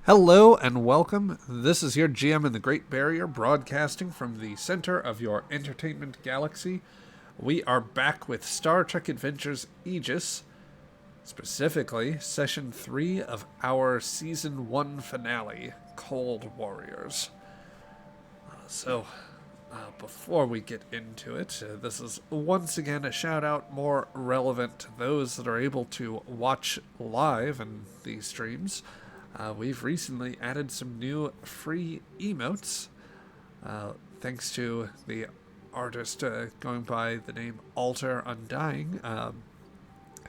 Hello and welcome. This is your GM in the Great Barrier, broadcasting from the center of your entertainment galaxy. We are back with Star Trek Adventures Aegis, specifically Session 3 of our Season 1 finale, Cold Warriors. Before we get into it, this is once again a shout out more relevant to those that are able to watch live in these streams. We've recently added some new free emotes, thanks to the artist going by the name Alter Undying,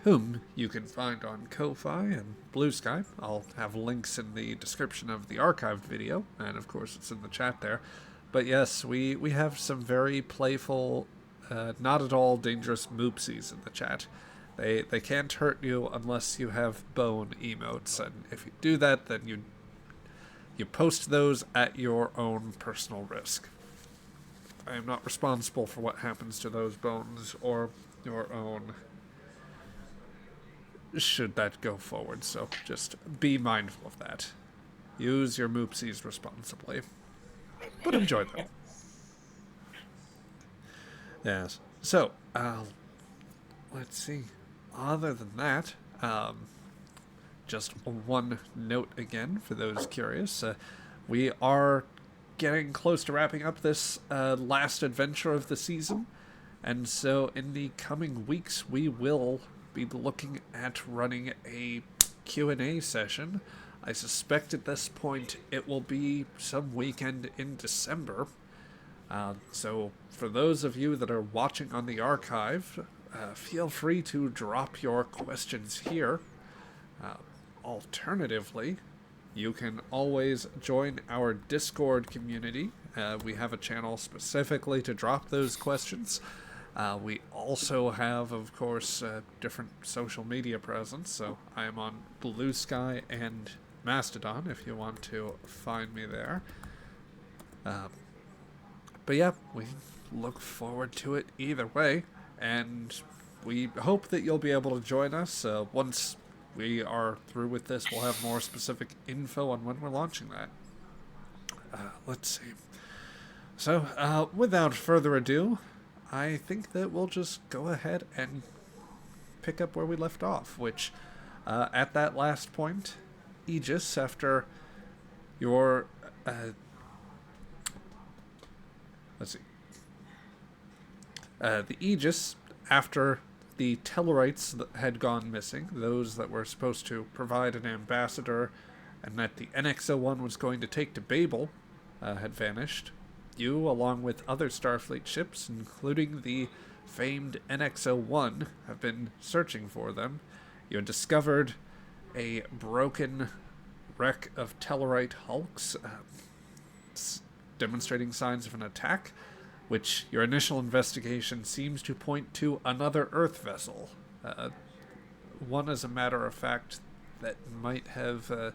whom you can find on Ko-Fi and Blue Sky. I'll have links in the description of the archived video, and of course it's in the chat there. But yes, we have some very playful, not at all dangerous moopsies in the chat. They can't hurt you unless you have bone emotes, and if you do that, then you post those at your own personal risk. I am not responsible for what happens to those bones or your own, should that go forward, so just be mindful of that. Use your moopsies responsibly, but enjoy them. Yes. So, let's see. Other than that, just one note again for those curious. We are getting close to wrapping up this last adventure of the season, and so in the coming weeks we will be looking at running a Q&A session. I suspect at this point it will be some weekend in December. So for those of you that are watching on the archive, feel free to drop your questions here. Alternatively, you can always join our Discord community. We have a channel specifically to drop those questions. We also have, of course, different social media presence. So I am on Blue Sky and Mastodon if you want to find me there. But yeah, we look forward to it either way, and we hope that you'll be able to join us. Once we are through with this, we'll have more specific info on when we're launching that. Let's see. So, without further ado, I think that we'll just go ahead and pick up where we left off, which, at that last point, Aegis, after your... let's see. The Aegis, after the Tellarites that had gone missing, those that were supposed to provide an ambassador and that the NX-01 was going to take to Babel, had vanished. You, along with other Starfleet ships, including the famed NX-01, have been searching for them. You had discovered a broken wreck of Tellarite hulks, demonstrating signs of an attack, which your initial investigation seems to point to another Earth vessel. One, as a matter of fact, that might have that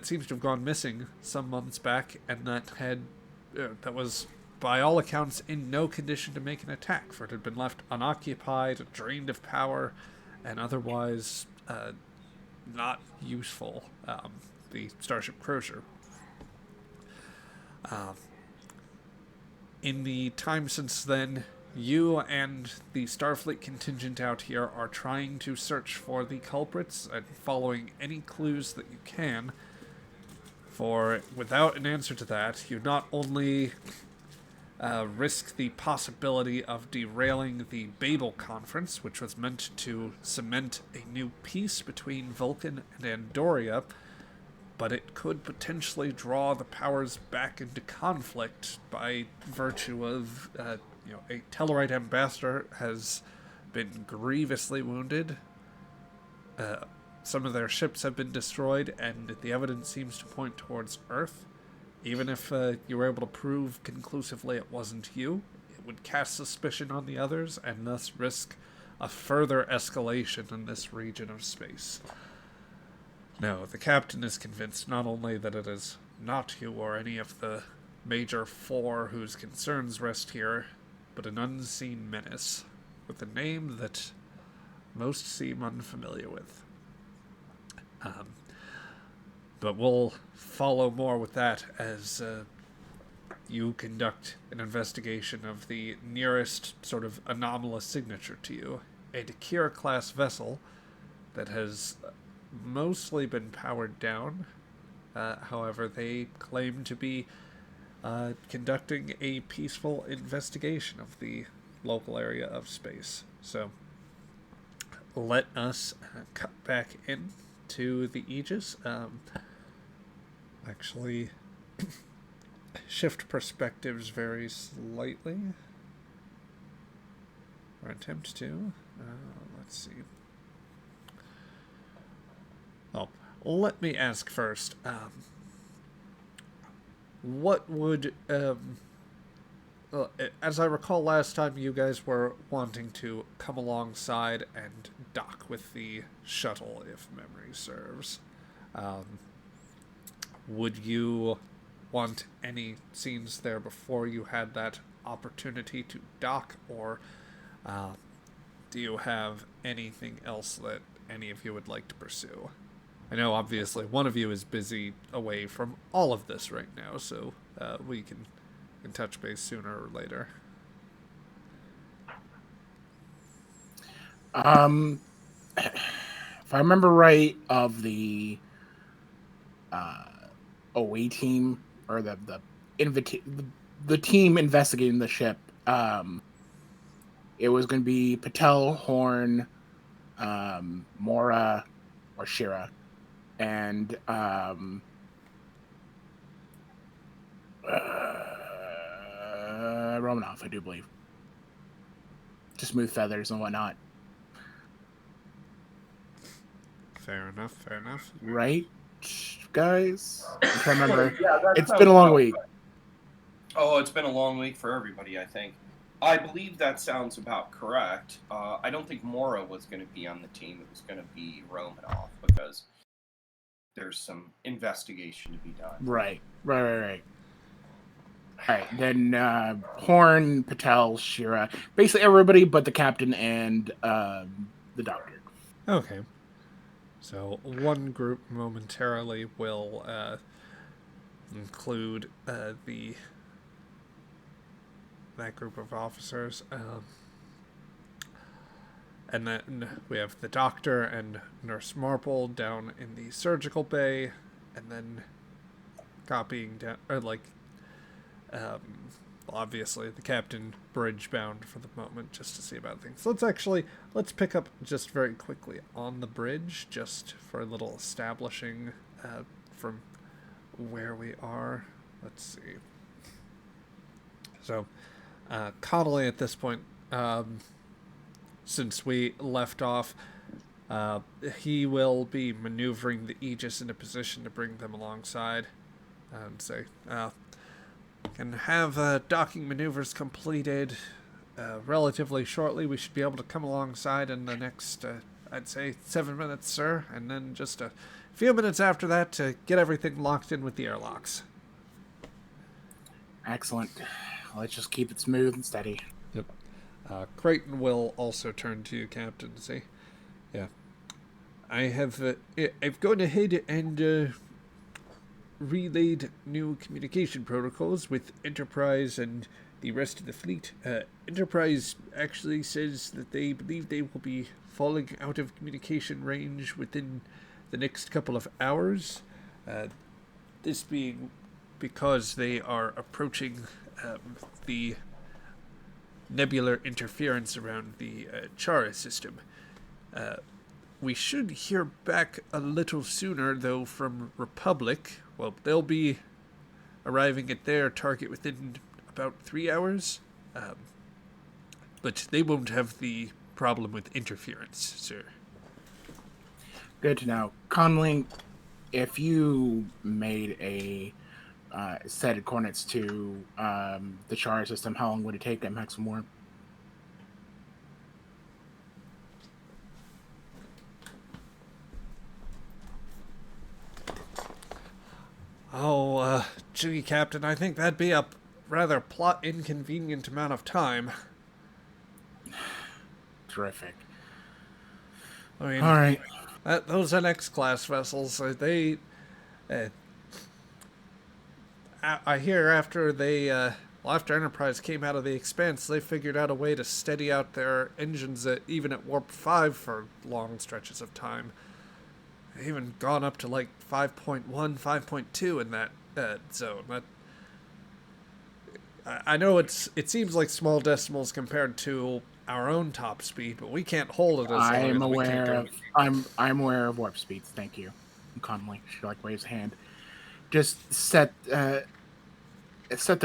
seems to have gone missing some months back, and that was, by all accounts, in no condition to make an attack, for it had been left unoccupied, drained of power, and otherwise not useful. The Starship Crozier. In the time since then, you and the Starfleet contingent out here are trying to search for the culprits and following any clues that you can. For without an answer to that, you not only risk the possibility of derailing the Babel Conference, which was meant to cement a new peace between Vulcan and Andoria, but it could potentially draw the powers back into conflict by virtue of, a Tellarite ambassador has been grievously wounded. Some of their ships have been destroyed, and the evidence seems to point towards Earth. Even if you were able to prove conclusively it wasn't you, it would cast suspicion on the others, and thus risk a further escalation in this region of space. No, the captain is convinced not only that it is not you or any of the major four whose concerns rest here, but an unseen menace, with a name that most seem unfamiliar with. But we'll follow more with that as you conduct an investigation of the nearest sort of anomalous signature to you, a Dakira-class vessel that has mostly been powered down. However, they claim to be conducting a peaceful investigation of the local area of space. So, let us cut back in to the Aegis. Actually, shift perspectives very slightly. Or attempt to. Let's see. Oh, let me ask first. What would as I recall last time, you guys were wanting to come alongside and dock with the shuttle, if memory serves. Would you want any scenes there before you had that opportunity to dock, or do you have anything else that any of you would like to pursue? I know, obviously, one of you is busy away from all of this right now, so we can touch base sooner or later. If I remember right, of the away team, or the team investigating the ship, it was going to be Patel, Horn, Mora, or Shira, and Romanov, I do believe, to smooth feathers and whatnot. Fair enough. Right, guys? I'm trying to remember. Yeah, it's been a long week. Oh, it's been a long week for everybody, I think. I believe that sounds about correct. I don't think Mora was going to be on the team. It was going to be Romanov, because there's some investigation to be done. Right. All right, then Horn, Patel, Shira, basically everybody but the captain and the doctor. Okay. So one group momentarily will include that group of officers, and then we have the doctor and Nurse Marple down in the surgical bay, and then copying down, or obviously the captain bridge bound for the moment just to see about things. Let's pick up just very quickly on the bridge, just for a little establishing from where we are. Let's see. So, Connolly at this point, since we left off, he will be maneuvering the Aegis into position to bring them alongside and say, can have docking maneuvers completed relatively shortly. We should be able to come alongside in the next, I'd say, 7 minutes, sir. And then just a few minutes after that to get everything locked in with the airlocks. Excellent. Let's just keep it smooth and steady. Yep. Creighton will also turn to you, Captain, and say, yeah, I've gone ahead and relayed new communication protocols with Enterprise and the rest of the fleet. Enterprise actually says that they believe they will be falling out of communication range within the next couple of hours. This being because they are approaching the nebular interference around the Chara system. We should hear back a little sooner, though, from Republic. Well, they'll be arriving at their target within about 3 hours. But they won't have the problem with interference, sir. Good to know. Conley, if you made a set of coordinates to the Chara system, how long would it take to maximum warp? Oh, gee, Captain, I think that'd be a rather plot inconvenient amount of time. Terrific. I mean, all right. Those NX class vessels, they Uh, I hear after after Enterprise came out of the Expanse, they figured out a way to steady out their engines even at warp 5 for long stretches of time. They've even gone up to like 5.1, 5.2 in that zone. I know it seems like small decimals compared to our own top speed, but we can't hold it as long as we can't go. I'm aware of warp speeds. Thank you. Calmly, she like waves a hand. Just set the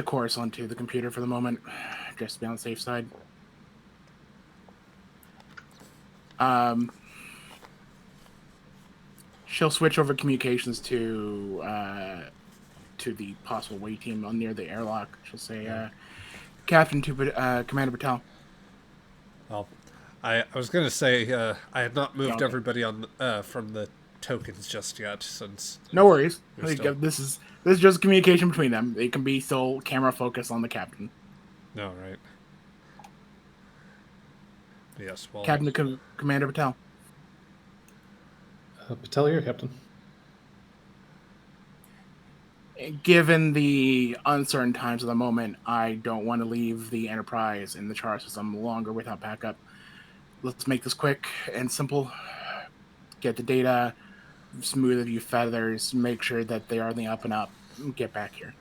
course onto the computer for the moment, just to be on the safe side. She'll switch over communications to the possible wait team on near the airlock. She'll say, "Captain to Commander Patel." Well, I was going to say I had not moved everybody on from the tokens just yet, since no worries. Still... This is just communication between them. They can be still camera focus on the captain. No, right. Yes, well... Captain to Commander Patel. Patel here, Captain. Given the uncertain times of the moment, I don't want to leave the Enterprise in the char system longer without backup. Let's make this quick and simple. Get the data, smooth a few feathers, make sure that they are on the up and up, and get back here.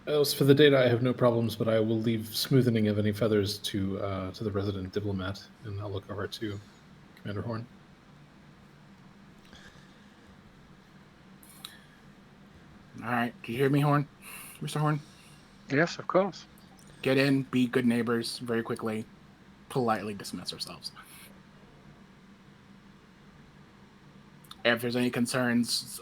As for the data, I have no problems, but I will leave smoothing of any feathers to the resident diplomat, and I'll look over to Commander Horn. All right. Do you hear me, Horn? Mr. Horn? Yes, of course. Get in, be good neighbors very quickly, politely dismiss ourselves. If there's any concerns,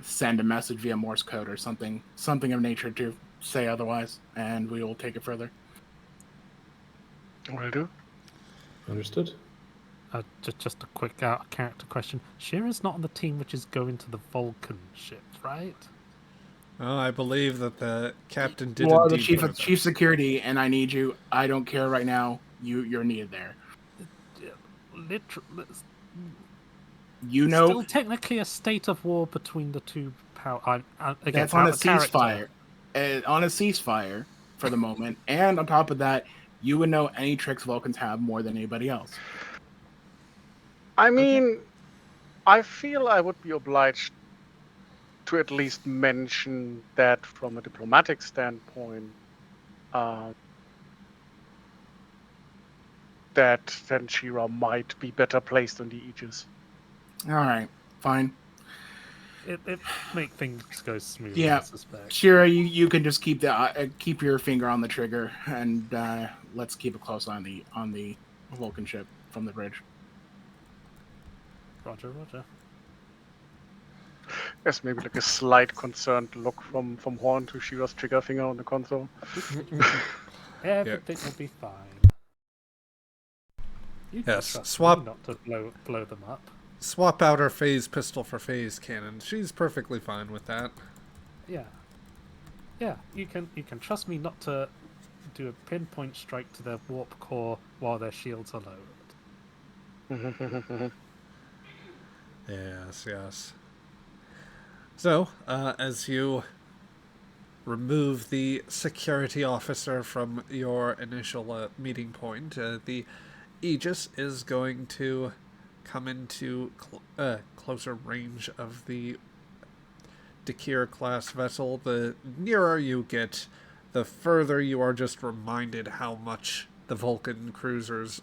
send a message via Morse code or something of nature to say otherwise, and we will take it further. Will do. Understood. Just a quick character question. Shira's not on the team which is going to the Vulcan ship, right? Oh, I believe that the captain did. You are the chief security, and I need you. I don't care right now. You're needed there. Literally, you know, still technically a state of war between the two power. That's on a ceasefire. On a ceasefire for the moment, and on top of that, you would know any tricks Vulcans have more than anybody else. I mean, I feel I would be obliged to at least mention that from a diplomatic standpoint, that then Shira might be better placed on the Aegis. All right, fine. It make things go smooth. Yeah, I suspect. Shira, you can just keep your finger on the trigger, and let's keep a close eye on the Vulcan ship from the bridge. Roger. Yes, maybe like a slight concerned look from Horn to Shira's trigger finger on the console. Everything will be fine. You can Yes, trust swap. me not to blow them up. Swap out her phase pistol for phase cannon. She's perfectly fine with that. Yeah. You can trust me not to do a pinpoint strike to their warp core while their shields are lowered. Yes. So, as you remove the security officer from your initial meeting point, the Aegis is going to come into closer range of the Dakir-class vessel. The nearer you get, the further you are just reminded how much the Vulcan cruisers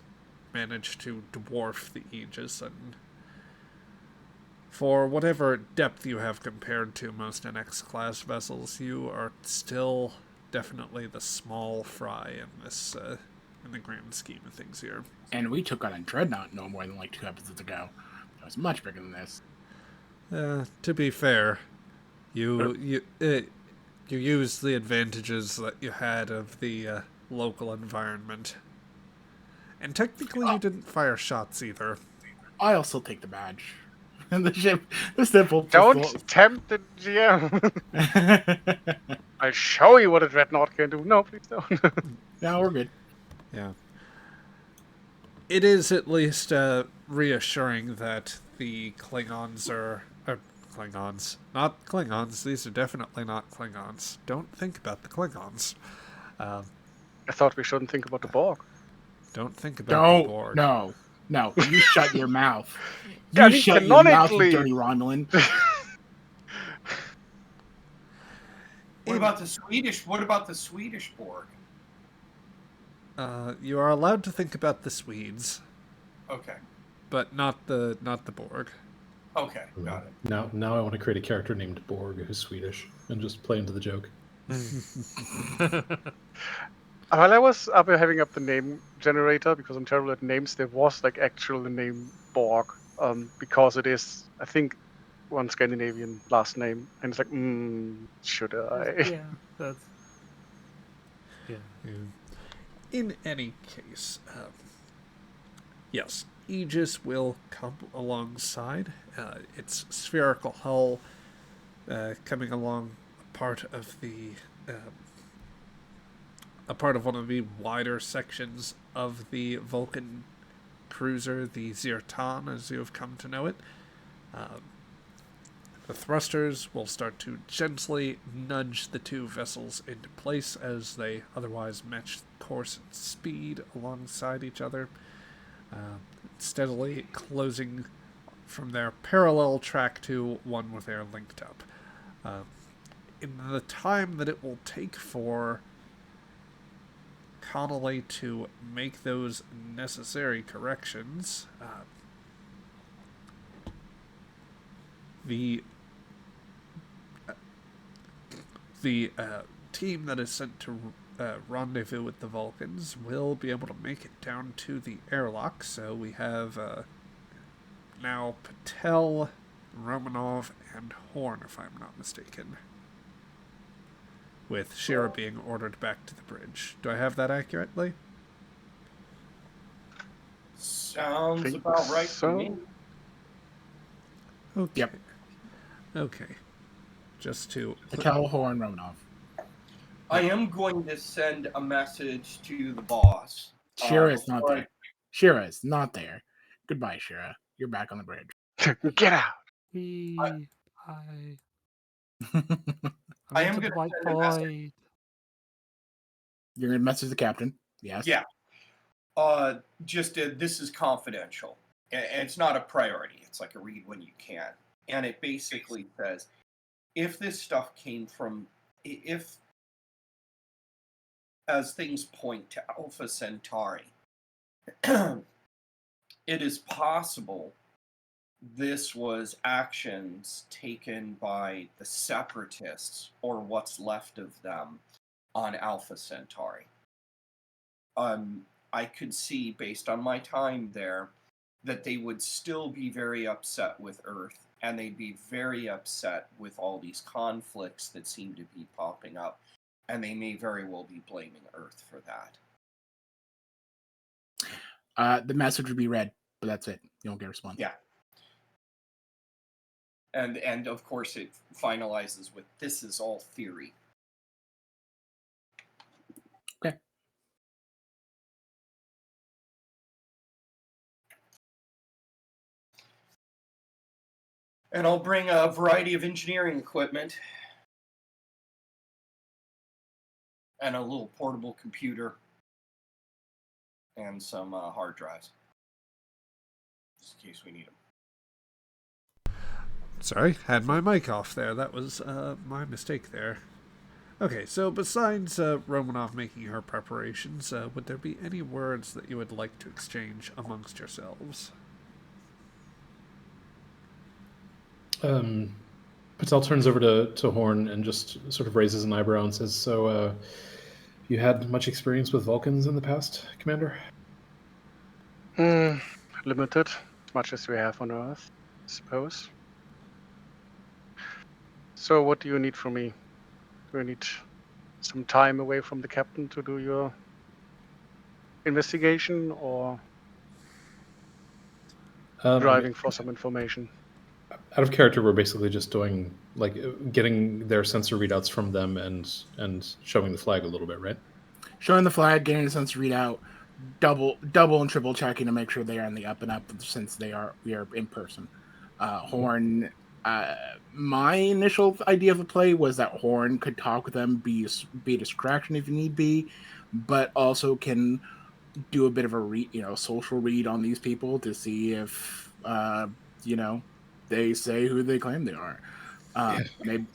managed to dwarf the Aegis, and for whatever depth you have compared to most NX-class vessels, you are still definitely the small fry in this, in the grand scheme of things here. And we took on a Dreadnought no more than like 2 episodes ago. It was much bigger than this. To be fair, you used the advantages that you had of the local environment. And technically you didn't fire shots either. I'll still take the badge. And the ship will... Don't tempt the GM! I'll show you what a Dreadnought can do. No, please don't. No, we're good. Yeah. It is at least reassuring that the Klingons are Klingons, not Klingons. These are definitely not Klingons. Don't think about the Klingons. I thought we shouldn't think about the Borg. Don't think about the Borg. No. You shut your mouth. Yeah, I You mean, shut your mouth, you canonically- dirty Romulan. What about the Swedish? What about the Swedish Borg? You are allowed to think about the Swedes, Okay. but not the Borg. Okay, got it. Now I want to create a character named Borg who's Swedish and just play into the joke. While I was having up the name generator, because I'm terrible at names, there was like actual name Borg, because it is, I think, one Scandinavian last name, and it's like, should I? Yeah, that's. Yeah. In any case, yes, Aegis will come alongside. Its spherical hull coming along part of a part of one of the wider sections of the Vulcan cruiser, the Zirtan, as you have come to know it. The thrusters will start to gently nudge the two vessels into place as they otherwise match course and speed alongside each other, steadily closing from their parallel track to one where they're linked up. In the time that it will take for Connolly to make those necessary corrections, the team that is sent to rendezvous with the Vulcans will be able to make it down to the airlock. So we have now Patel, Romanov, and Horn, if I'm not mistaken, with Shira being ordered back to the bridge. Do I have that accurately? Sounds Think about right so. to me. Okay. Yep. Okay. Just to... Patel, Horn, Romanov. I am going to send a message to the boss. Shira is not before there. Shira is not there. Goodbye, Shira. You're back on the bridge. Get out! I I am into the gonna white send a message. void. You're going to message the captain. Yes. Yeah. This is confidential. It's not a priority. It's like a read when you can. And it basically says, if this stuff came from, if, as things point to Alpha Centauri, it is possible this was actions taken by the separatists or what's left of them on Alpha Centauri. I could see, based on my time there, that they would still be very upset with Earth, and they'd be very upset with all these conflicts that seem to be popping up, and they may very well be blaming Earth for that. The message would be read, but that's it. You don't get a response. Yeah. And of course it finalizes with, this is all theory. Okay. And I'll bring a variety of engineering equipment and a little portable computer and some hard drives, just in case we need them. Sorry, had my mic off there. That was my mistake there. Okay, so besides Romanov making her preparations, would there be any words that you would like to exchange amongst yourselves? Patel turns over to Horn and just sort of raises an eyebrow and says, so, you had much experience with Vulcans in the past, Commander? Limited, as much as we have on Earth, I suppose. So what do you need from me? Do you need some time away from the captain to do your investigation, or driving for some information? Out of character, we're basically just doing, like, getting their sensor readouts from them and showing the flag a little bit, right? Showing the flag, getting a sense readout, double and triple checking to make sure they are on the up and up since we are in person. Horn. My initial idea of the play was that Horn could talk with them, be a distraction if need be, but also can do a bit of a social read on these people to see if they say who they claim they are.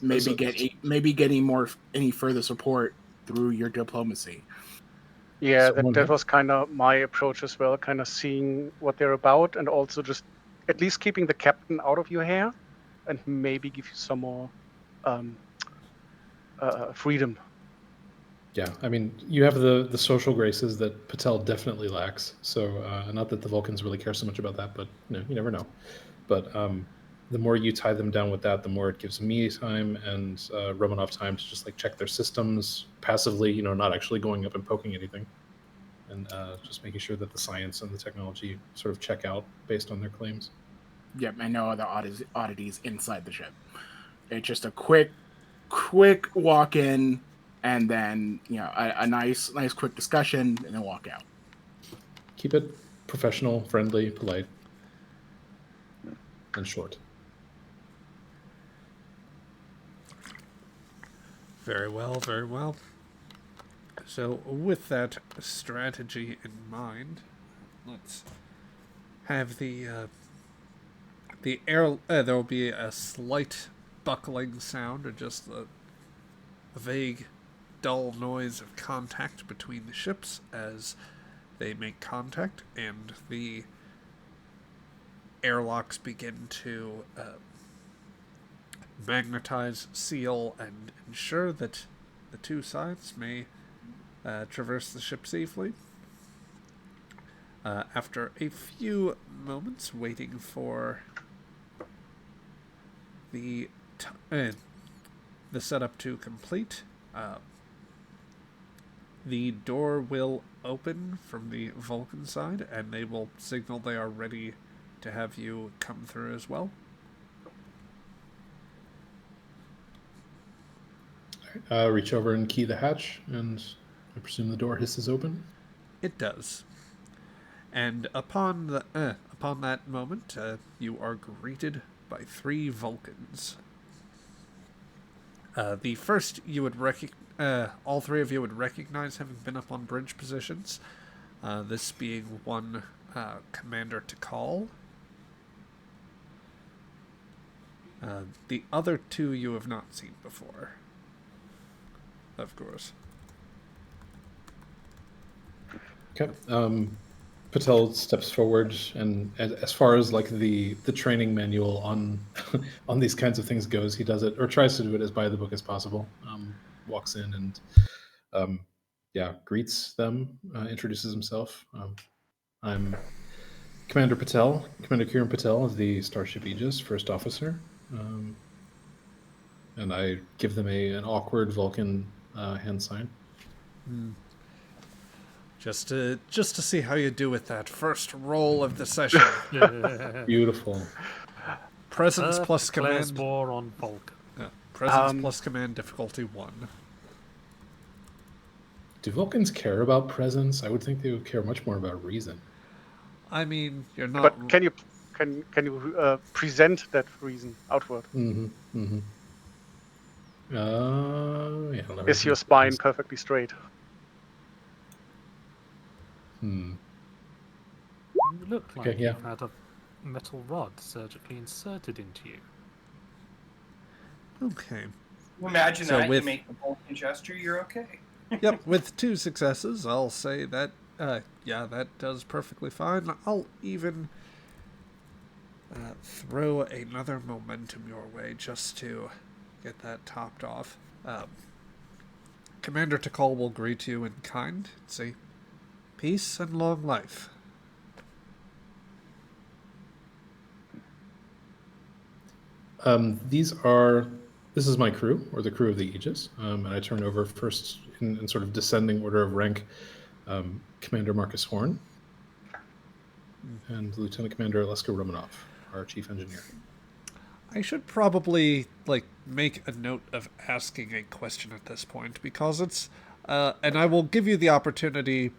Maybe get any further support through your diplomacy. Yeah, So that was kind of my approach as well, kind of seeing what they're about and also just at least keeping the captain out of your hair and maybe give you some more freedom. Yeah, I mean, you have the social graces that Patel definitely lacks. So, not that the Vulcans really care so much about that, but you never know. But the more you tie them down with that, the more it gives me time and Romanov time to just like check their systems passively. Not actually going up and poking anything, and just making sure that the science and the technology sort of check out based on their claims. Yep, and no other oddities inside the ship. It's just a quick walk in, and then a nice quick discussion, and then walk out. Keep it professional, friendly, polite, and short. Very well, very well. So, with that strategy in mind, let's have the air. There will be a slight buckling sound, or just a vague, dull noise of contact between the ships as they make contact, and the airlocks begin to magnetize, seal, and ensure that the two sides may traverse the ship safely. After a few moments waiting for the setup to complete, the door will open from the Vulcan side, and they will signal they are ready to have you come through as well. Reach over and key the hatch, and I presume the door hisses open. It does. And upon that moment, you are greeted by 3 Vulcans. The first you would all 3 of you would recognize having been up on bridge positions. This being one Commander Tikal. The other 2 you have not seen before. Of course. Okay. Patel steps forward, and as far as like the training manual on on these kinds of things goes, he does it or tries to do it as by the book as possible. Walks in and greets them, introduces himself. I'm Commander Patel, Commander Kiran Patel of the Starship Aegis, First Officer, and I give them an awkward Vulcan hand sign. Just to see how you do with that first roll of the session. Beautiful. Presence plus command. War on Vulcan. Presence plus command difficulty 1. Do Vulcans care about presence? I would think they would care much more about reason. I mean, you're not. But can you present that reason outward? Mm-hmm. Mm-hmm. Is your spine perfectly straight? You look like you've had a metal rod surgically inserted into you. Okay. Imagine So that with- you make the Vulcan gesture, you're okay. Yep, with 2 successes, I'll say that, that does perfectly fine. I'll even throw another momentum your way just to get that topped off. Commander Tikal will greet you in kind and say, peace and long life. This is my crew, or the crew of the Aegis, and I turn over first in sort of descending order of rank, Commander Marcus Horn and Lieutenant Commander Aleska Romanov, our chief engineer. I should probably make a note of asking a question at this point, because it's and I will give you the opportunity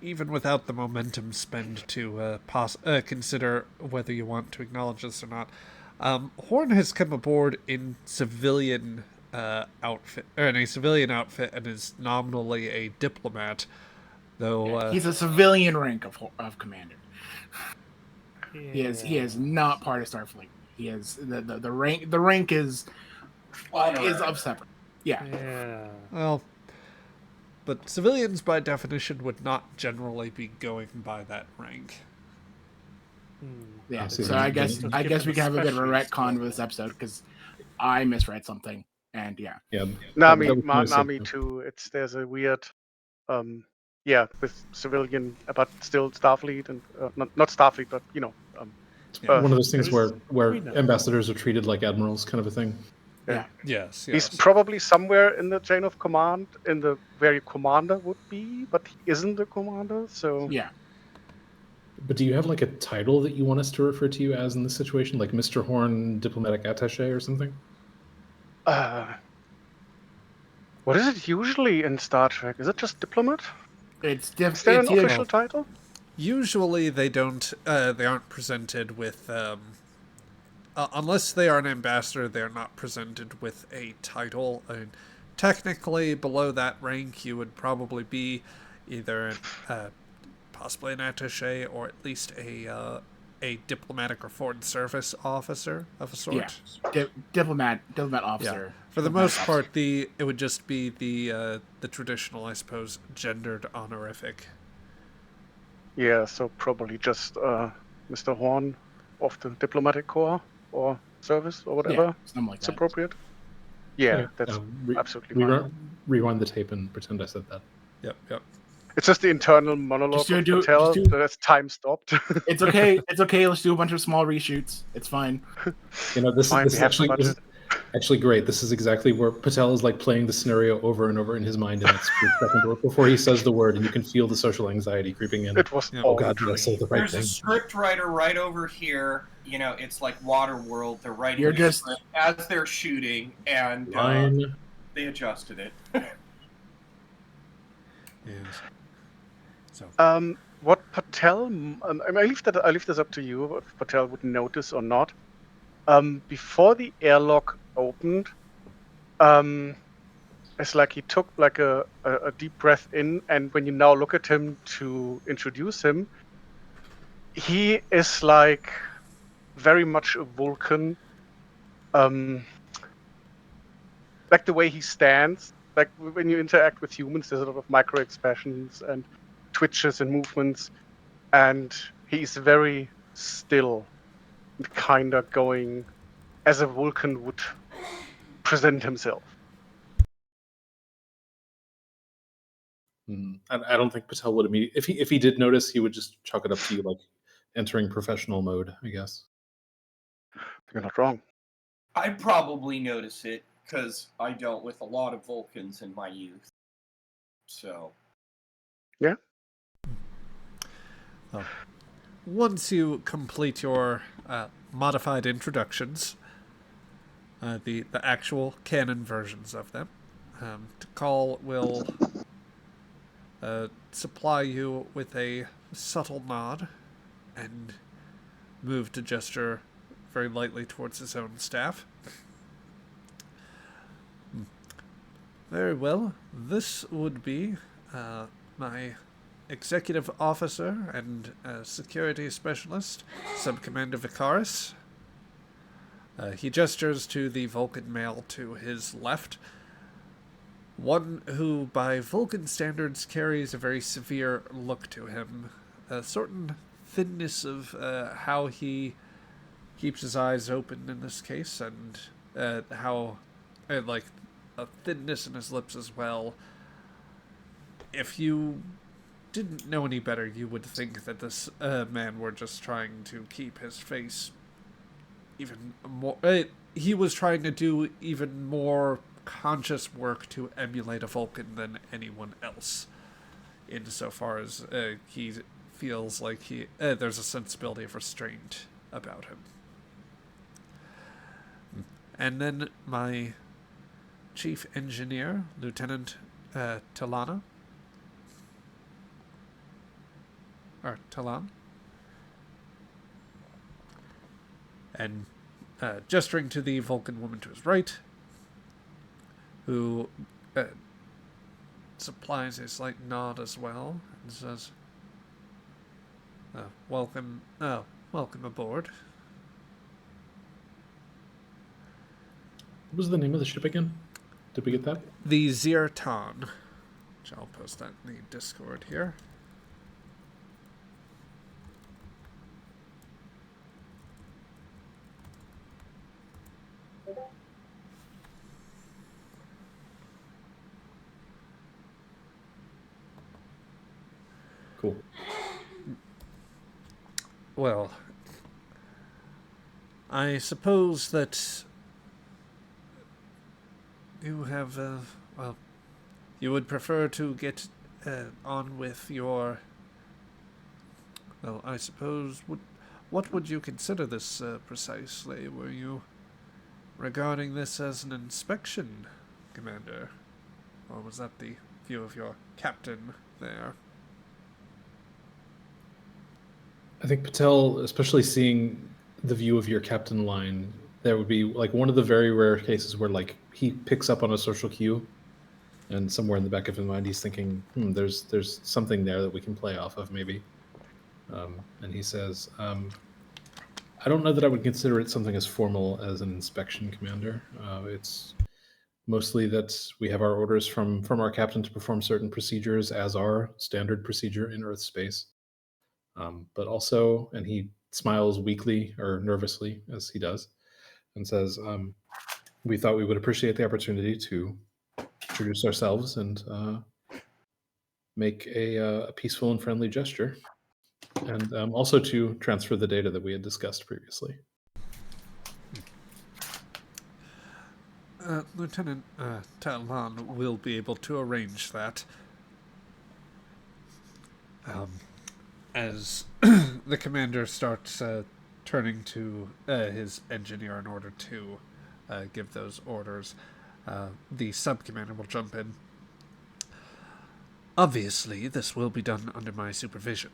even without the momentum spend to consider whether you want to acknowledge this or not, Horn has come aboard in civilian outfit, or in a civilian outfit, and is nominally a diplomat. Though He's a civilian rank of commander. Yeah. He is not part of Starfleet. He is the rank. The rank is of separate. Yeah. Yeah. well, but civilians by definition would not generally be going by that rank. Yeah. see So that. I guess Just we given can have a bit of a specialist retcon with level. this episode because I misread something, and yeah. Yeah. Nami, that was my Nami mistake. too. There's a weird, with civilian, but still Starfleet and not Starfleet, but It's Earth. one of those things There's- where we know. ambassadors are treated like admirals, kind of a thing. Yeah. Yes, He's yes. probably somewhere in the chain of command, in the where your commander would be, but he isn't the commander. So Yeah. But do you have like a title that you want us to refer to you as in this situation, like Mr. Horn, diplomatic attaché, or something? What is it usually in Star Trek? Is it just diplomat? It's Is there an either- official title? Usually they don't. They aren't presented with. Unless they are an ambassador, they are not presented with a title. I mean, technically, below that rank, you would probably be either possibly an attaché or at least a diplomatic or foreign service officer of a sort. Yeah. Diplomat officer. For the Diplomatic most officer. part, it would just be the traditional, I suppose, gendered honorific. Yeah, so probably just Mr. Horn of the diplomatic corps or service or whatever. Yeah, something like It's that. appropriate. Yeah, Okay, that's re- absolutely fine. rewind the tape and pretend I said that. Yep. It's just the internal monologue Just do- of Patel just do- that's time stopped. It's okay. It's okay. Let's do a bunch of small reshoots. It's fine. You know, this Fine, is we have the this is actually great. This is exactly where Patel is like playing the scenario over and over in his mind in that split second or before he says the word, and you can feel the social anxiety creeping in. It was Yeah. all Oh God, did I say the right There's thing? a script writer right over here. You know, it's like Waterworld. They're writing You're the just- script as they're shooting, and Line. they adjusted it. Yes. So what Patel, I leave this up to you. If Patel would notice or not. Before the airlock opened, it's like he took like a deep breath in, and when you now look at him to introduce him, he is like very much a Vulcan. Like the way he stands, like when you interact with humans, there's a lot of micro expressions and twitches and movements, and he's very still, kind of going as a Vulcan would present himself. I don't think Patel would immediately. If he did notice, he would just chalk it up to you like entering professional mode, I guess. You're not wrong. I'd probably notice it because I dealt with a lot of Vulcans in my youth. So once you complete your modified introductions, the actual canon versions of them, Tikal will supply you with a subtle nod and move to gesture very lightly towards his own staff. Very well. This would be my executive officer and security specialist, Subcommander Vicaris. He gestures to the Vulcan male to his left, one who, by Vulcan standards, carries a very severe look to him, a certain thinness of how he keeps his eyes open in this case, and how, like, a thinness in his lips as well. If you didn't know any better, you would think that this man were just trying to keep his face even more... he was trying to do even more conscious work to emulate a Vulcan than anyone else, insofar as he feels like there's a sensibility of restraint about him. And then my chief engineer, Lieutenant Talana. or Talon. And gesturing to the Vulcan woman to his right, who supplies a slight nod as well, and says, welcome aboard. What was the name of the ship again? Did we get that? The Zirton, which I'll post that in the Discord here. Cool. Well, I suppose that you have, you would prefer to get on with your... Well, I suppose, what would you consider this precisely? Were you regarding this as an inspection, Commander? Or was that the view of your captain there? I think Patel, especially seeing the view of your captain line, there would be like one of the very rare cases where like he picks up on a social cue, and somewhere in the back of his mind he's thinking, there's something there that we can play off of maybe. And he says, I don't know that I would consider it something as formal as an inspection, Commander. It's mostly that we have our orders from our captain to perform certain procedures as our standard procedure in Earth space. But also, and he smiles weakly or nervously as he does, and says, we thought we would appreciate the opportunity to introduce ourselves and make a peaceful and friendly gesture, and also to transfer the data that we had discussed previously. Lieutenant Talon will be able to arrange that. As the commander starts turning to his engineer in order to give those orders, the sub-commander will jump in. Obviously, this will be done under my supervision,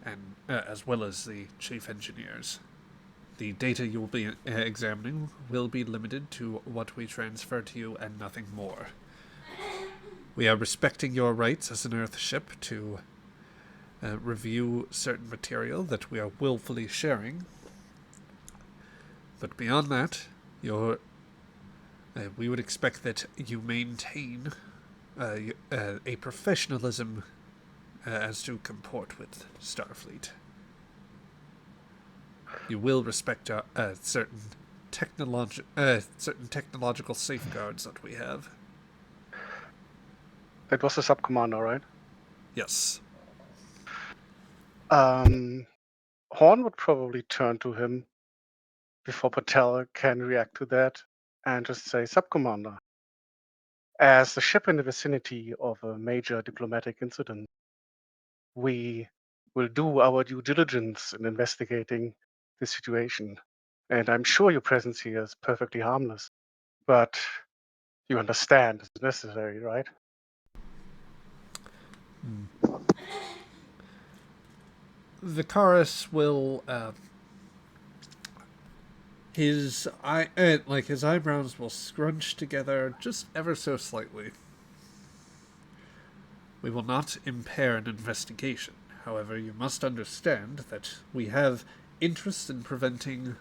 and as well as the chief engineers. The data you will be examining will be limited to what we transfer to you and nothing more. We are respecting your rights as an Earth ship to review certain material that we are willfully sharing. But beyond that, we would expect that you maintain a professionalism as to comport with Starfleet. You will respect certain technological safeguards that we have. It was the sub-commander, right? Yes. Horn would probably turn to him before Patel can react to that and just say, Sub-commander, as the ship in the vicinity of a major diplomatic incident, we will do our due diligence in investigating the situation. And I'm sure your presence here is perfectly harmless. But you understand it's necessary, right? Vicaris will his eyebrows will scrunch together just ever so slightly. We will not impair an investigation. However, you must understand that we have interest in preventing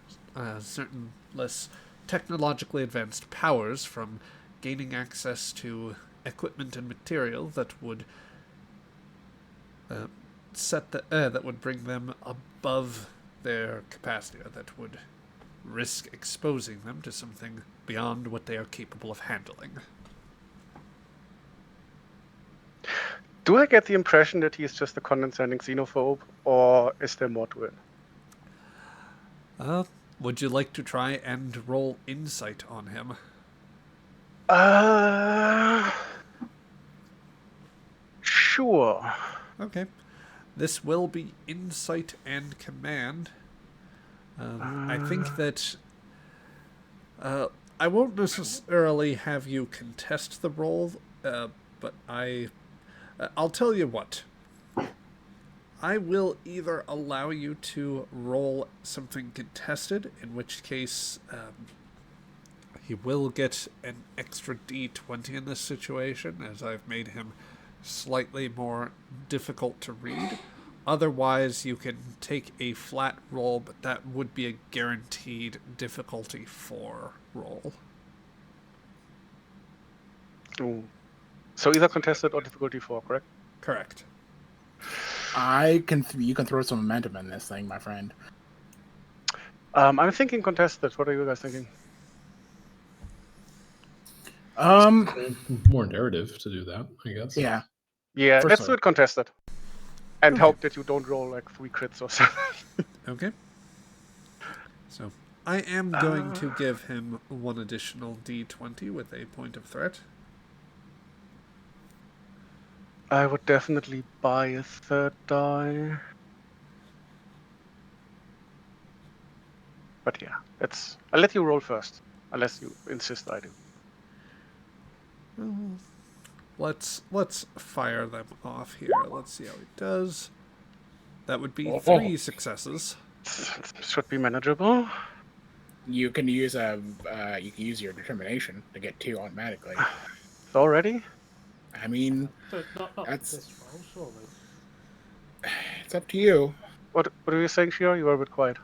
certain less technologically advanced powers from gaining access to equipment and material that would that would bring them above their capacity, or that would risk exposing them to something beyond what they are capable of handling. Do I get the impression that he's just a condescending xenophobe, or is there more to it? Would you like to try and roll insight on him? Sure. Okay. This will be insight and command. I think that I won't necessarily have you contest the roll, but I'll tell you what. I will either allow you to roll something contested, in which case he will get an extra d20 in this situation, as I've made him slightly more difficult to read. Otherwise, you can take a flat roll, but that would be a guaranteed difficulty 4 roll. Ooh. So either contested or difficulty 4, correct? Correct. You can throw some momentum in this thing, my friend. I'm thinking contested. What are you guys thinking? More narrative to do that, I guess. Yeah. Yeah, let's do Personally. it contested. And Okay. hope that you don't roll like 3 crits or something. Okay. So, I am going to give him 1 additional d20 with a point of threat. I would definitely buy a 3rd die. But yeah, I'll let you roll first, unless you insist I do. Let's fire them off here. Let's see how he does. That would be 3 successes. Should be manageable. You can use your determination to get 2 automatically. Already? I mean, Not That's- this roll, surely. it's up to you. What are you saying, Shira? You were a bit quiet.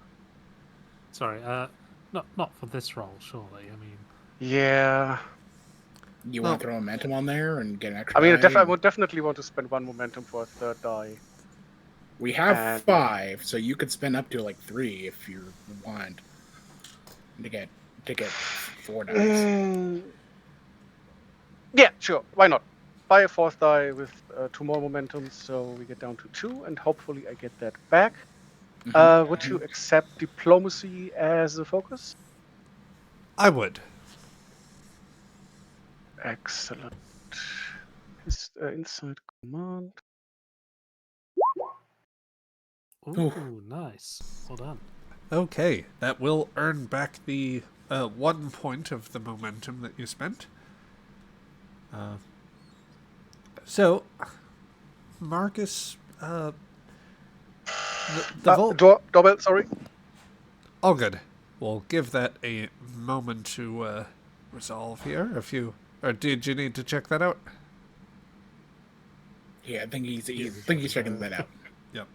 Sorry, not for this roll, surely. I mean, Yeah. You want to throw momentum on there and get an extra I mean, die? I would definitely want to spend 1 momentum for a 3rd die. We have and- 5, so you could spend up to like 3 if you want to get 4 dice. Yeah, sure. Why not? Buy a 4th die with 2 more momentum, so we get down to 2, and hopefully I get that back. Would you accept diplomacy as a focus? I would. Excellent. Inside command. ooh, nice. Well done. Okay, that will earn back the 1 point of the momentum that you spent. So, Marcus, the Doorbell, sorry. all good. We'll give that a moment to resolve here. Or did you need to check that out? Yeah, I think he's checking that out. Yep.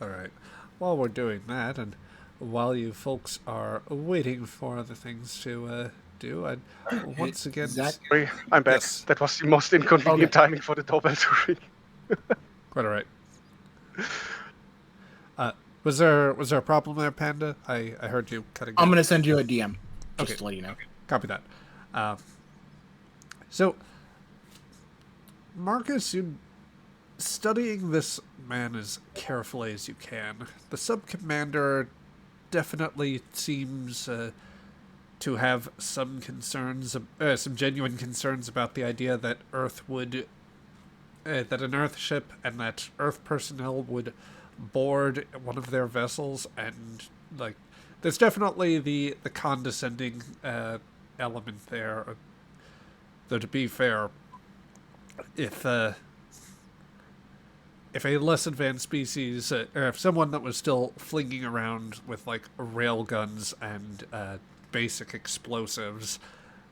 All right. While we're doing that, and while you folks are waiting for other things to do, I'd once again... Zach, Sorry, I'm back. Yes. That was the most inconvenient Okay. timing for the doorbell to ring. Quite all right. Was there a problem there, Panda? I heard you cutting. I'm down. gonna send you a DM just Okay. to let you know. Copy that. So, Marcus, you studying this man as carefully as you can. The sub-commander definitely seems to have some concerns, some genuine concerns about the idea that that an Earth ship and that Earth personnel would board one of their vessels, and like, there's definitely the condescending element there. Though to be fair, if a less advanced species, or if someone that was still flinging around with like rail guns and basic explosives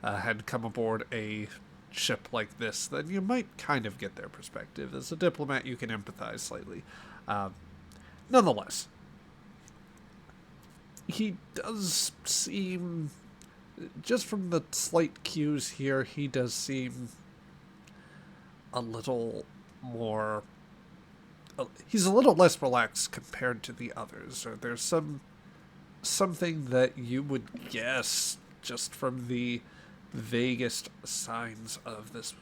had come aboard a ship like this, then you might kind of get their perspective. As a diplomat, you can empathize slightly. Nonetheless, he does seem, just from the slight cues here, he does seem a little more... he's a little less relaxed compared to the others. Or there's something that you would guess just from the vaguest signs of this,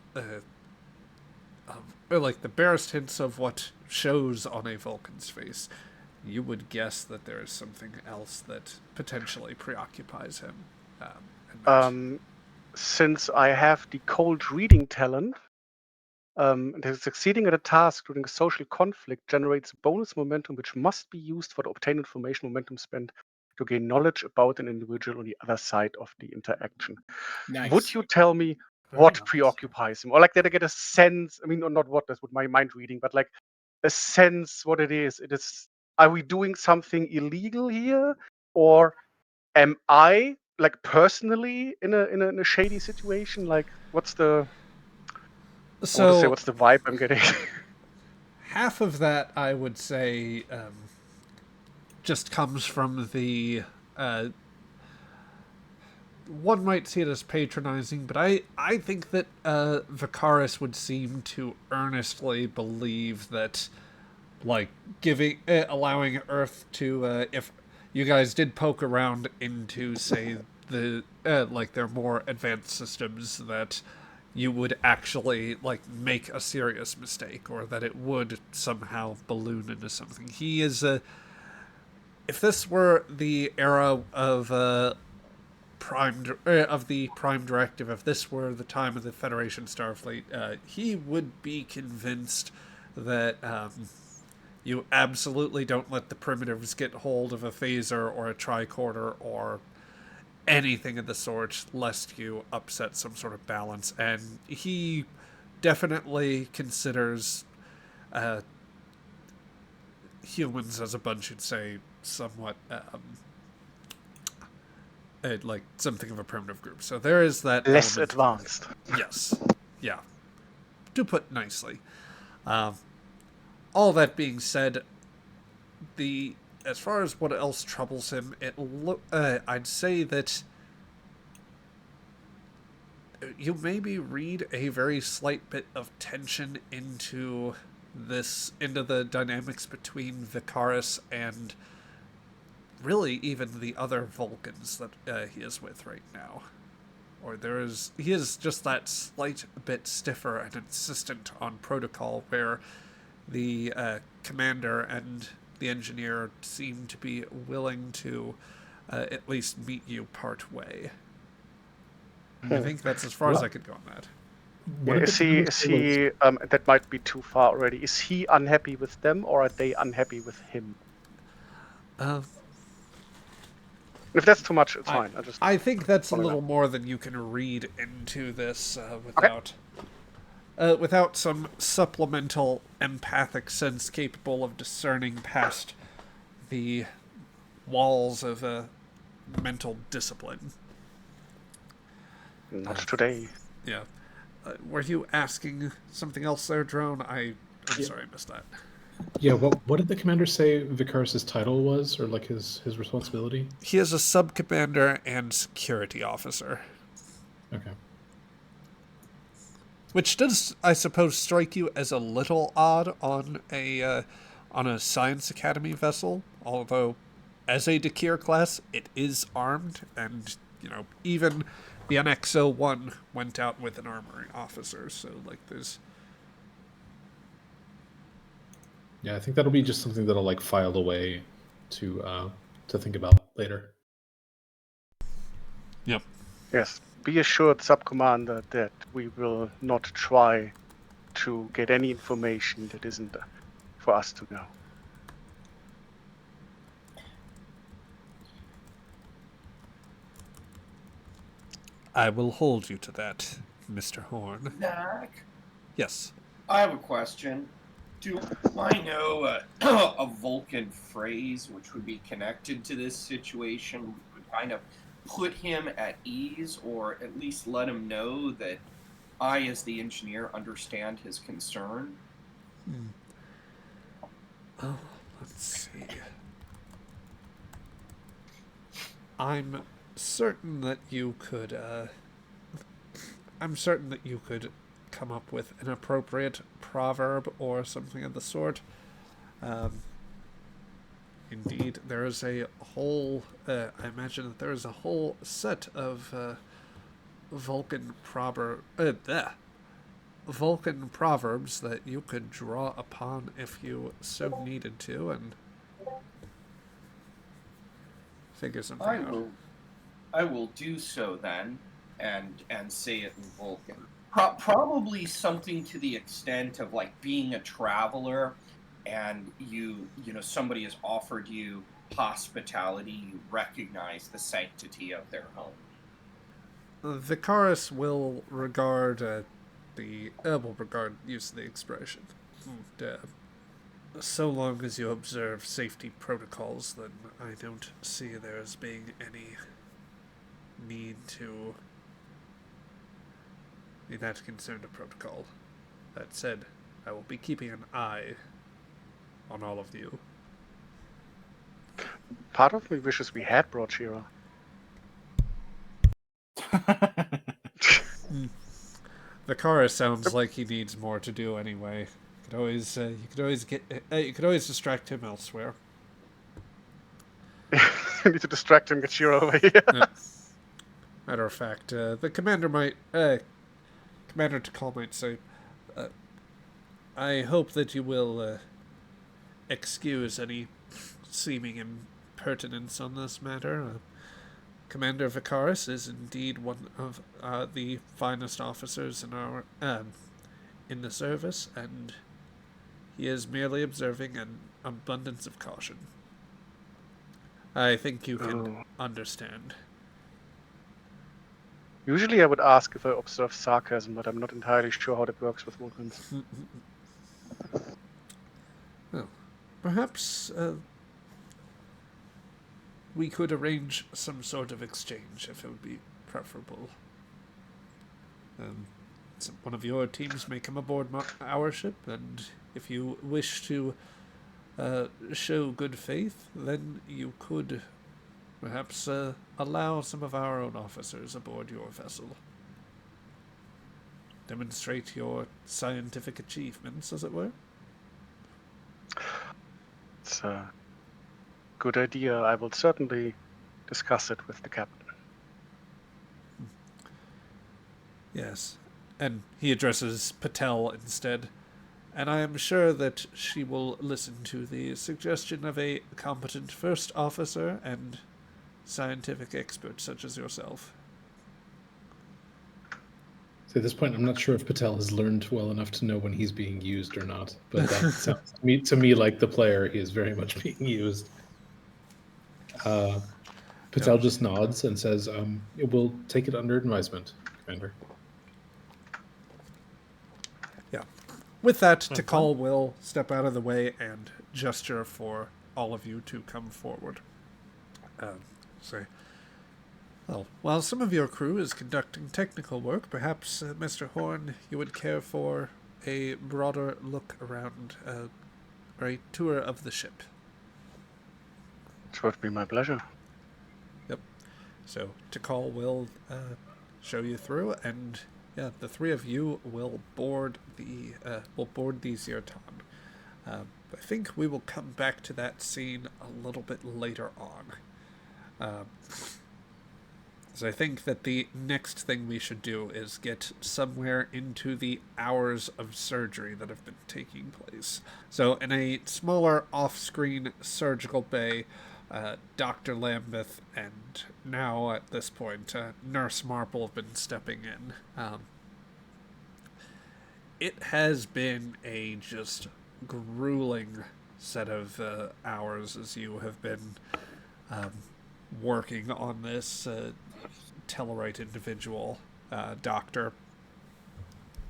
or like the barest hints of what shows on a Vulcan's face. You would guess that there is something else that potentially preoccupies him. Since I have the cold reading talent, succeeding at a task during a social conflict generates bonus momentum which must be used for the obtained information momentum spent to gain knowledge about an individual on the other side of the interaction. Nice. Would you tell me Very what nice. preoccupies him? Or like, did I get a sense? I mean, or not what, that's what my mind reading, but like, a sense what it is? It is. Are we doing something illegal here, or am I like personally in a shady situation? Like, what's the I want to say So what's the vibe I'm getting? half of that, I would say, just comes from the. One might see it as patronizing, but I think that Vicaris would seem to earnestly believe that, like, allowing Earth to, if you guys did poke around into, say, like, their more advanced systems, that you would actually, like, make a serious mistake, or that it would somehow balloon into something. He is a. If this were the era of of the Prime Directive, if this were the time of the Federation Starfleet, he would be convinced that you absolutely don't let the primitives get hold of a phaser or a tricorder or anything of the sort, lest you upset some sort of balance. And he definitely considers humans as a bunch, you'd say, somewhat like something of a primitive group. So there is that Less element. advanced. Yes. Yeah. To put nicely. All that being said, the as far as what else troubles him, I'd say that you maybe read a very slight bit of tension into the dynamics between Vicaris and really even the other Vulcans that he is with right now. Or he is just that slight bit stiffer and insistent on protocol, where the commander and the engineer seem to be willing to at least meet you part way. I think that's as far as I could go on that. What did Is the he? commander Is say was- he? That might be too far already. Is he unhappy with them, or are they unhappy with him? Uh, If that's too much, it's fine. I think that's a wanna know. little more than you can read into this without some supplemental empathic sense capable of discerning past the walls of mental discipline. Not today. Yeah. Were you asking something else there, Drone? I'm sorry, I missed that. Yeah, what did the commander say Vicaris' title was, or like his responsibility? He is a sub-commander and security officer. Okay. Which does, I suppose, strike you as a little odd on a science academy vessel. Although, as a Dakir class, it is armed, and even the NX-01 went out with an armory officer. So, like, there's. Yeah, I think that'll be just something that'll like file away to think about later. Yep. Yes. Be assured, Sub-Commander, that we will not try to get any information that isn't for us to know. I will hold you to that, Mr. Horn. Zach, Yes. I have a question. Do I know a Vulcan phrase which would be connected to this situation, which would kind of put him at ease, or at least let him know that I, as the engineer, understand his concern? Oh, let's see. I'm certain that you could come up with an appropriate proverb or something of the sort. Indeed, there is a whole I imagine that there is a whole set of Vulcan proverbs that you could draw upon if you so needed to, and figure something out. I will do so then, and say it in Vulcan. Probably something to the extent of like being a traveler, and somebody has offered you hospitality. You recognize the sanctity of their home. Vicaris will regard use of the expression. so long as you observe safety protocols, then I don't see there as being any need to be that concerned of protocol. That said, I will be keeping an eye on all of you. Part of me wishes we had brought Shira. Vakara sounds like he needs more to do anyway. You could always distract him elsewhere. We need to distract him, get Shira over here. Matter of fact, the Commander Tikal might say, I hope that you will excuse any seeming impertinence on this matter. Commander Vicaris is indeed one of the finest officers in our in the service, and he is merely observing an abundance of caution. I think you can understand. Usually I would ask if I observe sarcasm, but I'm not entirely sure how that works with Vulcans. Well, perhaps we could arrange some sort of exchange if it would be preferable. One of your teams may come aboard our ship, and if you wish to show good faith, then you could perhaps allow some of our own officers aboard your vessel. Demonstrate your scientific achievements, as it were. It's a good idea. I will certainly discuss it with the captain. Yes, and he addresses Patel instead, and I am sure that she will listen to the suggestion of a competent first officer and scientific expert such as yourself. So at this point, I'm not sure if Patel has learned well enough to know when he's being used or not, but that sounds to me like the player, he is very much being used. Patel just nods and says, we'll take it under advisement, Commander. Yeah. With that, Tikal will step out of the way and gesture for all of you to come forward. Say, well, while some of your crew is conducting technical work, perhaps, Mr. Horn, you would care for a broader look around, or a tour of the ship. It would be my pleasure. Yep. So Tikal will show you through, and yeah, the three of you will board the Zerton. I think we will come back to that scene a little bit later on. So I think that the next thing we should do is get somewhere into the hours of surgery that have been taking place. So in a smaller off-screen surgical bay, Dr. Lambeth and now at this point Nurse Marple have been stepping in. It has been a just grueling set of hours as you have been working on this Tellarite individual, Doctor.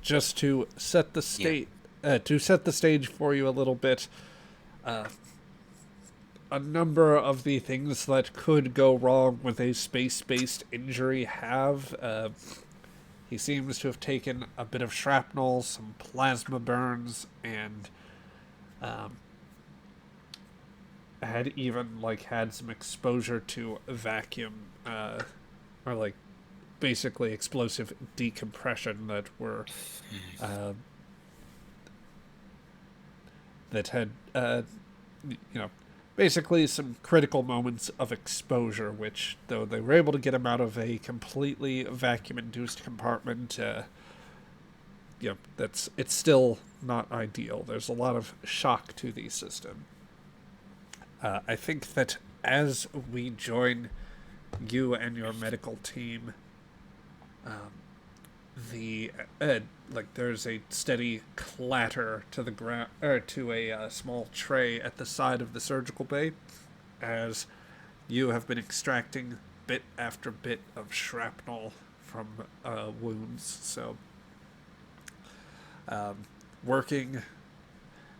Just to set the stage for you a little bit, a number of the things that could go wrong with a space-based injury have. He seems to have taken a bit of shrapnel, some plasma burns, and had even had some exposure to vacuum, or basically explosive decompression that were that had basically some critical moments of exposure, which, though they were able to get him out of a completely vacuum-induced compartment, it's still not ideal. There's a lot of shock to the system. I think that as we join you and your medical team, there's a steady clatter to the ground, or to a small tray at the side of the surgical bay, as you have been extracting bit after bit of shrapnel from working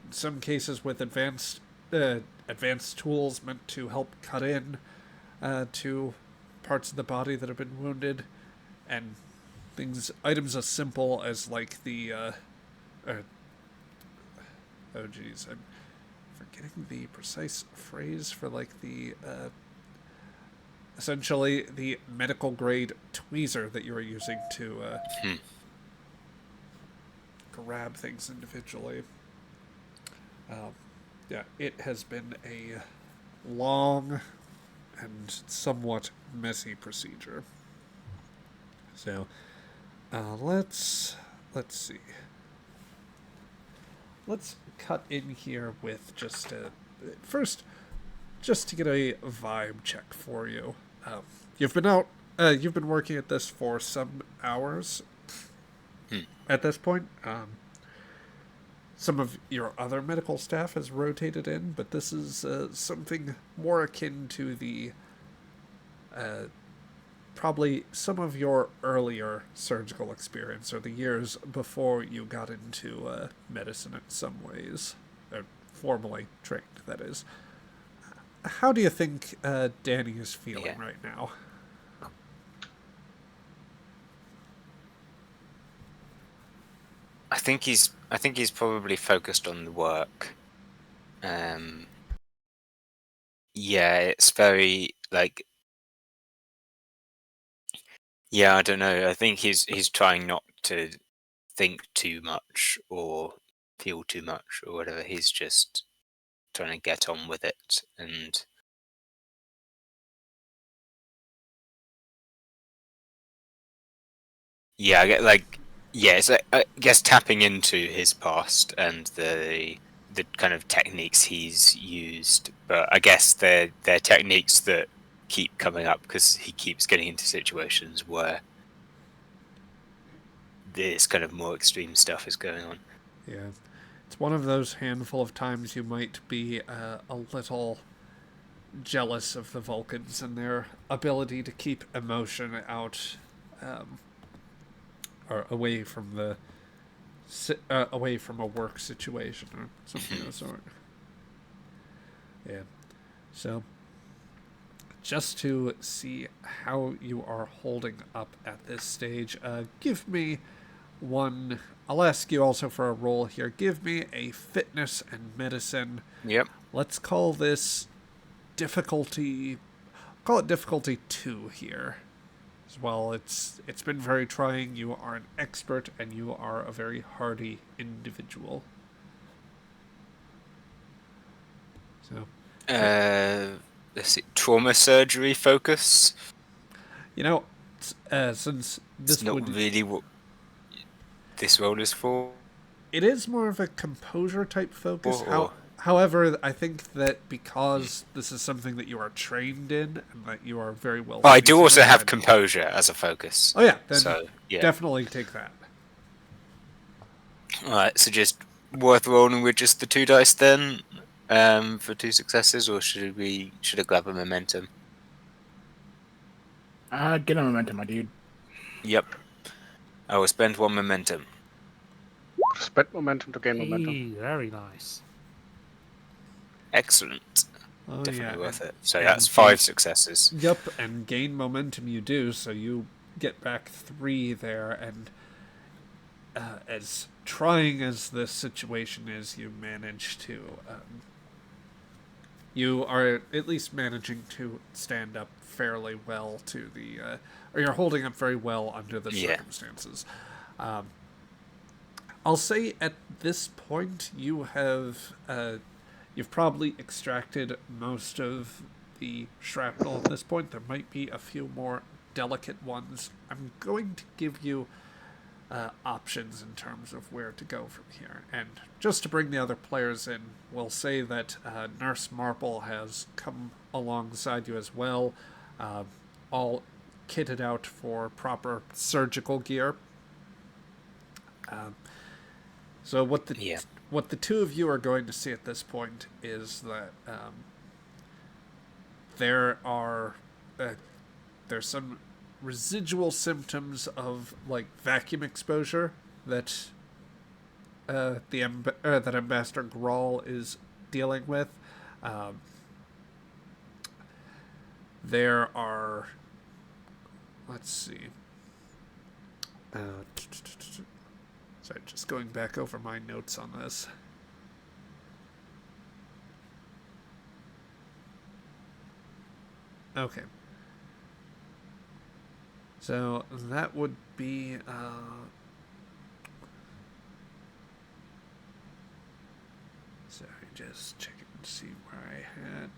in some cases with advanced tools meant to help cut in to parts of the body that have been wounded, and items as simple as like the oh geez, I'm forgetting the precise phrase for like the essentially the medical grade tweezer that you are using to grab things individually. Yeah, it has been a long and somewhat messy procedure. So let's see. Let's cut in here with just first, just to get a vibe check for you. You've been working at this for some hours. At this point, some of your other medical staff has rotated in, but this is something more akin to the probably some of your earlier surgical experience, or the years before you got into medicine in some ways, or formally trained, that is. How do you think Danny is feeling right now? I think he's probably focused on the work. Yeah, it's very like. Yeah, I don't know. I think he's trying not to think too much or feel too much or whatever. He's just trying to get on with it, and yeah, I get it's I guess tapping into his past and the kind of techniques he's used, but I guess they're techniques that keep coming up because he keeps getting into situations where this kind of more extreme stuff is going on. Yeah. It's one of those handful of times you might be a little jealous of the Vulcans and their ability to keep emotion out, or away from a work situation or something of the sort. Yeah. So, just to see how you are holding up at this stage, give me one. I'll ask you also for a roll here. Give me a fitness and medicine. Yep. Let's call this difficulty. Call it difficulty 2 here. As well, it's been very trying. You are an expert and you are a very hardy individual. So. Let's see. Trauma surgery focus. You know, since this it's not really what this role is for. It is more of a composure type focus. However, I think that because this is something that you are trained in and that you are very well. I do also have composure as a focus. Oh yeah, then so, yeah. Definitely take that. Alright, so just worth rolling with just the 2 dice then, for 2 successes, or should I grab a momentum? Get a momentum, my dude. Yep. I will spend 1 momentum. Spend momentum to gain momentum. Very nice. Excellent. Oh, Definitely yeah. worth it. So that's 5 successes. Yep, and gain momentum you do, so you get back 3 there, and as trying as this situation is, you manage to... you are at least managing to stand up fairly well to the... or you're holding up very well under the circumstances. I'll say at this point you have... you've probably extracted most of the shrapnel at this point. There might be a few more delicate ones. I'm going to give you options in terms of where to go from here. And just to bring the other players in, we'll say that Nurse Marple has come alongside you as well, all kitted out for proper surgical gear. So what the 2 of you are going to see at this point is that there's some residual symptoms of like vacuum exposure that that Ambassador Grawl is dealing with. There are, let's see. Sorry, just going back over my notes on this. Okay. So that would be sorry, just checking to see where I had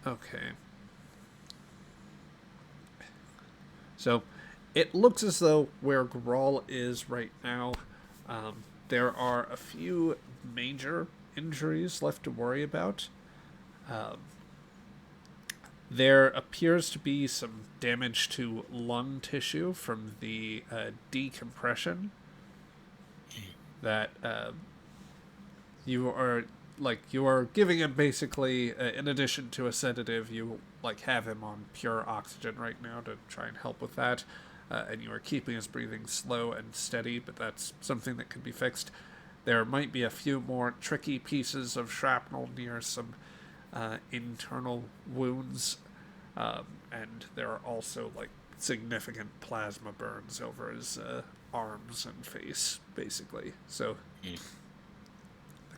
okay. So it looks as though where Grawl is right now, there are a few major injuries left to worry about. There appears to be some damage to lung tissue from the decompression that you are giving him basically, in addition to a sedative, you have him on pure oxygen right now to try and help with that, and you are keeping his breathing slow and steady, but that's something that can be fixed. There might be a few more tricky pieces of shrapnel near some internal wounds, and there are also significant plasma burns over his arms and face, basically. So the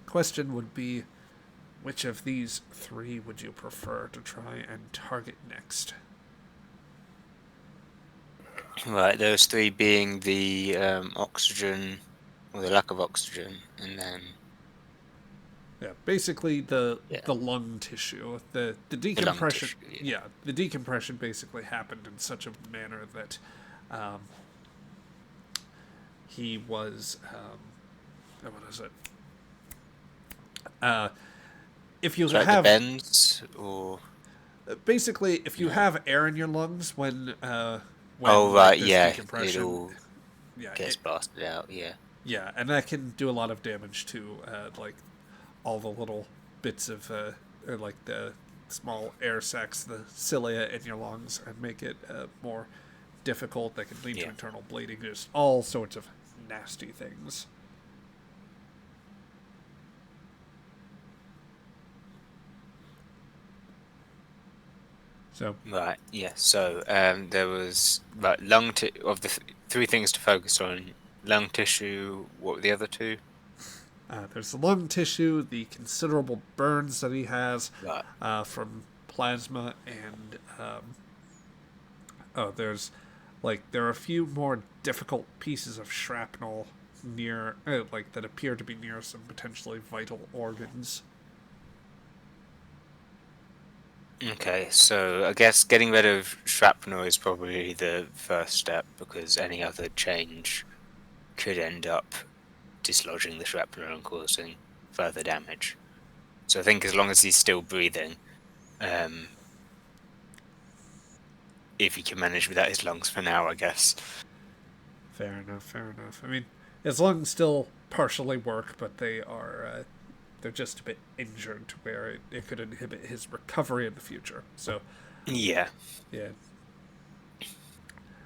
question would be, which of these three would you prefer to try and target next? Right, those three being the oxygen, or the lack of oxygen, and then Yeah, basically the lung tissue, the decompression. The lung tissue, The decompression basically happened in such a manner that he was what is it? If you like have the bends, or basically if you have air in your lungs when it all yeah, gets blasted out, yeah, and that can do a lot of damage to all the little bits of the small air sacs, the cilia in your lungs, and make it more difficult. That can lead to internal bleeding, just all sorts of nasty things. So Right, yeah. So there was of the three things to focus on: lung tissue. What were the other two? there's the lung tissue, the considerable burns that he has Right. from plasma, and there are a few more difficult pieces of shrapnel near, that appear to be near some potentially vital organs. Okay, so I guess getting rid of shrapnel is probably the first step, because any other change could end up dislodging the shrapnel and causing further damage. So I think as long as he's still breathing, if he can manage without his lungs for now, I guess. Fair enough. I mean, his lungs still partially work, but they're just a bit injured to where it could inhibit his recovery in the future. So Yeah.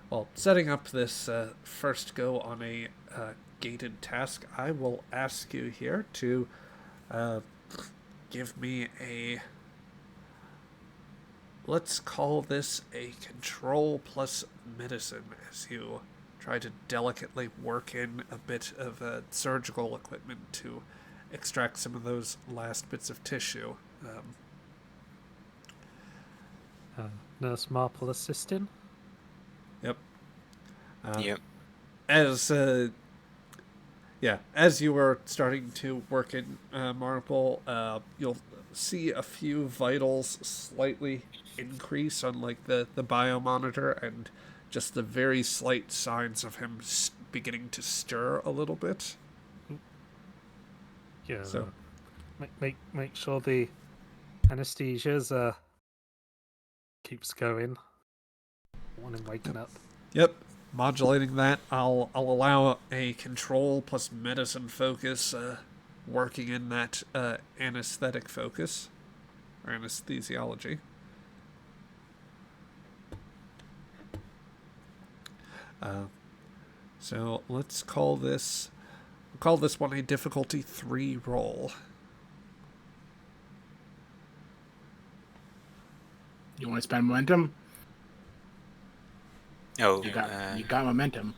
Well, setting up this first go on a gated task, I will ask you here to give me let's call this a control plus medicine, as you try to delicately work in a bit of surgical equipment to extract some of those last bits of tissue. Nurse Marple assisting. Yep. Yep. As you were starting to work in Marple, you'll see a few vitals slightly increase on the biomonitor, and just the very slight signs of him beginning to stir a little bit. Yeah. So make sure the anesthesia's keeps going. I want him waking up. Yep. Modulating that, I'll allow a control plus medicine focus, working in that anesthetic focus, or anesthesiology. So let's call this one a difficulty 3 roll. You want to spend momentum? Oh, You got momentum.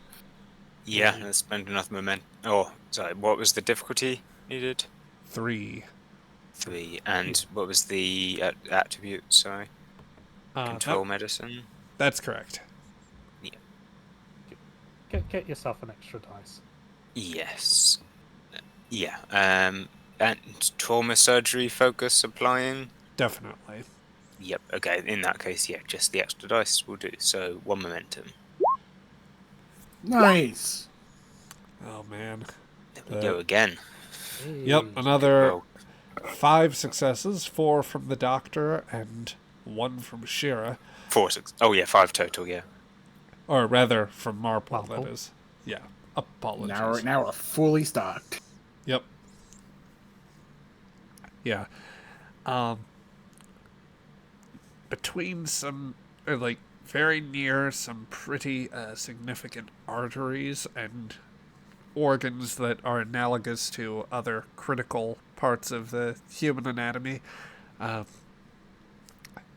yeah, let's spend enough momentum. Oh, sorry, what was the difficulty needed? 3. 3. And what was the attribute? Sorry. Control medicine? That's correct. Yeah. Get yourself an extra dice. Yes. Yeah. And trauma surgery focus applying? Definitely. Yep. Okay. In that case, yeah, just the extra dice will do. So 1 momentum. Nice. Oh, man. There we go again. Yep, Hey. another Well, 5 successes, 4 from the doctor and 1 from Shira. 4 6. Oh yeah, 5 total. Yeah. Or rather, from Marple, Marple. that is. Yeah, apologies. Now we're fully stocked. Yep. Yeah. Between some, very near some pretty significant arteries and organs that are analogous to other critical parts of the human anatomy,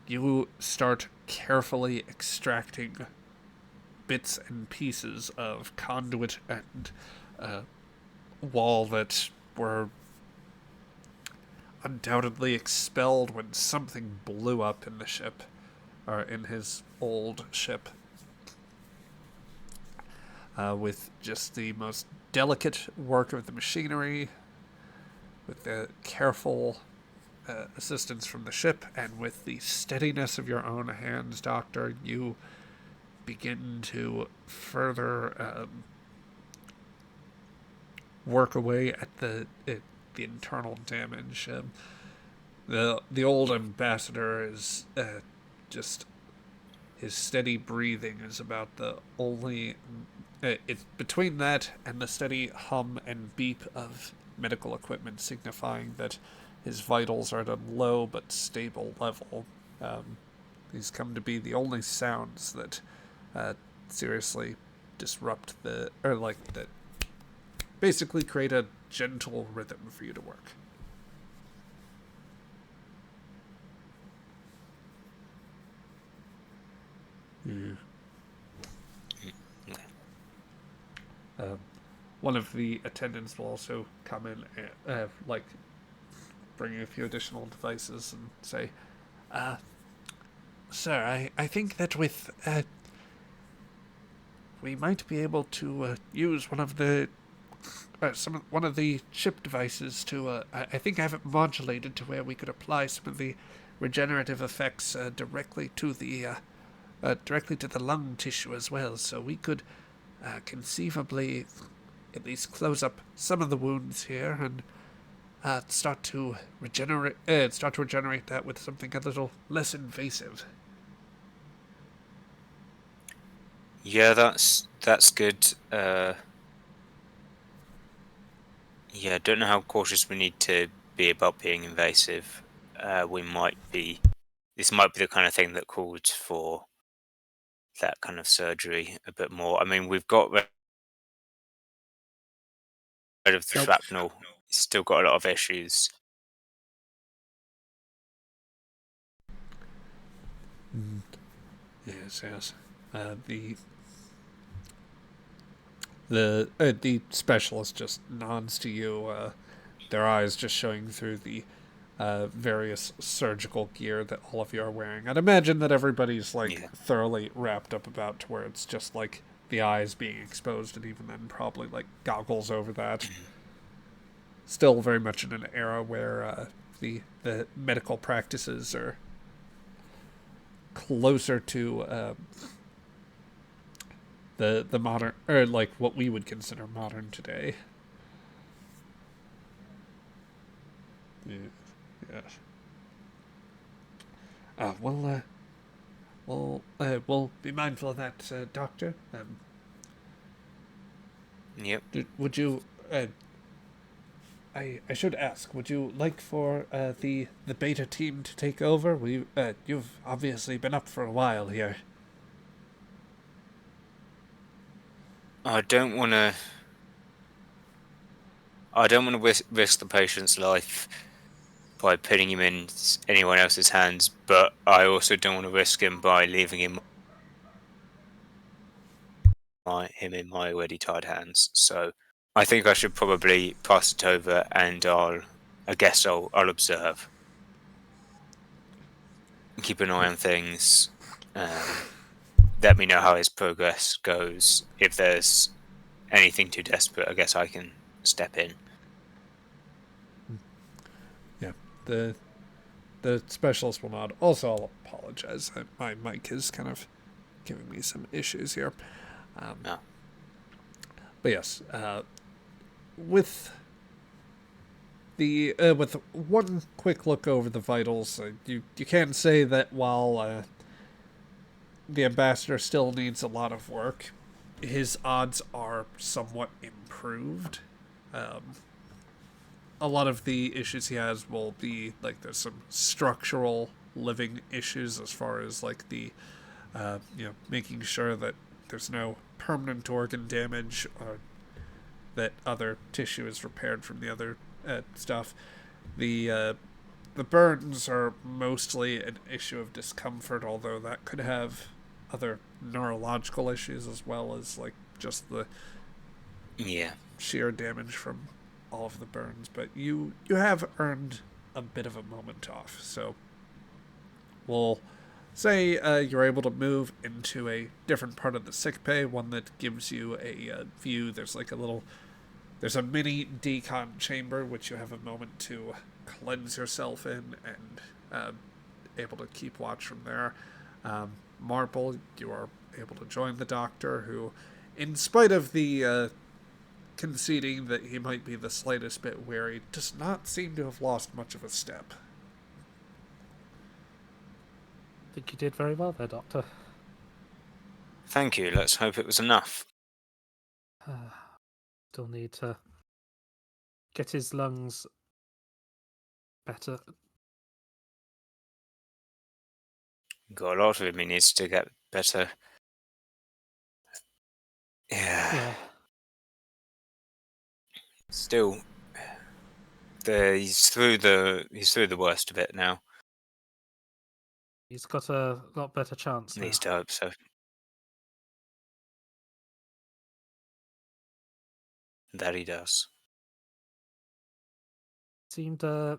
you start carefully extracting bits and pieces of conduit and wall that were undoubtedly expelled when something blew up in the ship, or in his old ship, with just the most delicate work of the machinery, with the careful assistance from the ship, and with the steadiness of your own hands, Doctor, you begin to further work away at the internal damage. The old ambassador is just, his steady breathing is about the only. It's between that and the steady hum and beep of medical equipment, signifying that his vitals are at a low but stable level. These come to be the only sounds that seriously disrupt that basically create a gentle rhythm for you to work. One of the attendants will also come in and, bring a few additional devices and say, Sir, I think that with, we might be able to use one of the ship devices to, I think I have it modulated to where we could apply some of the regenerative effects directly to the lung tissue as well. So we could conceivably at least close up some of the wounds here and start to regenerate that with something a little less invasive. Yeah, that's good. Yeah, I don't know how cautious we need to be about being invasive. This might be the kind of thing that calls for that kind of surgery a bit more. I mean, we've got rid of the shrapnel. It's still got a lot of issues. Yes. The specialist just nods to you, their eyes just showing through the various surgical gear that all of you are wearing. I'd imagine that everybody's thoroughly wrapped up about to where it's just like the eyes being exposed, and even then probably like goggles over that. Still very much in an era where the medical practices are closer to the modern, or like what we would consider modern today. Yes. We'll be mindful of that, Doctor. Yep. Would you? I should ask. Would you like for the beta team to take over? You've obviously been up for a while here. I don't want to risk the patient's life by putting him in anyone else's hands, but I also don't want to risk him by leaving him in my already tied hands. So I think I should probably pass it over, and I guess I'll observe, keep an eye on things. Let me know how his progress goes. If there's anything too desperate, I guess I can step in. Yeah, the specialist will nod. Also, I'll apologize. My mic is kind of giving me some issues here. No. But yes, with with one quick look over the vitals, you can say that while the ambassador still needs a lot of work, his odds are somewhat improved. A lot of the issues he has will be like there's some structural living issues as far as like the making sure that there's no permanent organ damage or that other tissue is repaired from the other stuff. The burns are mostly an issue of discomfort, although that could have other neurological issues as well as like just the sheer damage from all of the burns. But you have earned a bit of a moment off, so we'll say you're able to move into a different part of the sick bay, one that gives you a view. There's a mini decon chamber which you have a moment to cleanse yourself in and able to keep watch from there. Marple, you are able to join the doctor, who, in spite of the conceding that he might be the slightest bit weary, does not seem to have lost much of a step. I think you did very well there, Doctor. Thank you. Let's hope it was enough. Still need to get his lungs better. Got a lot of him. He needs to get better. Yeah. Still, he's through the worst of it now. He's got a lot better chance now. Needs to hope so. That he does. Seemed to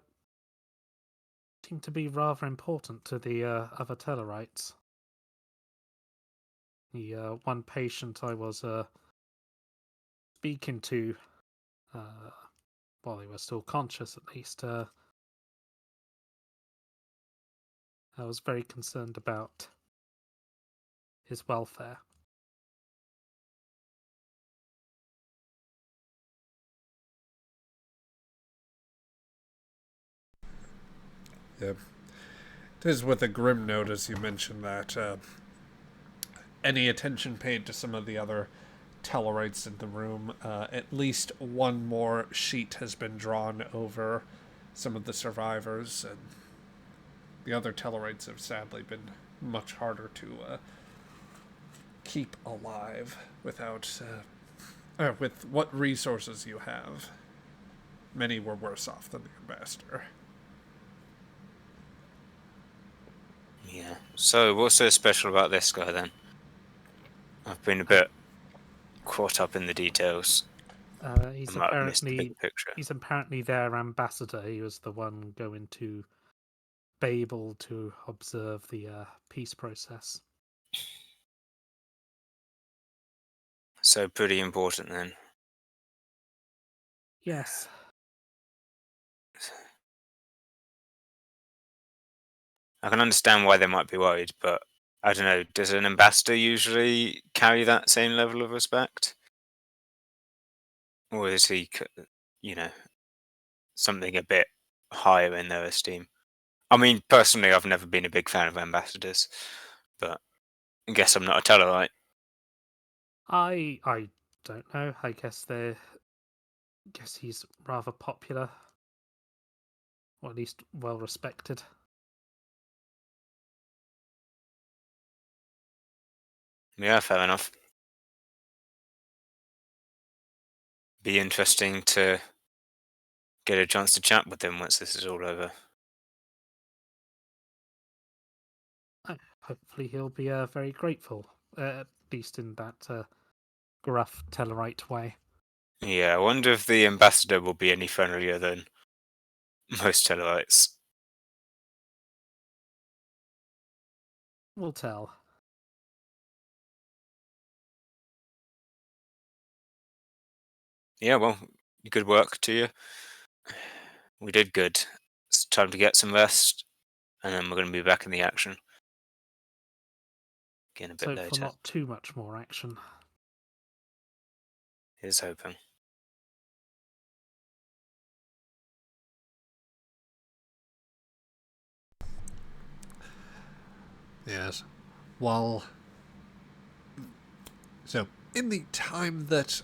be rather important to the other Tellarites. The one patient I was speaking to, while they were still conscious at least, I was very concerned about his welfare. Yep. It is with a grim note, as you mentioned, that any attention paid to some of the other Tellarites in the room, at least one more sheet has been drawn over some of the survivors, and the other Tellarites have sadly been much harder to keep alive without with what resources you have. Many were worse off than the ambassador. Yeah. So, what's so special about this guy then? I've been a bit caught up in the details. He's I might have missed the big picture. He's apparently their ambassador. He was the one going to Babel to observe the peace process. So pretty important then. Yes. I can understand why they might be worried, but I don't know. Does an ambassador usually carry that same level of respect? Or is he, something a bit higher in their esteem? I mean, personally, I've never been a big fan of ambassadors, but I guess I'm not a Tellarite. I don't know. I guess he's rather popular, or at least well respected. Yeah, fair enough. be interesting to get a chance to chat with him once this is all over. Hopefully he'll be very grateful, at least in that gruff Tellarite way. Yeah, I wonder if the ambassador will be any friendlier than most Tellarites. We'll tell. Yeah, well, good work to you. We did good. It's time to get some rest, and then we're going to be back in the action. Again a bit So for later. not too much more action. Here's hoping. Yes. While... So, in the time that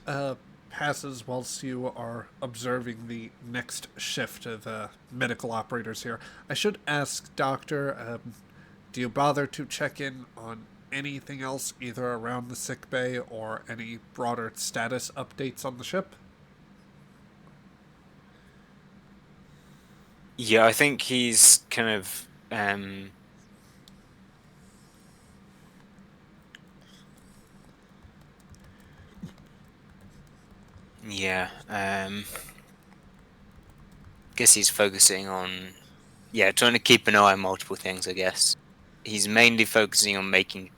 passes whilst you are observing the next shift of medical operators here, I should ask, Doctor, do you bother to check in on anything else, either around the sick bay or any broader status updates on the ship? Yeah, I think he's kind of yeah, guess he's focusing on trying to keep an eye on multiple things, I guess. He's mainly focusing on making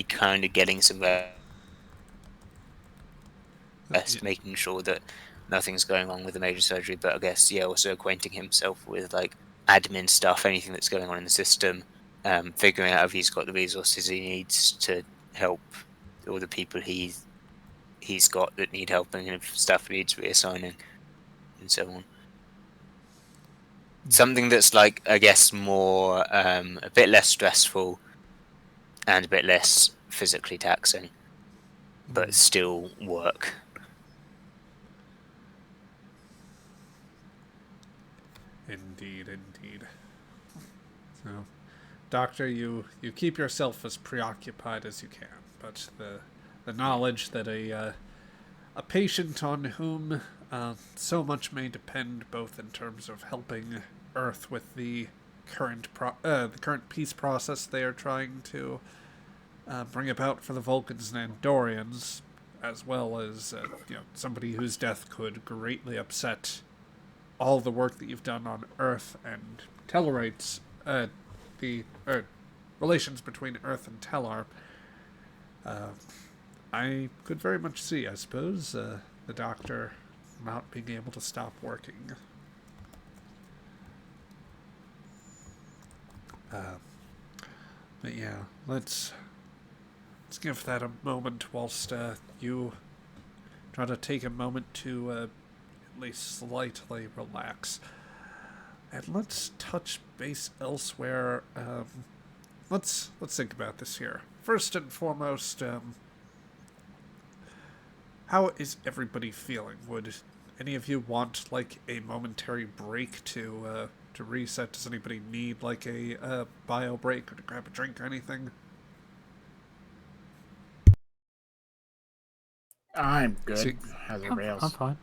kind of getting some rest, making sure that nothing's going on with the major surgery, but I guess also acquainting himself with admin stuff, anything that's going on in the system, figuring out if he's got the resources he needs to help all the people he's got that need help, and if stuff needs reassigning and so on. Something that's I guess more a bit less stressful and a bit less physically taxing, but still work. Indeed, indeed. So, Doctor, you keep yourself as preoccupied as you can, but the knowledge that a patient on whom so much may depend, both in terms of helping Earth with the current peace process they are trying to bring about for the Vulcans and Andorians, as well as somebody whose death could greatly upset all the work that you've done on Earth and Tellarites, the relations between Earth and Tellar. I could very much see, I suppose, the Doctor not being able to stop working. But yeah, let's give that a moment whilst you try to take a moment to at least slightly relax. And let's touch base elsewhere. Let's think about this here. First and foremost, how is everybody feeling? Would any of you want a momentary break to reset? Does anybody need a bio break or to grab a drink or anything? I'm good. See, As everybody I'm else. fine.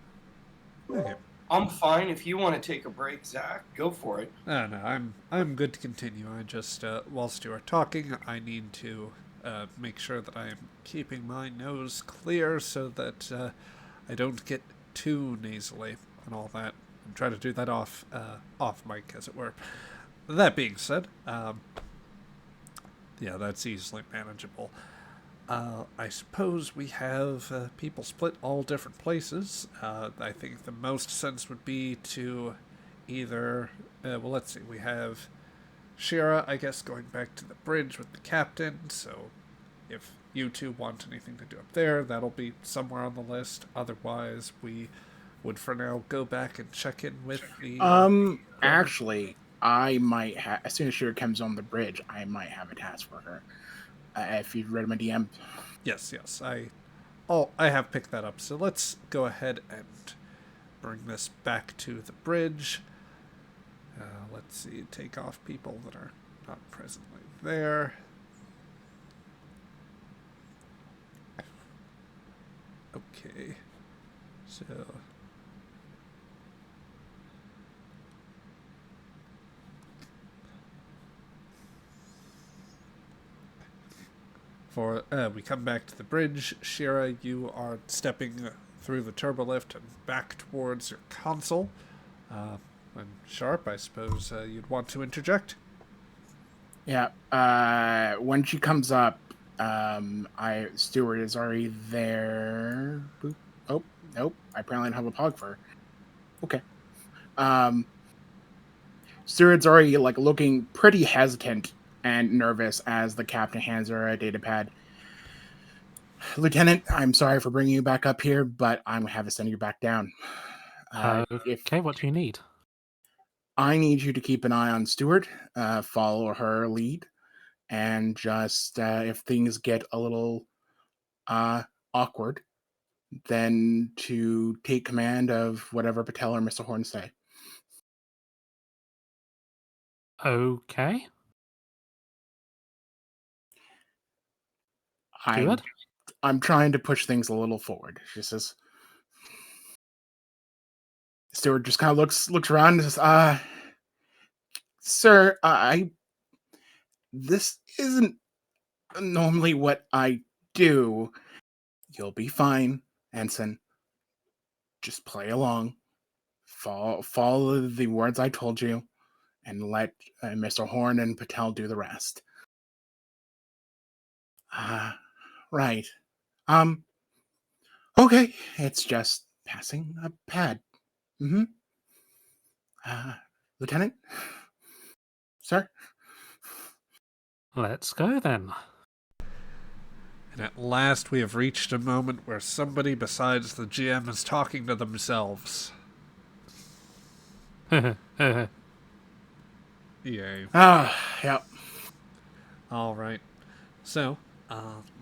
Okay. I'm fine. If you want to take a break, Zach, go for it. No, I'm good to continue. I just whilst you are talking, I need to make sure that I am keeping my nose clear so that I don't get too nasally and all that. I'm trying to do that off mic, as it were. That being said, yeah, that's easily manageable. I suppose we have people split all different places. I think the most sense would be to either... well, let's see. We have Shira, I guess, going back to the bridge with the captain. So if you two want anything to do up there, that'll be somewhere on the list. Otherwise, we would for now go back and check in with the... Actually, I might have... As soon as Shira comes on the bridge, I might have a task for her. If you've read my DM. Yes. I have picked that up. So let's go ahead and bring this back to the bridge. Let's see, take off people that are not presently there. Okay. So, we come back to the bridge. Shira, you are stepping through the turbolift and back towards your console. And Sharp, I suppose you'd want to interject. Yeah. When she comes up, Stuart is already there. Boop. Oh, nope. I apparently don't have a pog for her. Okay. Stuart's already like looking pretty hesitant and nervous as the captain hands her a data pad. Lieutenant, I'm sorry for bringing you back up here, but I'm gonna have to send you back down. Okay, what do you need? I need you to keep an eye on Stuart, follow her lead, and just if things get a little awkward, then to take command of whatever Patel or Mr. Horn say. Okay. I'm trying to push things a little forward. She says. Stuart just kind of looks around and says, sir, this isn't normally what I do. You'll be fine, Ensign. Just play along. Follow the words I told you, and let Mr. Horn and Patel do the rest. Right. Okay, it's just passing a pad. Mm-hmm. Lieutenant? Sir? Let's go then. And at last we have reached a moment where somebody besides the GM is talking to themselves. Yay. Yep. Alright. So,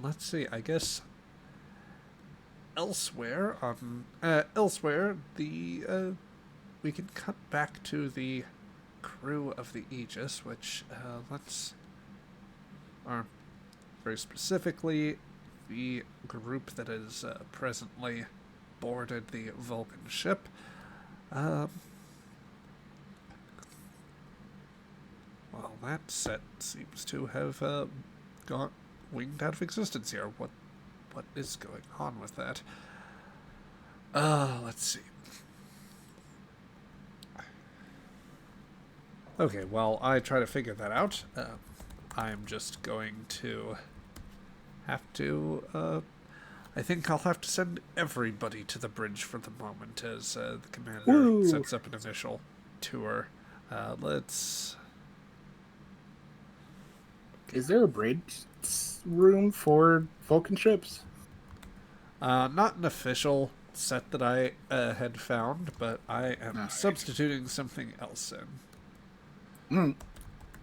let's see, I guess elsewhere, we can cut back to the crew of the Aegis, which, or very specifically, the group that is presently boarded the Vulcan ship. Well, that set seems to have got winged out of existence here. What is going on with that? Let's see. Okay, while I try to figure that out, I'm just going to have to, I think I'll have to send everybody to the bridge for the moment as the commander sets up an initial tour. Is there a bridge room for Vulcan ships? Not an official set that I had found, but I am substituting something else in.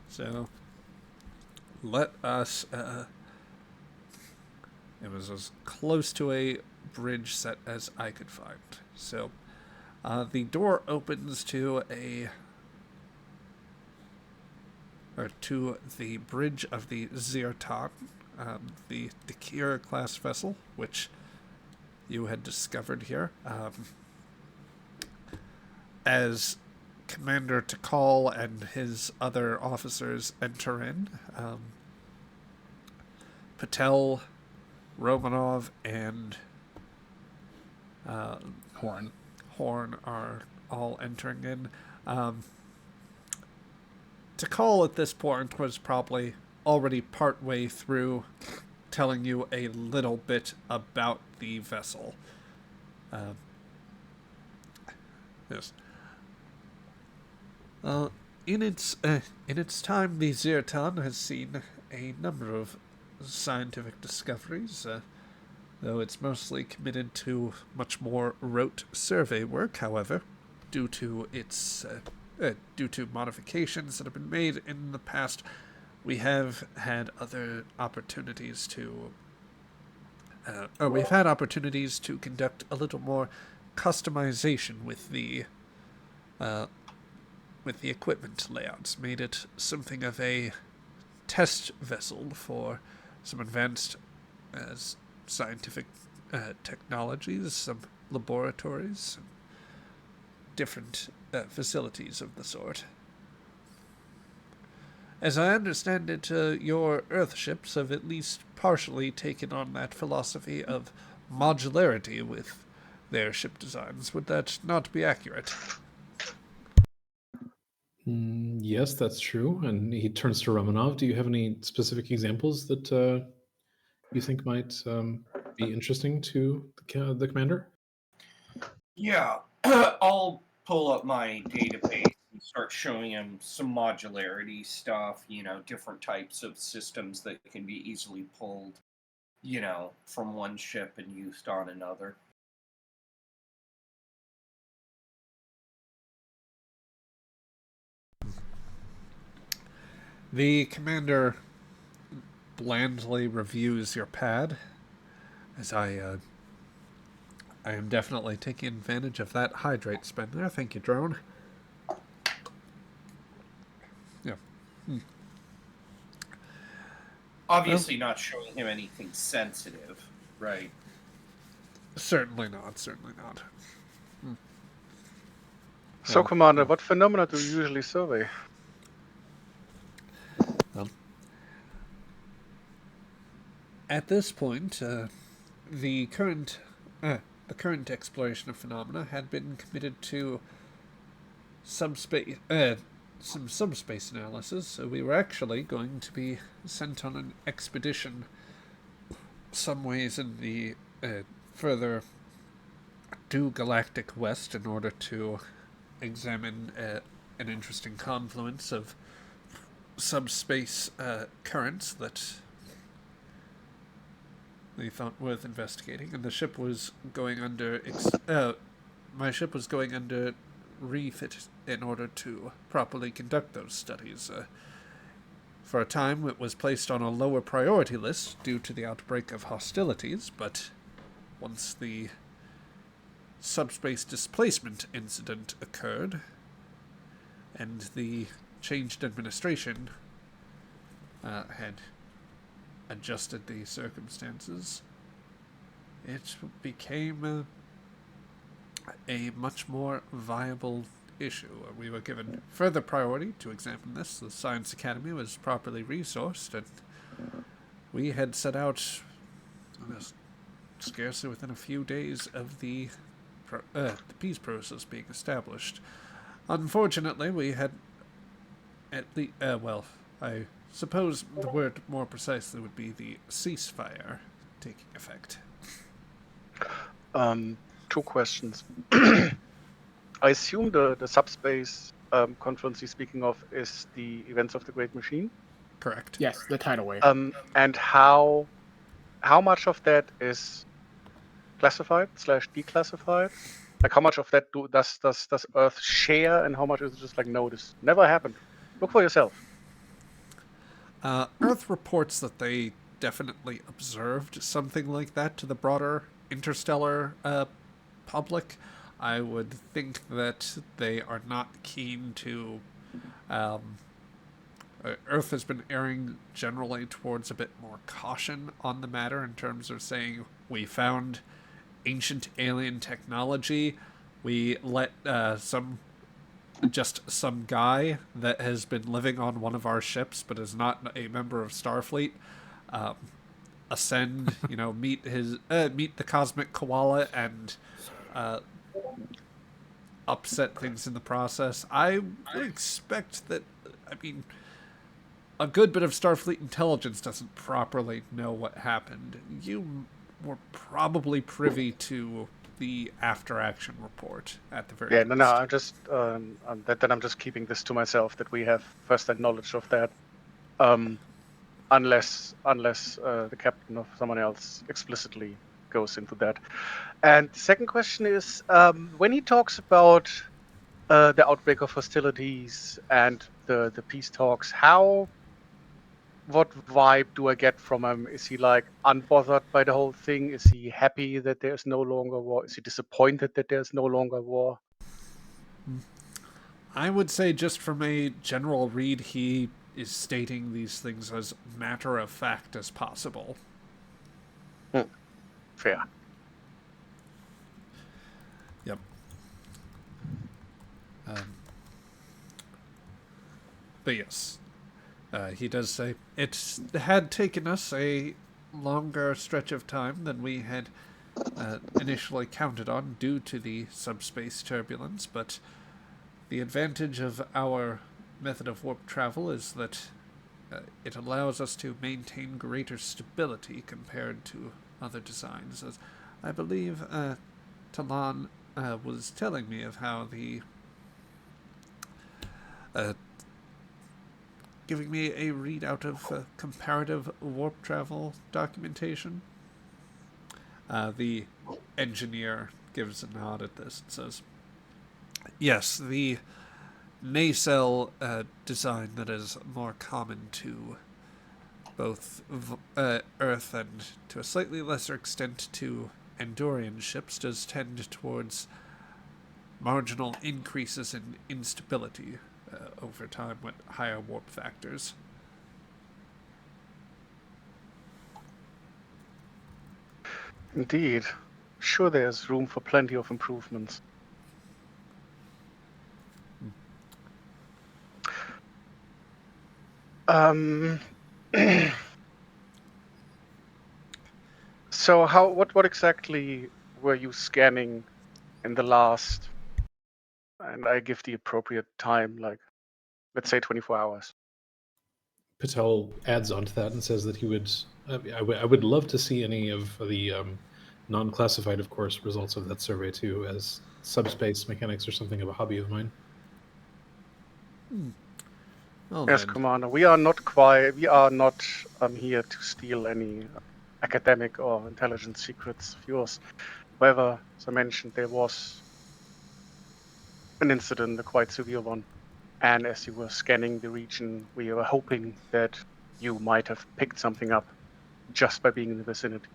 So, let us, it was as close to a bridge set as I could find. So, the door opens to the bridge of the Zirtan, the Dakir class vessel, which you had discovered here. As Commander Takal and his other officers enter in, Patel, Romanov, and Horn are all entering in. Takal at this point was probably already partway through telling you a little bit about the vessel. Yes. In its time, the Zirtan has seen a number of scientific discoveries, though it's mostly committed to much more rote survey work. However, due to modifications that have been made in the past, we have had other opportunities to conduct a little more customization with the equipment layouts, made it something of a test vessel for some advanced scientific technologies, some laboratories, different facilities of the sort. As I understand it, your Earth ships have at least partially taken on that philosophy of modularity with their ship designs. Would that not be accurate? Yes, that's true. And he turns to Romanov. Do you have any specific examples that you think might be interesting to the commander? Yeah, I'll pull up my database and start showing him some modularity stuff, different types of systems that can be easily pulled, from one ship and used on another. The commander blandly reviews your pad, as I am definitely taking advantage of that hydrate spend there. Thank you, drone. Yeah. Obviously not showing him anything sensitive, right? Certainly not, certainly not. So, Well, Commander, what phenomena do you usually survey? At this point, the current exploration of phenomena had been committed to some subspace analysis, so we were actually going to be sent on an expedition some ways in the further due galactic west in order to examine an interesting confluence of subspace currents that they thought worth investigating, and the ship was going under. My ship was going under refit in order to properly conduct those studies. For a time, it was placed on a lower priority list due to the outbreak of hostilities, but once the subspace displacement incident occurred, and the changed administration had adjusted the circumstances, it became a much more viable issue. We were given further priority to examine this. The Science Academy was properly resourced, and we had set out scarcely within a few days of the peace process being established. Unfortunately, we had at the I suppose the word more precisely would be the ceasefire taking effect. 2 questions. I assume the subspace conference he's speaking of is the Events of the Great Machine. Correct. Yes, the tidal wave. And how much of that is classified/declassified? Like, how much of that does Earth share, and how much is just like, no, this never happened? Look for yourself. Earth reports that they definitely observed something like that to the broader interstellar public. I would think that they are not keen to. Earth has been erring generally towards a bit more caution on the matter in terms of saying we found ancient alien technology. We let some guy that has been living on one of our ships but is not a member of Starfleet ascend, meet the cosmic koala and upset things in the process. I would expect that, a good bit of Starfleet intelligence doesn't properly know what happened. You were probably privy to the after-action report at the very least. No. I'm just I'm just keeping this to myself, that we have first-hand knowledge of that, unless the captain of someone else explicitly goes into that. And the second question is, when he talks about the outbreak of hostilities and the peace talks, what vibe do I get from him? Is he like unbothered by the whole thing? Is he happy that there's no longer war? Is he disappointed that there's no longer war? I would say, just from a general read, he is stating these things as matter of fact as possible. Fair. But yes, he does say it had taken us a longer stretch of time than we had initially counted on due to the subspace turbulence, but the advantage of our method of warp travel is that it allows us to maintain greater stability compared to other designs. As I believe Talon was telling me of how the giving me a readout of comparative warp travel documentation. The engineer gives a nod at this and says, yes, the nacelle design that is more common to both Earth and, to a slightly lesser extent, to Andorian ships does tend towards marginal increases in instability over time with higher warp factors. Indeed. Sure, there's room for plenty of improvements. So what exactly were you scanning in the last, and I give the appropriate time, like, let's say 24 hours? Patel adds onto that and says that he would. I would love to see any of the non-classified, of course, results of that survey too, as subspace mechanics are something of a hobby of mine. Well, Yes, then, Commander. We are not here to steal any academic or intelligence secrets of yours. However, as I mentioned, there was an incident, a quite severe one. And as you were scanning the region, we were hoping that you might have picked something up just by being in the vicinity.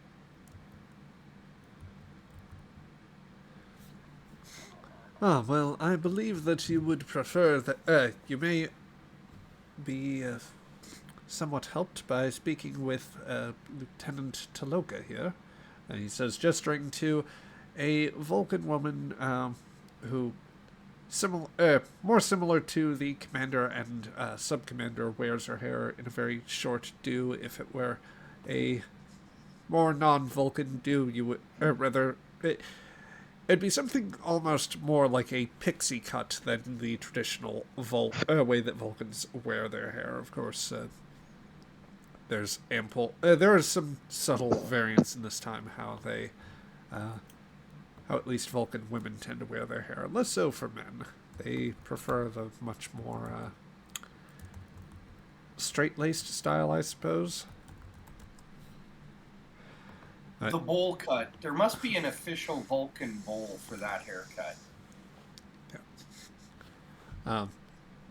well, I believe that you would prefer that you may be somewhat helped by speaking with Lieutenant Taloka here. And he says, gesturing to a Vulcan woman who more similar to the commander and sub-commander, wears her hair in a very short do. If it were a more non-Vulcan do, you would, or rather, it'd be something almost more like a pixie cut than the traditional way that Vulcans wear their hair. Of course, there's there are some subtle variants in this time how they how at least Vulcan women tend to wear their hair. Less so for men. They prefer the much more straight-laced style, I suppose. The bowl cut. There must be an official Vulcan bowl for that haircut.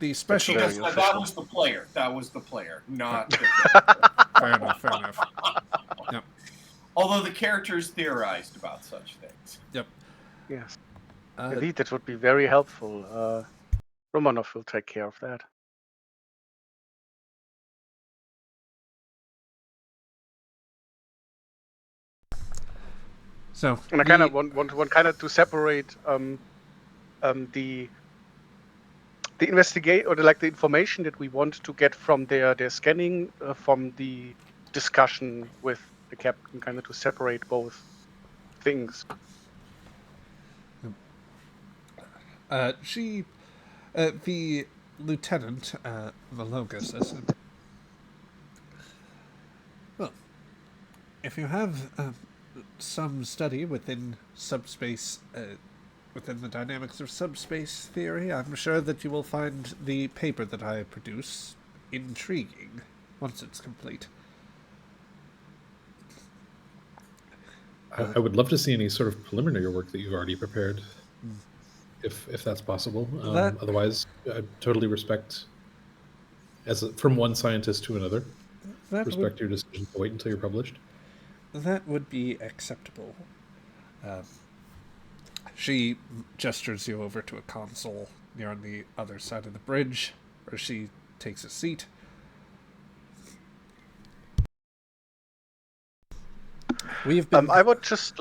The special... That was the player. That was the player, not the Fair enough, fair enough. Yep. Although the characters theorized about such things. Yep. Yes. Indeed, that would be very helpful. Romanov will take care of that. So, and I kind of want kind of to separate the investigate or the information that we want to get from their scanning from the discussion with the captain, kind of to separate both things. The lieutenant, Valoga, says, well, if you have some study within subspace, within the dynamics of subspace theory, I'm sure that you will find the paper that I produce intriguing once it's complete. I would love to see any sort of preliminary work that you've already prepared, if that's possible. Otherwise, I totally respect, from one scientist to another, respect your decision to wait until you're published. That would be acceptable. She gestures you over to a console near on the other side of the bridge, where she takes a seat. We've been... I would just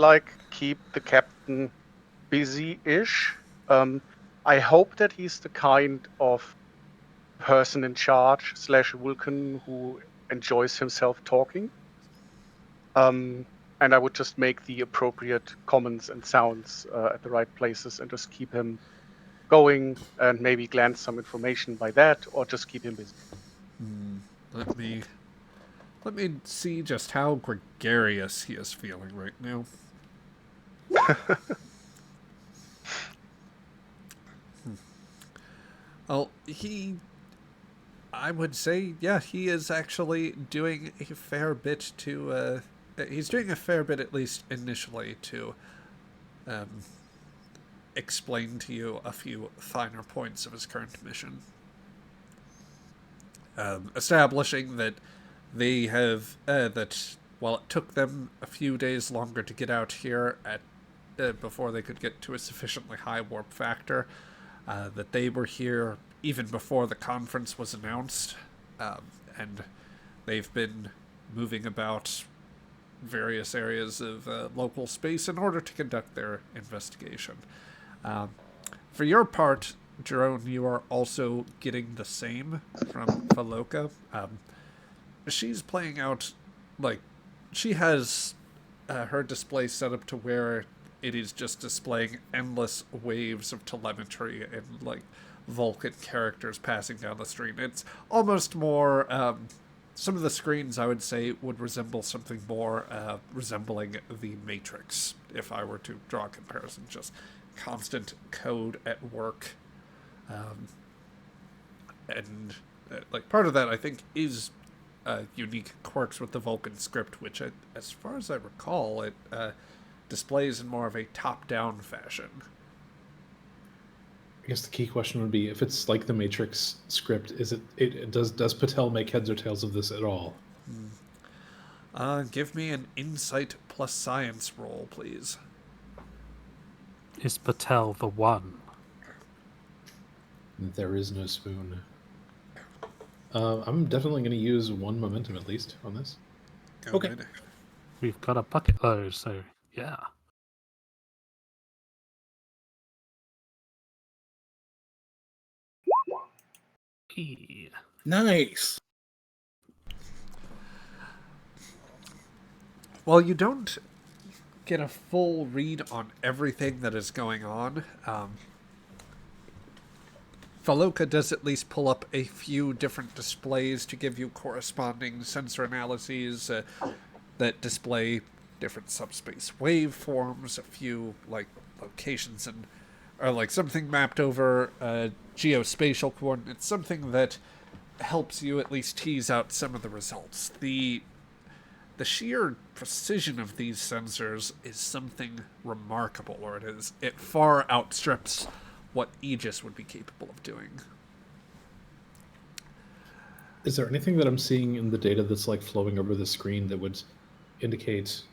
keep the captain busy-ish. I hope that he's the kind of person in charge / Vulcan who enjoys himself talking. And I would just make the appropriate comments and sounds at the right places and just keep him going and maybe glance some information by that or just keep him busy. Let me see just how gregarious he is feeling right now. Well, I would say, yeah, he is actually doing a fair bit to, he's doing a fair bit, at least initially, to explain to you a few finer points of his current mission. Establishing that they have, that while it took them a few days longer to get out here before they could get to a sufficiently high warp factor, that they were here even before the conference was announced, and they've been moving about various areas of local space in order to conduct their investigation. For your part, Jerome, you are also getting the same from Valoka. She's playing out, like, she has her display set up to where it is just displaying endless waves of telemetry and, like, Vulcan characters passing down the screen. It's almost more, some of the screens, I would say, would resemble something more resembling the Matrix, if I were to draw a comparison. Just constant code at work. And, like, part of that, I think, is unique quirks with the Vulcan script, which, as far as I recall, it displays in more of a top-down fashion. I guess the key question would be, if it's like the Matrix script, does Patel make heads or tails of this at all? Give me an insight plus science roll, please. Is Patel the one? There is no spoon. I'm definitely going to use one momentum at least on this. Okay. Ahead. We've got a bucket load, so yeah. Nice. While you don't get a full read on everything that is going on, Valoka does at least pull up a few different displays to give you corresponding sensor analyses that display different subspace waveforms, a few, like, locations, and or, like, something mapped over geospatial coordinates, something that helps you at least tease out some of the results. The sheer precision of these sensors is something remarkable, or it far outstrips what Aegis would be capable of doing. Is there anything that I'm seeing in the data that's, like, flowing over the screen that would indicate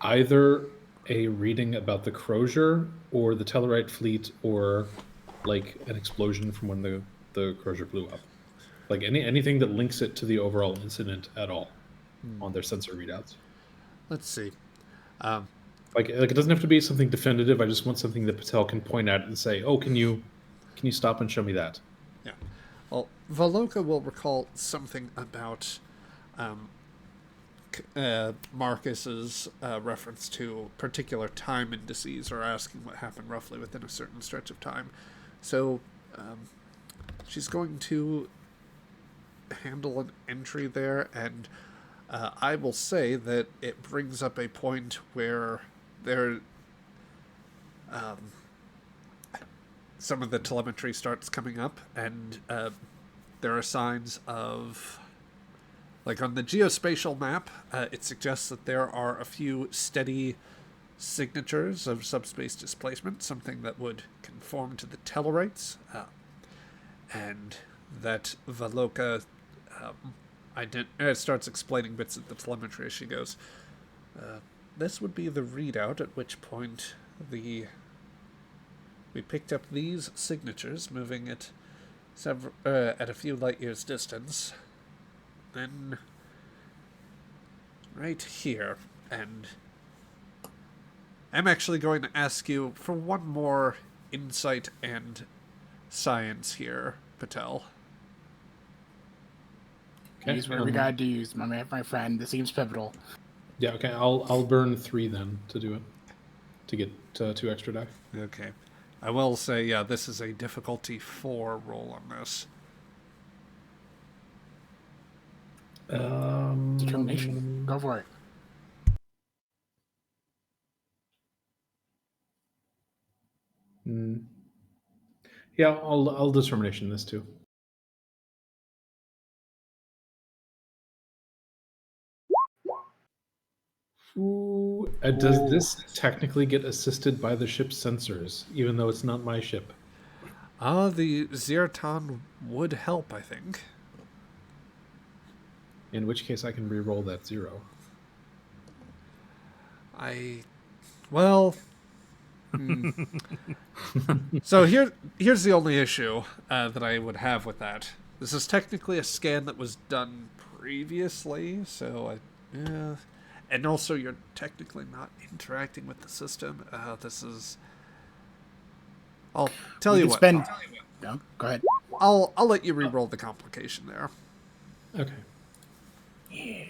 either a reading about the Crozier or the Tellarite fleet, or, like, an explosion from when the Crozier blew up? Like, anything that links it to the overall incident at all on their sensor readouts? Let's see. Like it doesn't have to be something definitive. I just want something that Patel can point at and say, "Oh, can you stop and show me that?" Yeah. Well, Valoka will recall something about Marcus's reference to particular time indices, or asking what happened roughly within a certain stretch of time. So she's going to handle an entry there, and I will say that it brings up a point where some of the telemetry starts coming up, and there are signs of, like, on the geospatial map, it suggests that there are a few steady signatures of subspace displacement, something that would conform to the Tellarites, and that Valoka starts explaining bits of the telemetry as she goes. This would be the readout, at which point we picked up these signatures, moving at a few light years distance. Then right here, and I'm actually going to ask you for one more insight and Science here, Patel. Okay, Use whatever we gotta do, use my friend. This seems pivotal. Yeah, okay. I'll burn 3 then to do it, to get 2 extra die. Okay. I will say, yeah, this is a difficulty 4 roll on this. Determination. Go for it. Yeah, I'll determination this too. Ooh, does this technically get assisted by the ship's sensors, even though it's not my ship? The Zerton would help, I think. In which case I can re-roll that 0. Well... So here's the only issue that I would have with that. This is technically a scan that was done previously, so yeah. And also, you're technically not interacting with the system. This is... I'll tell you what. No, go ahead. I'll let you re-roll the complication there. Okay. Yeah.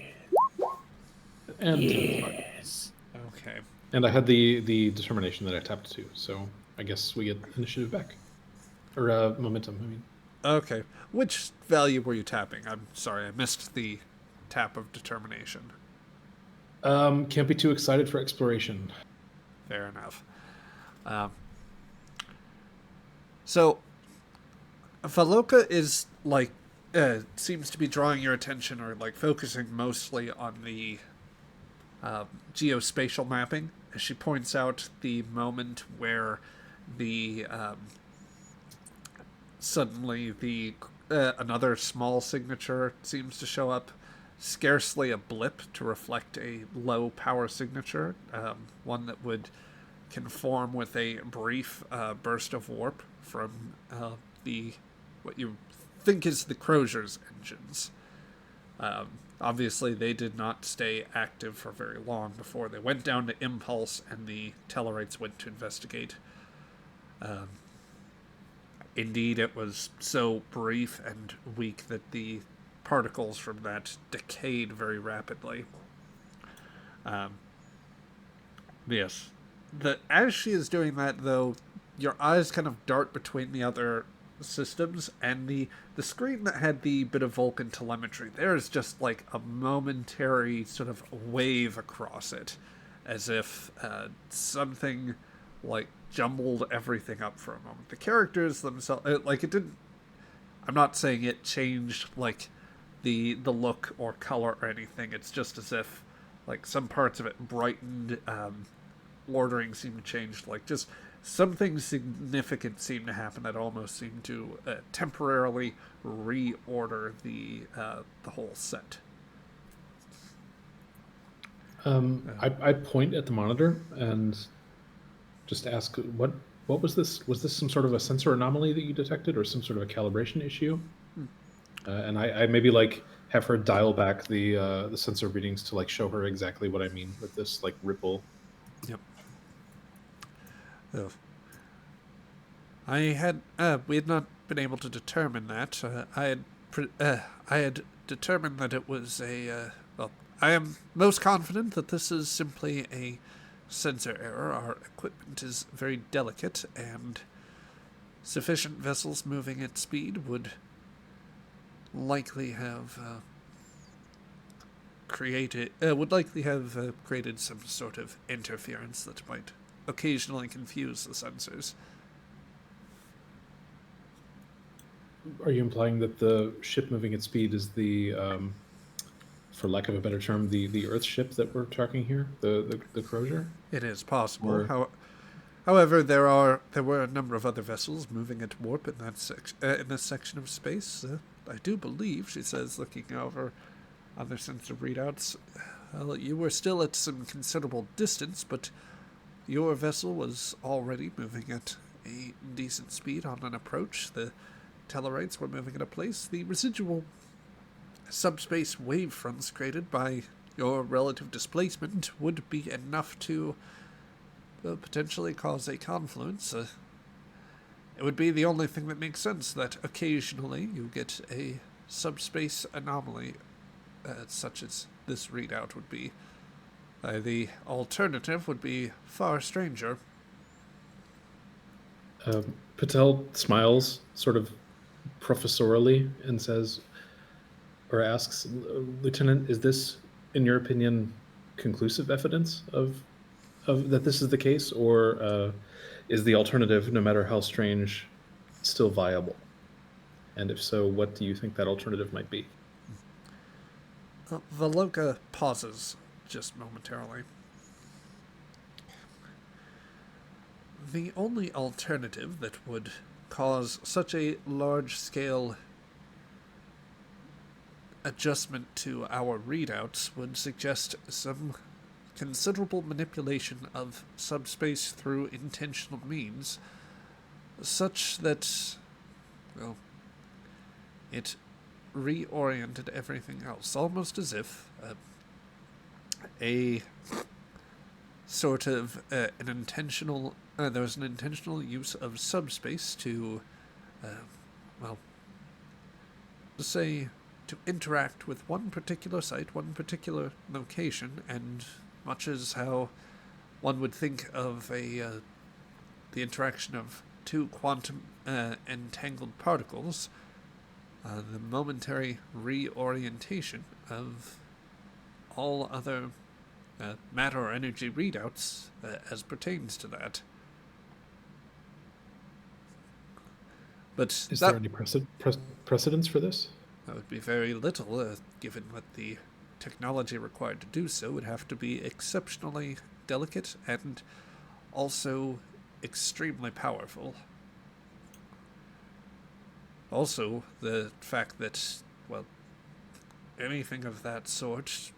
And Yes. Okay. and I had the determination that I tapped to, so I guess we get initiative back. Or momentum, I mean. Okay. Which value were you tapping? I'm sorry, I missed the tap of determination. Can't be too excited for exploration. Fair enough. So, Valoka is like seems to be drawing your attention, or like focusing mostly on the geospatial mapping, as she points out the moment where the suddenly the another small signature seems to show up. Scarcely a blip to reflect a low power signature, one that would conform with a brief burst of warp from the what you think is the Crozier's engines. Obviously, they did not stay active for very long before they went down to impulse, and the Tellarites went to investigate. Indeed, it was so brief and weak that the particles from that decayed very rapidly. Yes. As she is doing that, though, your eyes kind of dart between the other systems, and the screen that had the bit of Vulcan telemetry, there is just like a momentary sort of wave across it, as if something like jumbled everything up for a moment. The characters themselves, like, it didn't... I'm not saying it changed, like, the look or color or anything. It's just as if, like, some parts of it brightened, ordering seemed to change, like, just something significant seemed to happen that almost seemed to temporarily reorder the whole set. I point at the monitor and just ask, what was this? Was this some sort of a sensor anomaly that you detected, or some sort of a calibration issue? And I maybe like have her dial back the sensor readings to like show her exactly what I mean with this like ripple. Yep. Oh. We had not been able to determine that. I had determined that it was I am most confident that this is simply a sensor error. Our equipment is very delicate, and sufficient vessels moving at speed would likely have created some sort of interference that might occasionally confuse the sensors. Are you implying that the ship moving at speed is the, for lack of a better term, the Earth ship that we're tracking here, the Crozier? It is possible. However, there were a number of other vessels moving at warp in that in this section of space. I do believe, she says, looking over other sensor readouts. Well, you were still at some considerable distance, but your vessel was already moving at a decent speed on an approach. The Tellarites were moving at a pace. The residual subspace wave fronts created by your relative displacement would be enough to potentially cause a confluence. it would be the only thing that makes sense that occasionally you get a subspace anomaly such as this readout would be. The alternative would be far stranger. Patel smiles sort of professorially and says, or asks, Lieutenant, is this, in your opinion, conclusive evidence of that this is the case, or is the alternative, no matter how strange, still viable? And if so, what do you think that alternative might be? Valoka pauses just momentarily. The only alternative that would cause such a large-scale adjustment to our readouts would suggest some considerable manipulation of subspace through intentional means, such that, well, it reoriented everything else, almost as if a sort of there was an intentional use of subspace to, say, to interact with one particular site, one particular location, and much as how one would think of the interaction of two quantum entangled particles, the momentary reorientation of all other matter or energy readouts as pertains to that. But is there any precedence for this? That would be very little, given what the technology required to do so would have to be exceptionally delicate and also extremely powerful. Also, the fact that, well, anything of that sort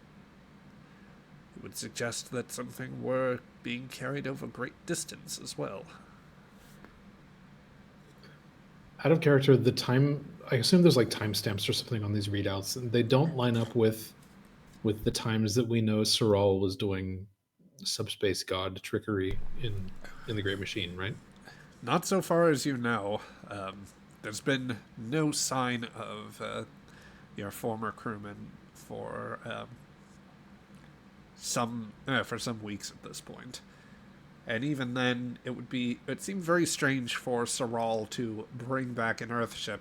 would suggest that something were being carried over great distance as well. Out of character, the time, I assume there's like timestamps or something on these readouts, and they don't line up with the times that we know Soral was doing subspace god trickery in the Great Machine, right? Not so far as you know. There's been no sign of your former crewman for some weeks at this point. And even then, it seemed very strange for Soral to bring back an Earthship,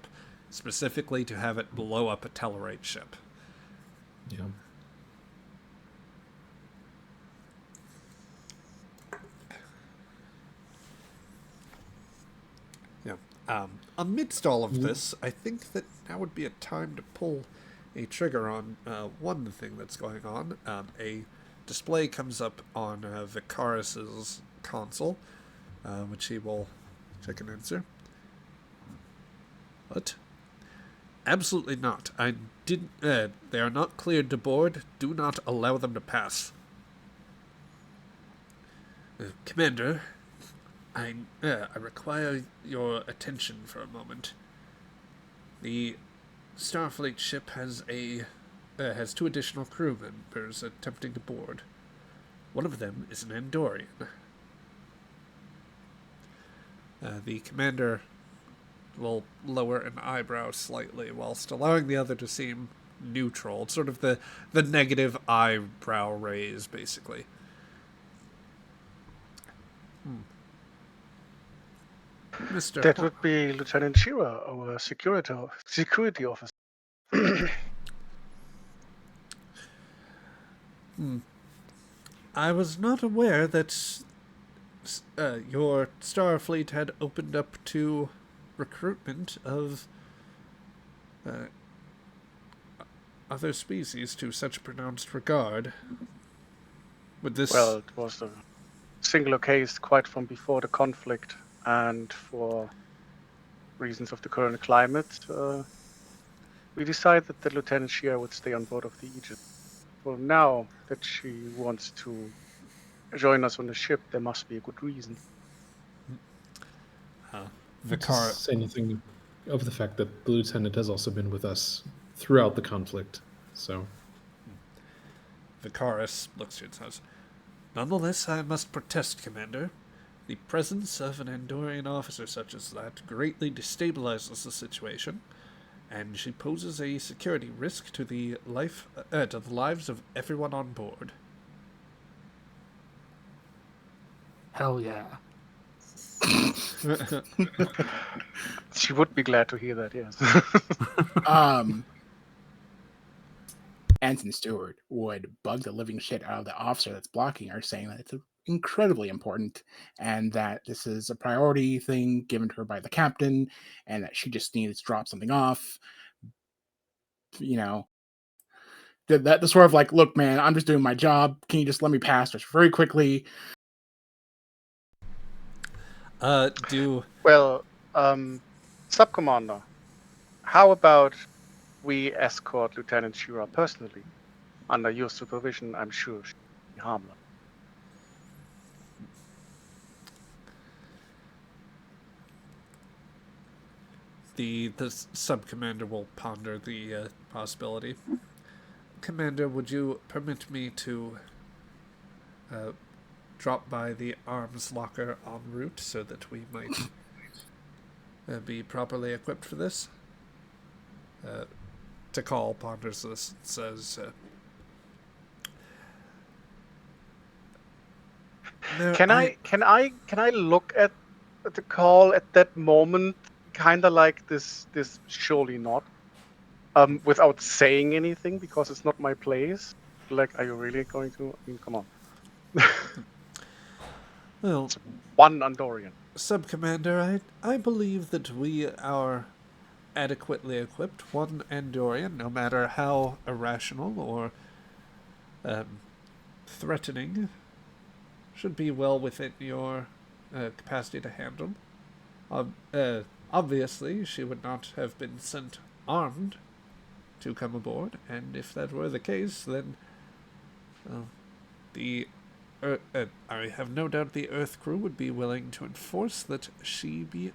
specifically to have it blow up a Tellarite ship. Yeah. Yeah. Amidst all of this, I think that now would be a time to pull a trigger on one thing that's going on. A display comes up on Vicaris's console, which he will check and answer. What? Absolutely not. I didn't. They are not cleared to board. Do not allow them to pass. Commander, I require your attention for a moment. The Starfleet ship has two additional crew members attempting to board. One of them is an Andorian. The commander will lower an eyebrow slightly, whilst allowing the other to seem neutral. It's sort of the negative eyebrow raise, basically. Mr. That would be Lieutenant Shira, our security officer. I was not aware that your Starfleet had opened up to recruitment of other species to such pronounced regard. Would this... Well, it was a singular case quite from before the conflict, and for reasons of the current climate, we decided that Lieutenant Shira would stay on board of the Aegis. Well, now that she wants to join us on the ship, there must be a good reason. Vicar... Say anything of the fact that the lieutenant has also been with us throughout the conflict, so... Vicaris looks to you and says, "Nonetheless, I must protest, Commander. The presence of an Andorian officer such as that greatly destabilizes the situation, and she poses a security risk to the lives of everyone on board. Hell yeah. She would be glad to hear that, yes. Anson Stewart would bug the living shit out of the officer that's blocking her, saying that it's incredibly important and that this is a priority thing given to her by the captain and that she just needs to drop something off. You know, the sort of like, look, man, I'm just doing my job. Can you just let me pass this very quickly? Well, Sub-Commander, how about we escort Lieutenant Shira personally? Under your supervision, I'm sure she'll be harmless. The sub-commander will ponder the possibility. Commander, would you permit me to drop by the arms locker en route so that we might be properly equipped for this? Tikal ponders this and says, no, Can I look at the call at that moment, kind of like this? Surely not. Without saying anything because it's not my place. Like, are you really going to? I mean, come on. Well, It's one Andorian. Sub-Commander, I believe that we are adequately equipped. One Andorian, no matter how irrational or threatening, should be well within your capacity to handle. Obviously, she would not have been sent armed to come aboard, and if that were the case, then I have no doubt the Earth crew would be willing to enforce that she be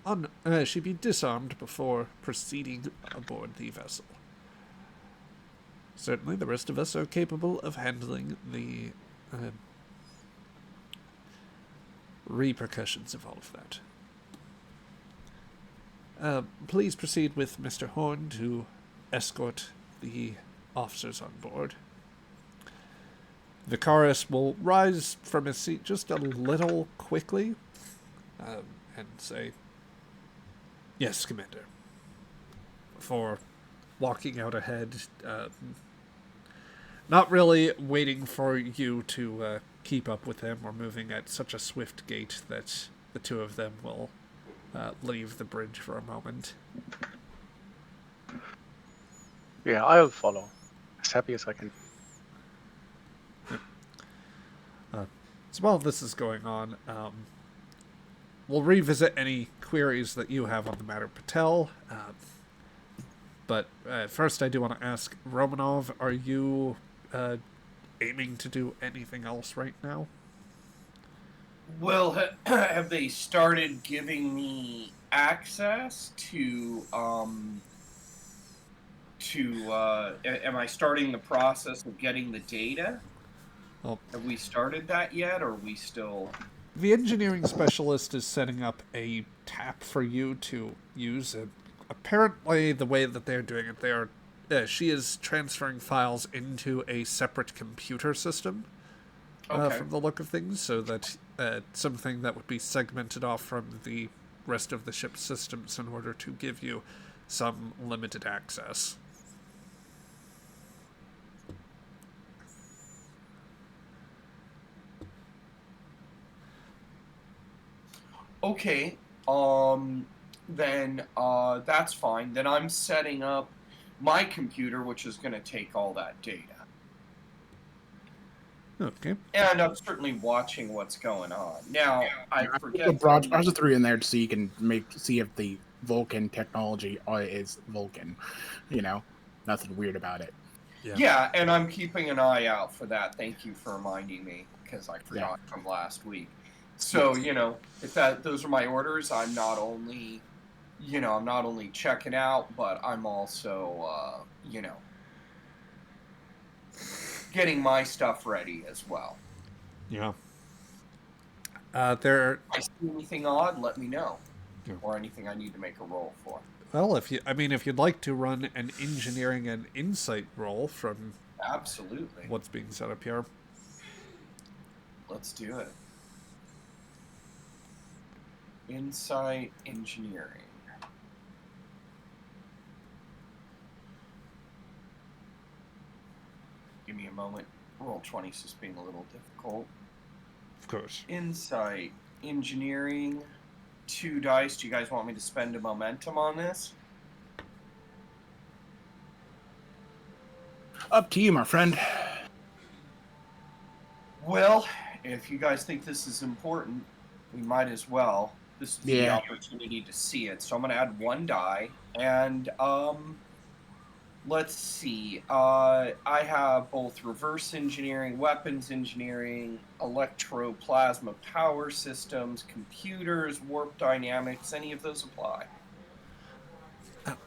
disarmed before proceeding aboard the vessel. Certainly, the rest of us are capable of handling the repercussions of all of that. Please proceed with Mr. Horn to escort the officers on board. Vicaris will rise from his seat just a little quickly and say, "Yes, Commander." Before walking out ahead, not really waiting for you to keep up with him or moving at such a swift gait that the two of them will leave the bridge for a moment. Yeah, I'll follow. As happy as I can. So while this is going on, we'll revisit any queries that you have on the matter, Patel. But first, I do want to ask, Romanov, are you aiming to do anything else right now? Well, have they started giving me access to? Am I starting the process of getting the data? Well, have we started that yet, or are we still? The engineering specialist is setting up a tap for you to use. Apparently, the way that they're doing it, she is transferring files into a separate computer system. Okay. From the look of things, so that something that would be segmented off from the rest of the ship's systems in order to give you some limited access. Okay. Then that's fine. Then I'm setting up my computer, which is going to take all that data. Okay. And I'm certainly watching what's going on. Now, I forget. I'll just throw in there so you can see if the Vulcan technology is Vulcan. You know, nothing weird about it. Yeah, and I'm keeping an eye out for that. Thank you for reminding me, because I forgot from last week. So, if those are my orders, I'm not only checking out, but I'm also, getting my stuff ready as well. Yeah. There. If I see anything odd, let me know. Yeah. Or anything I need to make a roll for. Well, if you'd like to run an engineering and insight roll from Absolutely. what's being set up here, Let's do it. Insight engineering. Give me a moment. Roll 20 is just being a little difficult. of course. Insight engineering. 2 dice. Do you guys want me to spend a momentum on this? Up to you, my friend. Well, if you guys think this is important, we might as well. This is the opportunity to see it. So I'm going to add 1 die. And let's see. I have both reverse engineering, weapons engineering, electroplasma power systems, computers, warp dynamics. Any of those apply?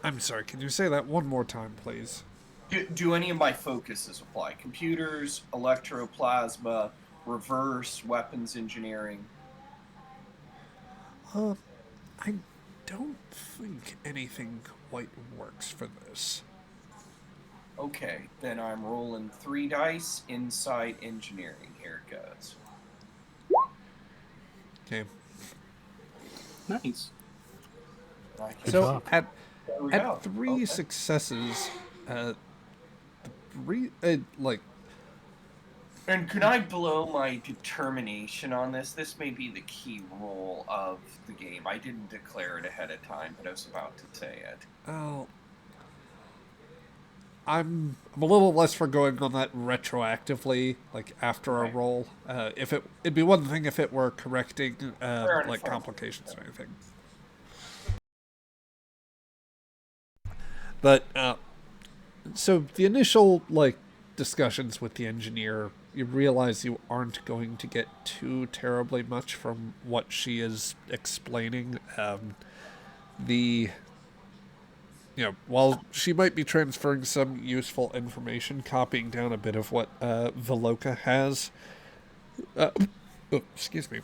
I'm sorry, can you say that one more time, please? Do any of my focuses apply? Computers, electroplasma, reverse, weapons engineering. I don't think anything quite works for this. Okay, then I'm rolling 3 dice. Insight engineering. Here it goes. Okay. Nice. Good So job. There we go. at 3 Okay. successes, And can I blow my determination on this? This may be the key roll of the game. I didn't declare it ahead of time, but I was about to say it. oh, I'm a little less for going on that retroactively, like after a Right. roll. It'd be one thing if it were correcting Fair like enough. complications or anything. But so the initial discussions with the engineer, you realize you aren't going to get too terribly much from what she is explaining. While she might be transferring some useful information, copying down a bit of what Veloka has. Excuse me.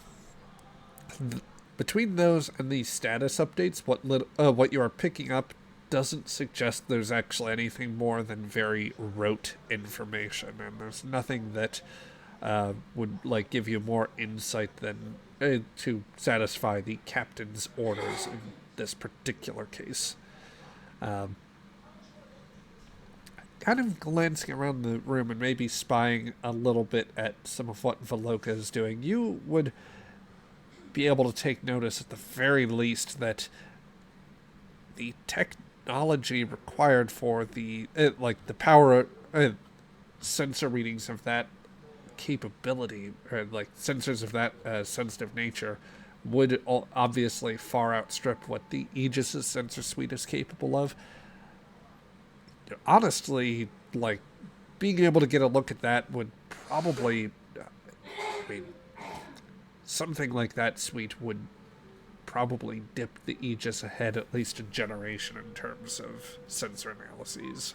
Between those and the status updates, what you are picking up doesn't suggest there's actually anything more than very rote information, and there's nothing that would give you more insight than to satisfy the captain's orders in this particular case. Kind of glancing around the room and maybe spying a little bit at some of what Veloka is doing, you would be able to take notice at the very least that the technology required for the power sensor readings of that capability, or sensors of that sensitive nature, would obviously far outstrip what the Aegis' sensor suite is capable of. Honestly, being able to get a look at that would probably, something like that suite would probably dip the Aegis ahead at least a generation in terms of sensor analyses.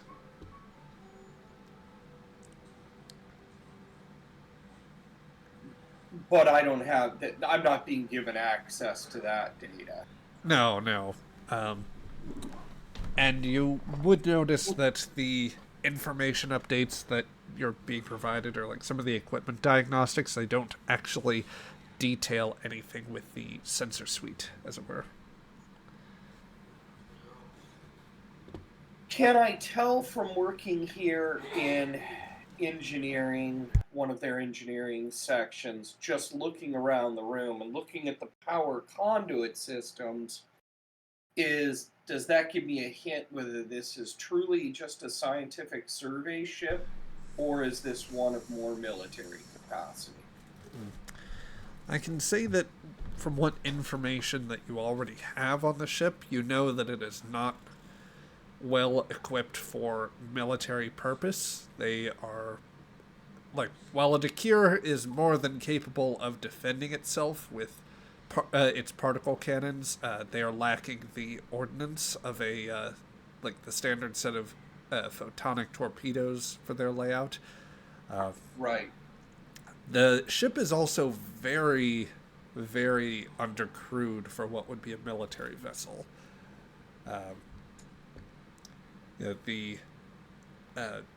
But I don't have that. I'm not being given access to that data. No. And you would notice that the information updates that you're being provided, or some of the equipment diagnostics, they don't actually detail anything with the sensor suite, as it were. Can I tell from working here in engineering, one of their engineering sections, just looking around the room and looking at the power conduit systems, does that give me a hint whether this is truly just a scientific survey ship, or is this one of more military capacity? I can say that from what information that you already have on the ship, you know that it is not well equipped for military purpose. They are while a Dakir is more than capable of defending itself with its particle cannons, they are lacking the ordnance of the standard set of photonic torpedoes for their layout. Right. The ship is also very very undercrewed for what would be a military vessel. The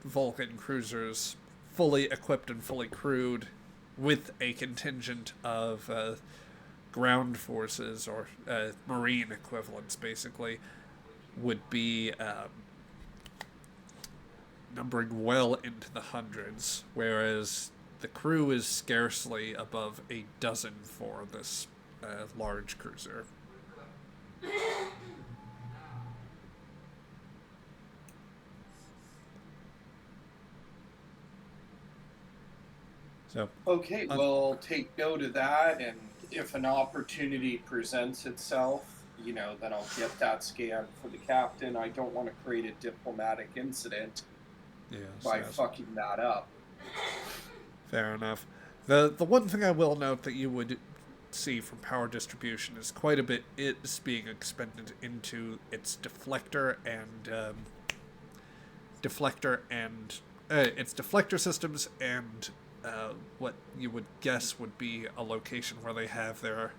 Vulcan cruisers, fully equipped and fully crewed, with a contingent of ground forces or marine equivalents, basically, would be numbering well into the hundreds, whereas the crew is scarcely above a dozen for this large cruiser. So, Okay, we'll take note of that, and if an opportunity presents itself, then I'll get that scanned for the captain. I don't want to create a diplomatic incident by fucking that up. Fair enough. The one thing I will note that you would see from power distribution is quite a bit is being expended into its deflector systems and what you would guess would be a location where they have their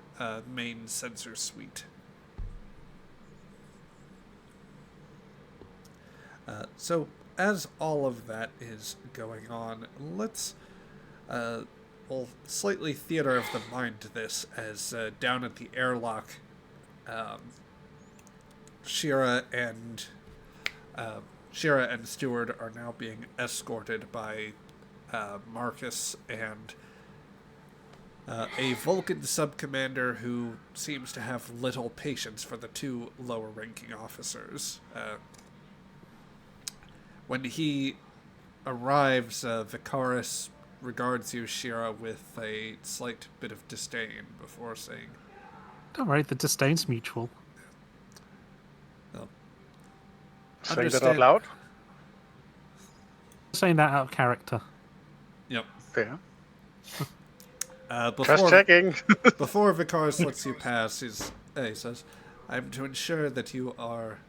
main sensor suite. So as all of that is going on, let's we'll slightly theater of the mind this as down at the airlock, Shira and Steward are now being escorted by Marcus and a Vulcan subcommander who seems to have little patience for the two lower-ranking officers. When he arrives, Vicaris regards you, Shira, with a slight bit of disdain before saying, "Don't worry, the disdain's mutual." Well, Saying that out loud? Saying that out of character. Yep. Fair. Just checking. Before Vicaris lets you pass, he says, "I'm to ensure that you are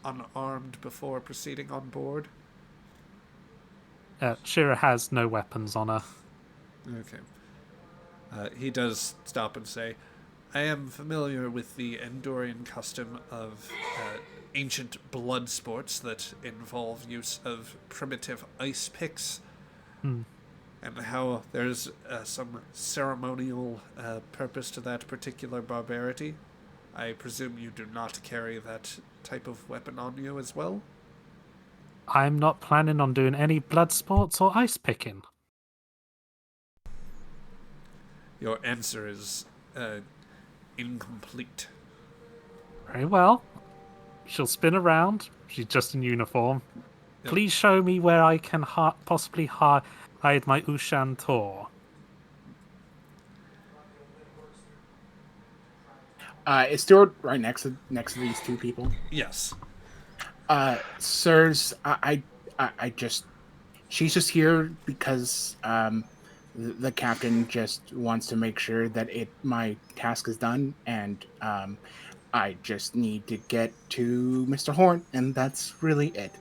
unarmed before proceeding on board." Shira has no weapons on her. Okay. He does stop and say, "I am familiar with the Endorian custom of ancient blood sports that involve use of primitive ice picks, and how there's some ceremonial purpose to that particular barbarity. I presume you do not carry that type of weapon on you as well?" I'm not planning on doing any blood sports or ice picking. Your answer is incomplete. Very well. She'll spin around. She's just in uniform. Yep. Please show me where I can possibly hide my Ushan Tor. Is Stewart right next to these two people? Yes. Sirs, I just, she's just here because the captain just wants to make sure that my task is done, and I just need to get to Mr. Horn, and that's really it.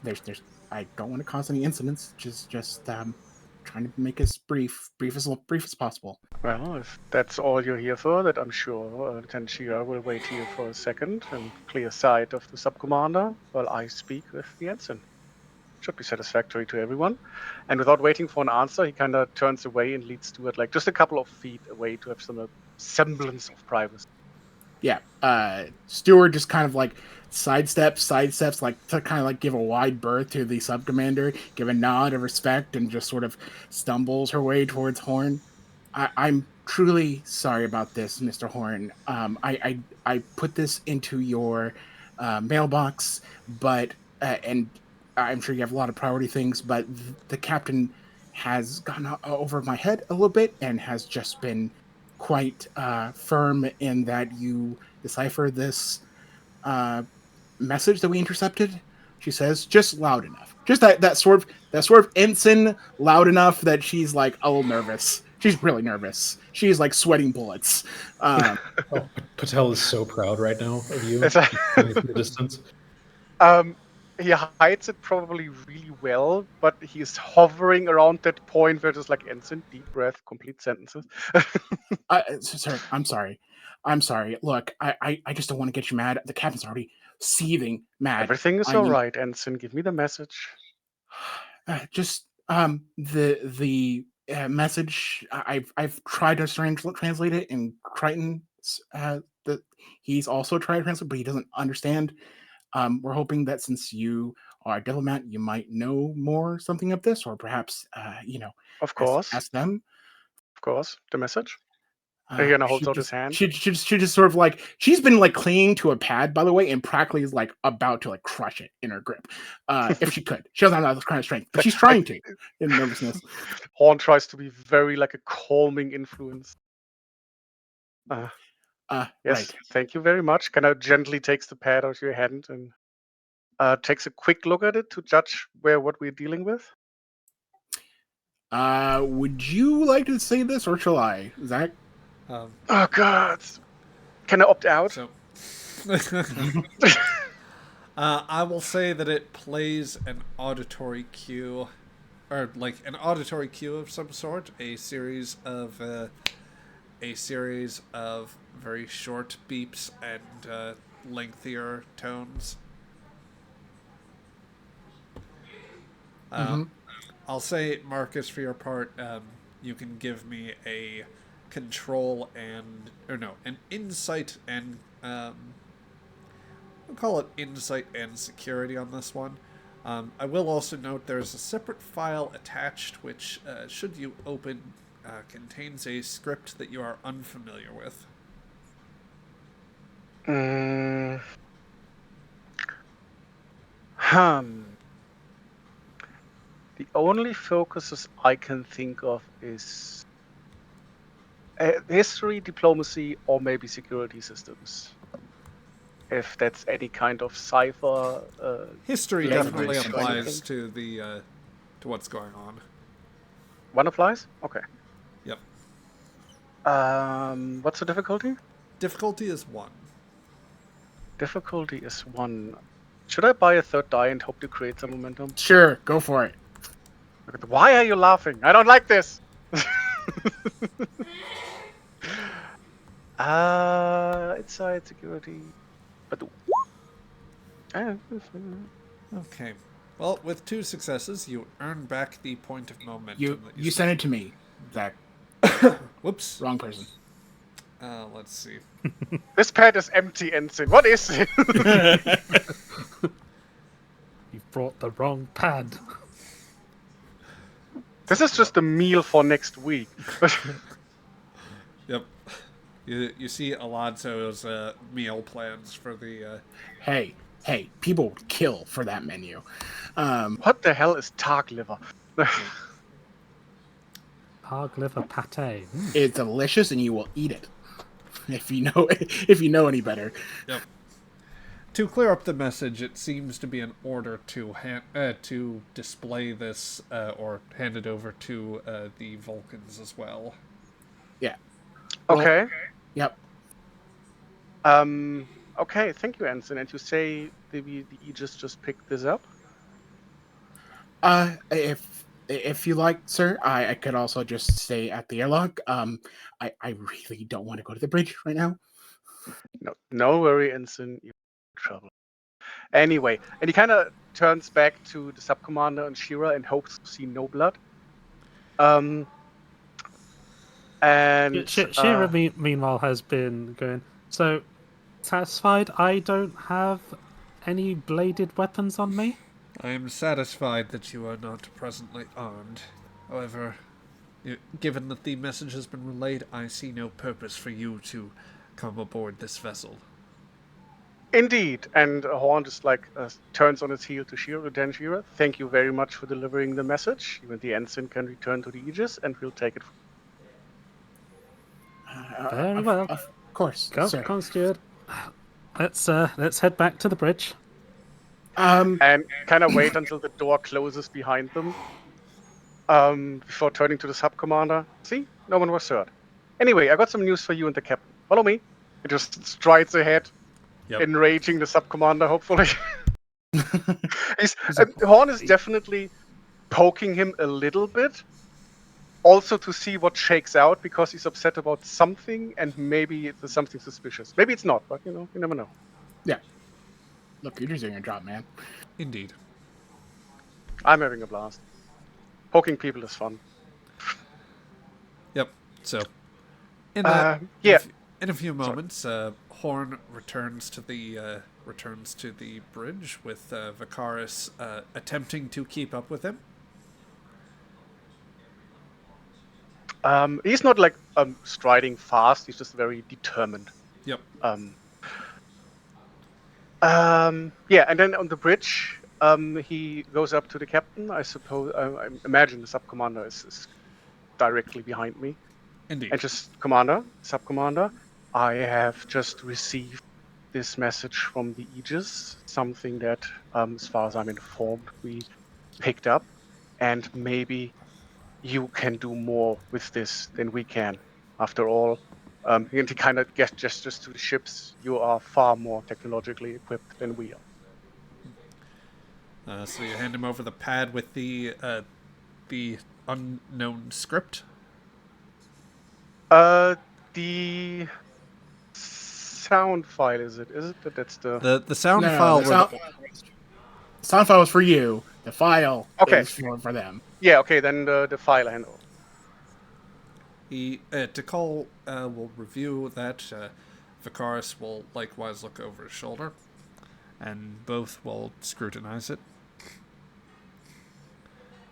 There's I don't want to cause any incidents. Just trying to make as brief as possible. Well, if that's all you're here for, that I'm sure Lieutenant Shira will wait here for a second and clear sight of the sub-commander while I speak with the ensign. Should be satisfactory to everyone. And without waiting for an answer, he kind of turns away and leads Stuart like just a couple of feet away to have some semblance of privacy. Yeah, Stewart just kind of like sidesteps, like to kind of like give a wide berth to the sub-commander, give a nod of respect, and just sort of stumbles her way towards Horn. I'm truly sorry about this, Mr. Horn. I put this into your mailbox, but and I'm sure you have a lot of priority things, but the captain has gotten over my head a little bit and has just been quite firm in that you decipher this message that we intercepted. She says, just loud enough, just that sort of ensign loud enough that she's like a little nervous. She's really nervous. She's like sweating bullets. Patel is so proud right now of you. It's from the distance. he hides it probably really well, but he's hovering around that point where just like ensign, deep breath, complete sentences. Sir, I'm sorry. I'm sorry. Look, I just don't want to get you mad. The captain's already seething mad. Everything is I mean, alright, ensign. Give me the message. just the message. I've tried to translate it in Crichton. That he's also tried to translate, but he doesn't understand. We're hoping that since you are a diplomat, you might know more something of this, or perhaps Of course, ask them. of course. The message. He kind of holds out his hand. She just sort of like she's been like clinging to a pad, by the way, and practically is like about to like crush it in her grip. If she could, she doesn't have that kind of strength, but she's trying to in nervousness. Horn tries to be very like a calming influence. Yes, Right. thank you very much. Kind of gently takes the pad out of your hand and takes a quick look at it to judge what we're dealing with. Would you like to say this, or shall I, Zach? Oh God! Can I opt out? So, I will say that it plays an auditory cue, or like an auditory cue of some sort, a series of very short beeps and lengthier tones. I'll say, Marcus, for your part, you can give me a control an insight and we'll call it insight and security on this one. I will also note there's a separate file attached which, should you open, contains a script that you are unfamiliar with. The only focuses I can think of is history, diplomacy, or maybe security systems. If that's any kind of cipher. History Yeah, definitely nice. applies to the to what's going on. One applies? Okay. Yep. What's the difficulty? Difficulty is 1. Difficulty is 1. Should I buy a third die and hope to create some momentum? Sure, go for it. Why are you laughing? I don't like this. Inside security. But Okay. Well, with 2 successes, you earn back the point of momentum. You sent it to me, Zach. Whoops. Wrong person. Let's see. This pad is empty, Ensign. What is it? You brought the wrong pad. This is just a meal for next week. Yep. You see Alonso's meal plans for the. Hey, people would kill for that menu. What the hell is targ liver? Targ liver pate. It's delicious, and you will eat it if you know any better. Yep. To clear up the message, it seems to be an order to display this or hand it over to the Vulcans as well. Yeah. Okay. Yep. Okay, thank you, Ensign. And you say the Aegis just picked this up? If you like, sir, I could also just stay at the airlock. I really don't want to go to the bridge right now. No worry, Ensign. You're in trouble. Anyway, and he kind of turns back to the sub-commander and Shira and hopes to see no blood. And Shira, meanwhile, has been going, so, satisfied I don't have any bladed weapons on me? I am satisfied that you are not presently armed. However, given that the message has been relayed, I see no purpose for you to come aboard this vessel. Indeed, and Horn just turns on its heel to Shira, Dan Shira. Thank you very much for delivering the message. You and the ensign can return to the Aegis, and we'll take it. Very well. Of course, Come, sir. come, steward. Let's head back to the bridge. And kind of wait until the door closes behind them before turning to the sub-commander. See? No one was hurt. Anyway, I got some news for you and the captain. Follow me. It just strides ahead, Yep. enraging the sub-commander, hopefully. Horn is definitely poking him a little bit, also to see what shakes out, because he's upset about something, and maybe there's something suspicious. Maybe it's not, but you never know. Yeah. Look, you're just doing your job, man. Indeed. I'm having a blast. Poking people is fun. Yep. So, in Yeah. in a few moments, Horn returns to the bridge with Vicaris attempting to keep up with him. He's not like striding fast. He's just very determined. Yep. Yeah, and then on the bridge, he goes up to the captain. I suppose. I imagine the sub commander is directly behind me. Indeed. And just, Commander, Sub Commander, I have just received this message from the Aegis, something that, as far as I'm informed, we picked up, and maybe you can do more with this than we can. After all, and he kind of gestures to the ships. You are far more technologically equipped than we are. So you hand him over the pad with the unknown script. The sound file, is it? Is it that's the sound No, file? the sound file is for you. The file is for them. Yeah. Okay. Then the file I hand over. Tikal will review that. Vicaris will likewise look over his shoulder, and both will scrutinize it.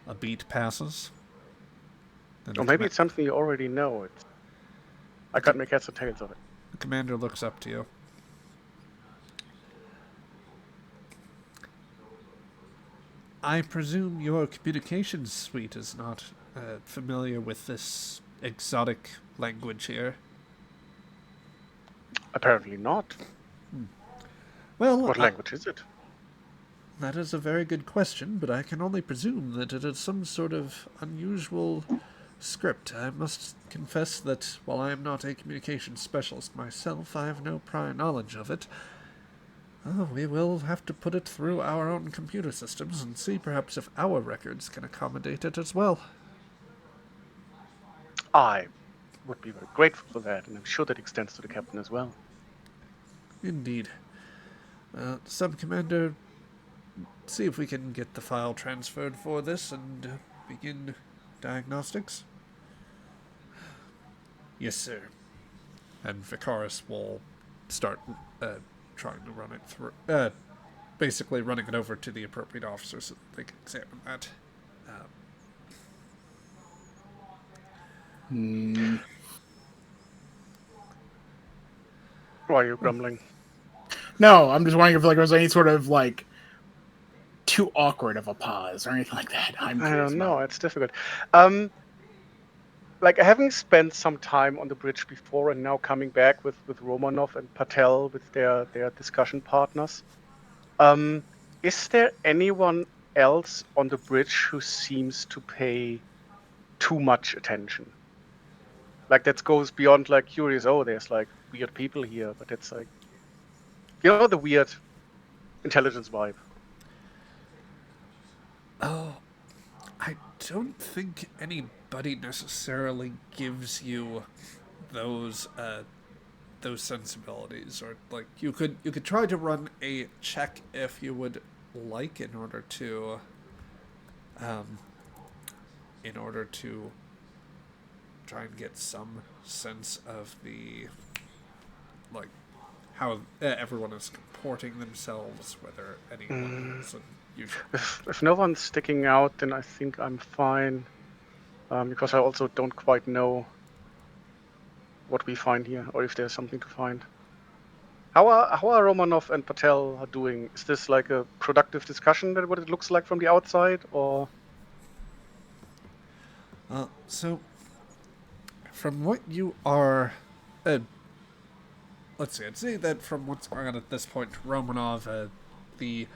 A beat passes. Or maybe it's something you already know. I can't make heads or tails of it. The commander looks up to you. I presume your communications suite is not familiar with this exotic language here. Apparently not. Well, what language is it? That is a very good question, but I can only presume that it is some sort of unusual script. I must confess that while I am not a communications specialist myself, I have no prior knowledge of it. We will have to put it through our own computer systems and see perhaps if our records can accommodate it as well. I would be very grateful for that, and I'm sure that extends to the captain as well. Indeed. Sub-Commander, see if we can get the file transferred for this and begin diagnostics. Yes, sir. And Vicaris will start trying to run it through, basically running it over to the appropriate officers so that they can examine that. Why are you grumbling? No, I'm just wondering if there was any sort of too awkward of a pause or anything like that. I don't know. It's difficult. Having spent some time on the bridge before and now coming back with Romanov and Patel with their discussion partners, is there anyone else on the bridge who seems to pay too much attention? That goes beyond curious, there's weird people here, but it's the weird intelligence vibe. Oh, I don't think anybody necessarily gives you those sensibilities, or you could try to run a check if you would like in order to try and get some sense of the how everyone is comporting themselves, whether anyone is unusual. If no one's sticking out, then I think I'm fine, because I also don't quite know what we find here, or if there's something to find. How are Romanov and Patel doing? Is this a productive discussion, that what it looks like from the outside, or? So, from what you are, let's see. I'd say that from what's going on at this point, Romanov, the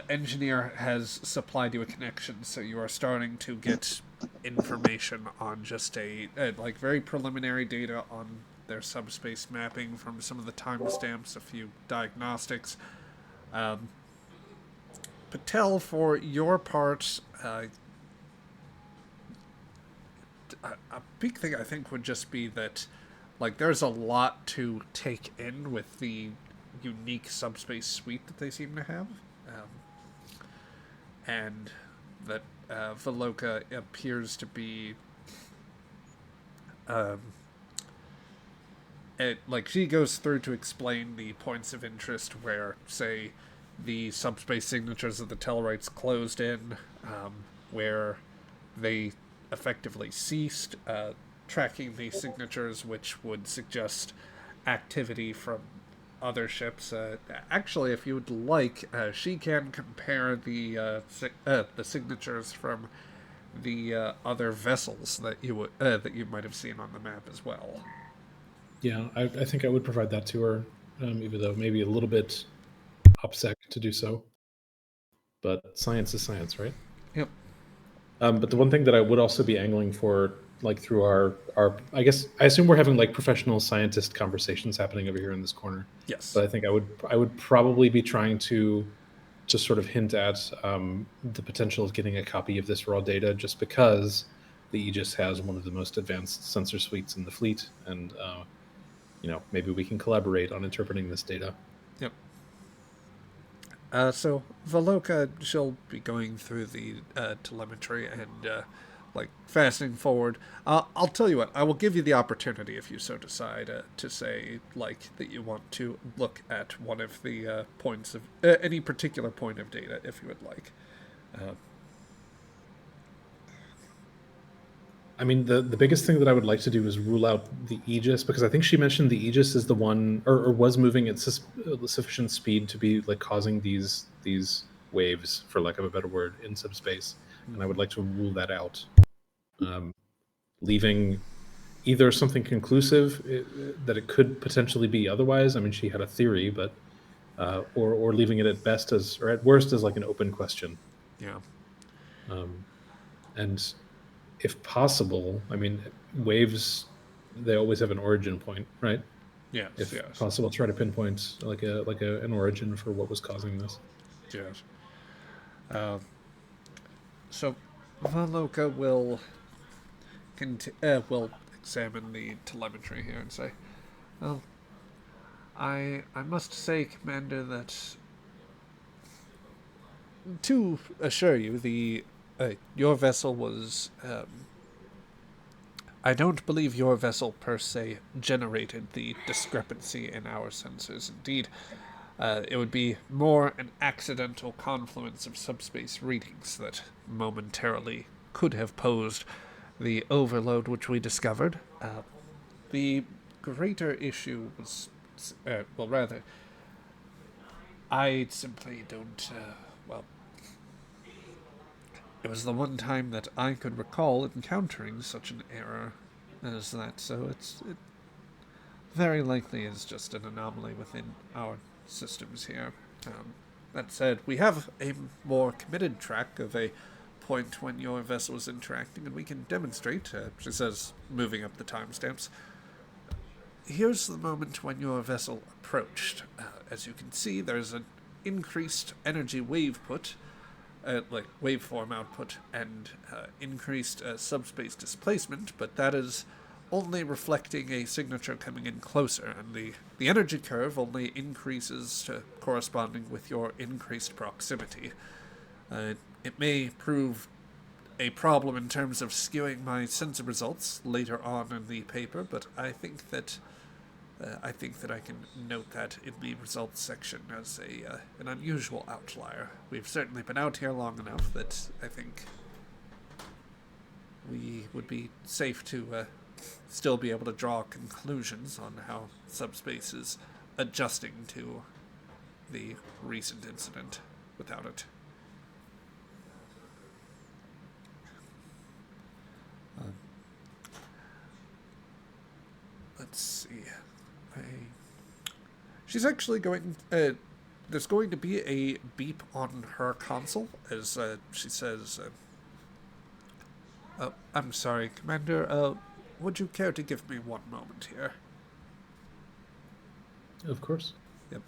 engineer has supplied you a connection, so you are starting to get information on just very preliminary data on their subspace mapping from some of the timestamps, a few diagnostics. Patel, for your part, a big thing I think would just be that, like, there's a lot to take in with the unique subspace suite that they seem to have, and that Veloka appears to be, like, she goes through to explain the points of interest where, say, the subspace signatures of the Tellarites closed in, where they effectively ceased, tracking the signatures, which would suggest activity from other ships. Actually, if you would like, she can compare the signatures from the other vessels that you might have seen on the map as well. Yeah, I think I would provide that to her, even though maybe a little bit OPSEC to do so. But science is science, right? Yep. But the one thing that I would also be angling for, like through our I guess I assume we're having like professional scientist conversations happening over here in this corner. Yes. But I think I would probably be trying to just sort of hint at the potential of getting a copy of this raw data, just because the Aegis has one of the most advanced sensor suites in the fleet, and maybe we can collaborate on interpreting this data. Yep. So Veloka, she'll be going through the telemetry and like fastening forward. I'll tell you what, I will give you the opportunity, if you so decide, to say like that you want to look at one of the points of any particular point of data, if you would like. I mean, the biggest thing that I would like to do is rule out the Aegis, because I think she mentioned the Aegis is the one, or was moving at sufficient speed to be like causing these waves, for lack of a better word, in subspace, and I would like to rule that out, leaving either something conclusive that it could potentially be otherwise. I mean, she had a theory, but or leaving it at best as, or at worst as like an open question. Yeah. And if possible, I mean, waves, they always have an origin point, right? Yes. If yes. possible, try to pinpoint an origin for what was causing this. Yes. So Valoka will will examine the telemetry here and say, "Well, I must say, Commander, that to assure you, the your vessel was. I don't believe your vessel per se generated the discrepancy in our sensors. Indeed, it would be more an accidental confluence of subspace readings that momentarily could have posed the overload which we discovered. The greater issue was, well, rather, I simply don't, it was the one time that I could recall encountering such an error as that, so it very likely is just an anomaly within our systems here. That said, we have a more committed track of a point when your vessel was interacting, and we can demonstrate, she says, moving up the timestamps. Here's the moment when your vessel approached. As you can see, there's an increased energy waveform output, and increased subspace displacement, but that is only reflecting a signature coming in closer, and the energy curve only increases to corresponding with your increased proximity. It may prove a problem in terms of skewing my sensor results later on in the paper, but I think that I can note that in the results section as an unusual outlier. We've certainly been out here long enough that I think we would be safe to still be able to draw conclusions on how subspace is adjusting to the recent incident without it. Let's see. She's actually going. There's going to be a beep on her console as she says, I'm sorry, Commander. Would you care to give me one moment here? Of course. Yep.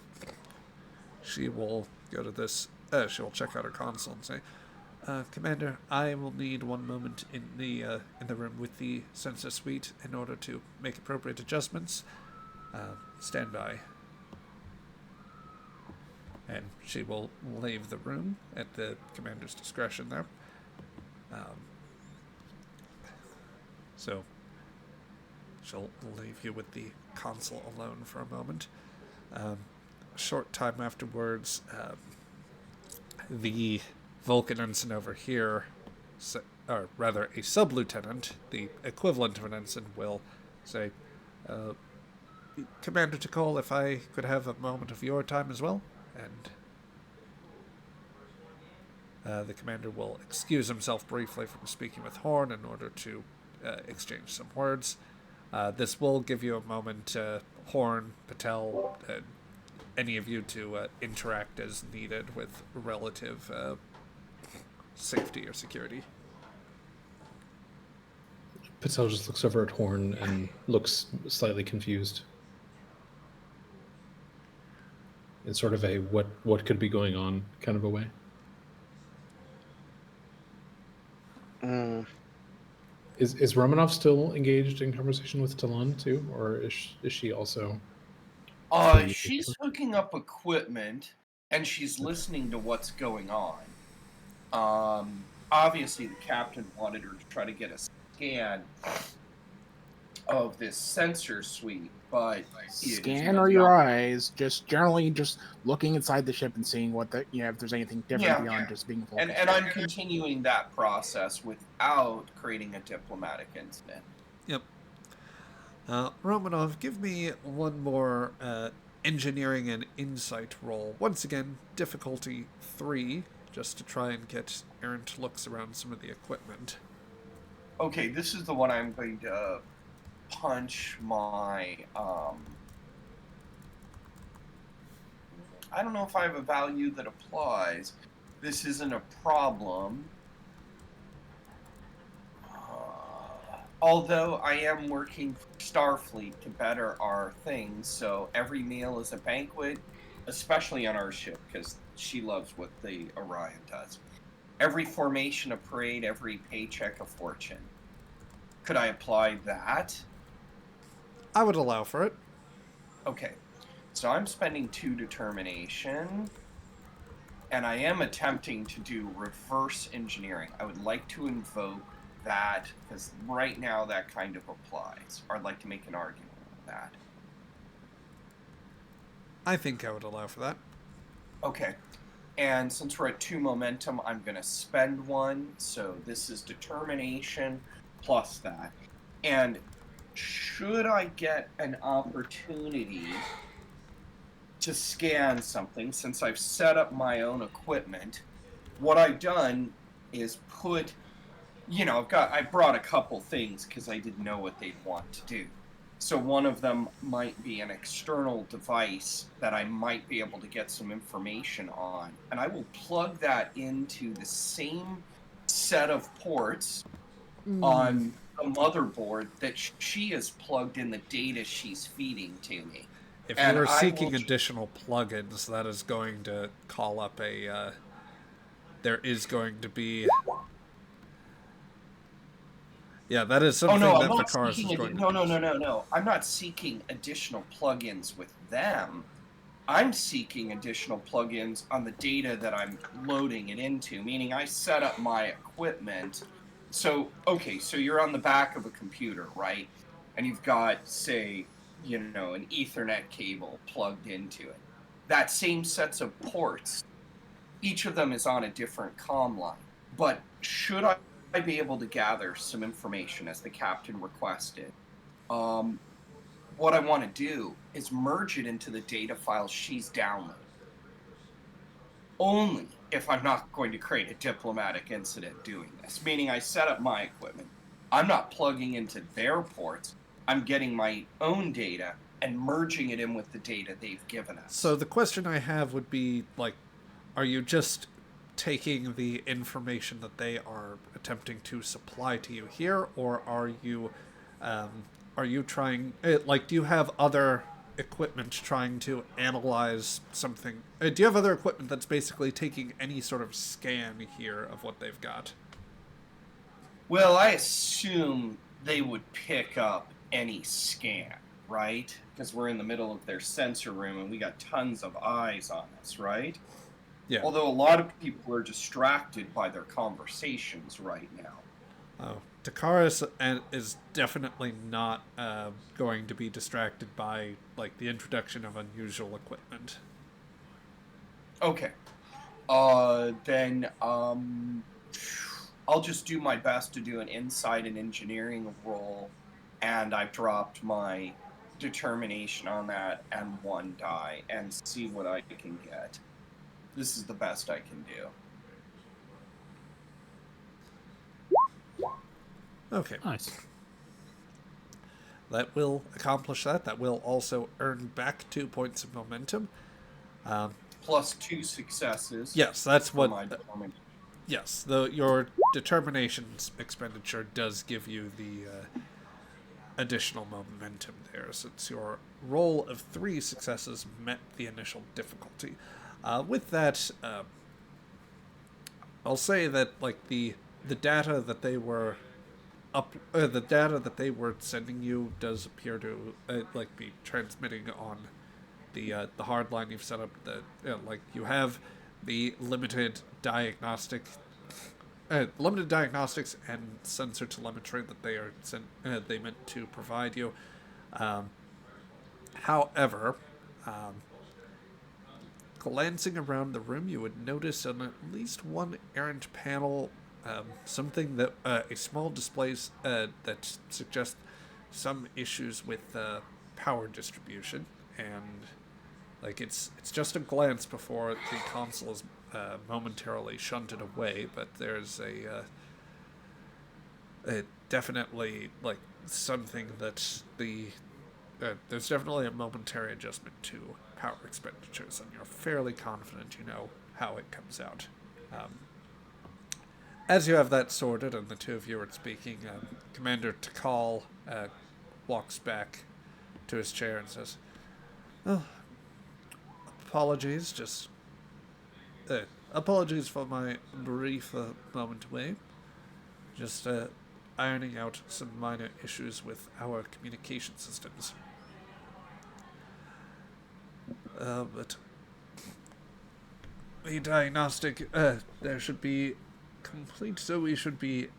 She will go to this she'll check out her console and say, Commander, I will need one moment in the room with the sensor suite in order to make appropriate adjustments. Stand by. And she will leave the room at the commander's discretion there. So she'll leave you with the console alone for a moment. A short time afterwards, the Vulcan ensign over here, or rather a sub-lieutenant, the equivalent of an ensign, will say, Commander Tikol, if I could have a moment of your time as well. And the commander will excuse himself briefly from speaking with Horn in order to exchange some words. This will give you a moment, Horn, Patel, any of you to interact as needed with relative safety or security. Patel just looks over at Horn and looks slightly confused. In sort of a what could be going on kind of a way. Is Romanov still engaged in conversation with Talon too, or is she also? She's hooking up equipment and she's listening to what's going on. Obviously, the captain wanted her to try to get a scan of this sensor suite, but scan or your eyes, just generally just looking inside the ship and seeing what the if there's anything different beyond just being focused. And I'm continuing that process without creating a diplomatic incident. Yep. Romanov, give me one more engineering and insight roll. Once again, difficulty 3, just to try and get errant looks around some of the equipment. Okay, this is the one I'm going to punch my, I don't know if I have a value that applies. This isn't a problem. Although I am working for Starfleet to better our things, so every meal is a banquet, especially on our ship, because she loves what the Orion does. Every formation a parade, every paycheck a fortune. Could I apply that? I would allow for it. Okay, so I'm spending 2 determination, and I am attempting to do reverse engineering. I would like to invoke that, because right now that kind of applies. Or I'd like to make an argument with that. I think I would allow for that. Okay, and since we're at 2 momentum, I'm going to spend 1, so this is determination plus that. And should I get an opportunity to scan something, since I've set up my own equipment, what I've done is put, I brought a couple things because I didn't know what they'd want to do. So one of them might be an external device that I might be able to get some information on, and I will plug that into the same set of ports on the motherboard that she has plugged in the data she's feeding to me. If you are seeking additional plugins, that is going to call up a... there is going to be... Yeah, that is something that Vicaris is going to... No. I'm not seeking additional plugins with them. I'm seeking additional plugins on the data that I'm loading it into, meaning I set up my equipment. So you're on the back of a computer, right? And you've got, say, an Ethernet cable plugged into it. That same sets of ports, each of them is on a different comm line. But should I be able to gather some information as the captain requested, what I want to do is merge it into the data file she's downloaded. Only if I'm not going to create a diplomatic incident doing this. Meaning I set up my equipment. I'm not plugging into their ports. I'm getting my own data and merging it in with the data they've given us. So the question I have would be, are you just taking the information that they are attempting to supply to you here, or are you trying, do you have other equipment trying to analyze something. Do you have other equipment that's basically taking any sort of scan here of what they've got? Well, I assume they would pick up any scan, right? Because we're in the middle of their sensor room and we got tons of eyes on us, right? Yeah. Although a lot of people are distracted by their conversations right now. Oh, Takaris is definitely not going to be distracted by like the introduction of unusual equipment. Okay. Then I'll just do my best to do an insight and engineering roll, and I've dropped my determination on that and 1 die and see what I can get. This is the best I can do. Okay. Nice. That will accomplish that. That will also earn back 2 points of momentum. Plus 2 successes. Yes, that's for what. my determination. Yes, your determination expenditure does give you the additional momentum there, since your roll of 3 successes met the initial difficulty. With that, I'll say that like the data that they were the data that they were sending you does appear to like be transmitting on the hard line you've set up. That like you have the limited diagnostics and sensor telemetry that they are they meant to provide you. However, glancing around the room, you would notice on at least one errant panel something that a small displays that suggests some issues with power distribution, and like it's just a glance before the console is momentarily shunted away, but there's a definitely like something that there's definitely a momentary adjustment to power expenditures, and you're fairly confident you know how it comes out. As you have that sorted and the two of you are speaking, Commander Takal walks back to his chair and says, "Oh, apologies, just apologies for my brief moment away. Just ironing out some minor issues with our communication systems. But the diagnostic there should be complete, so we should be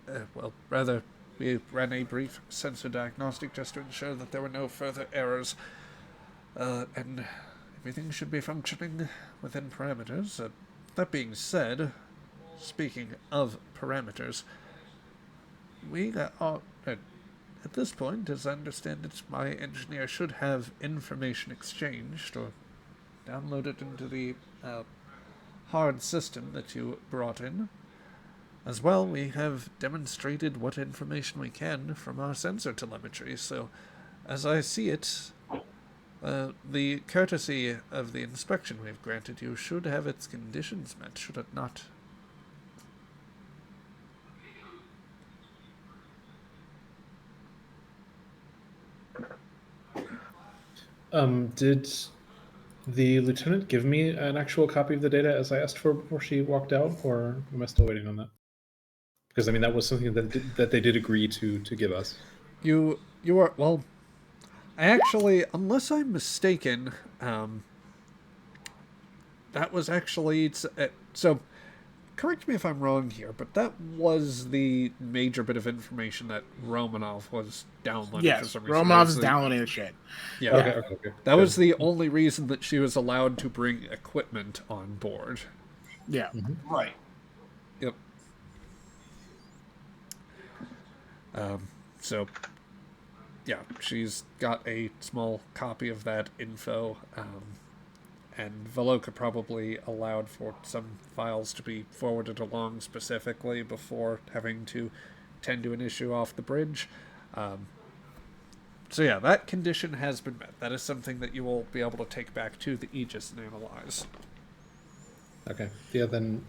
we ran a brief sensor diagnostic just to ensure that there were no further errors, and everything should be functioning within parameters. That being said, speaking of parameters, we are at this point, as I understand it, my engineer should have information exchanged or downloaded into the hard system that you brought in. As well, we have demonstrated what information we can from our sensor telemetry, so as I see it, the courtesy of the inspection we've granted you should have its conditions met, should it not? Did the lieutenant give me an actual copy of the data as I asked for before she walked out, or am I still waiting on that? Because I mean, that was something that they did agree to give us. You are, well, I actually, unless I'm mistaken, that was actually, so correct me if I'm wrong here, but that was the major bit of information that Romanov was downloading for Yes, some reason. Romanov's downloading shit. Yeah, Okay. that was the only reason that she was allowed to bring equipment on board. Yeah. Mm-hmm. Right. Yep. So, yeah, she's got a small copy of that info, and Veloka probably allowed for some files to be forwarded along specifically before having to tend to an issue off the bridge. So yeah, that condition has been met. That is something that you will be able to take back to the Aegis and analyze. Okay. Yeah. Then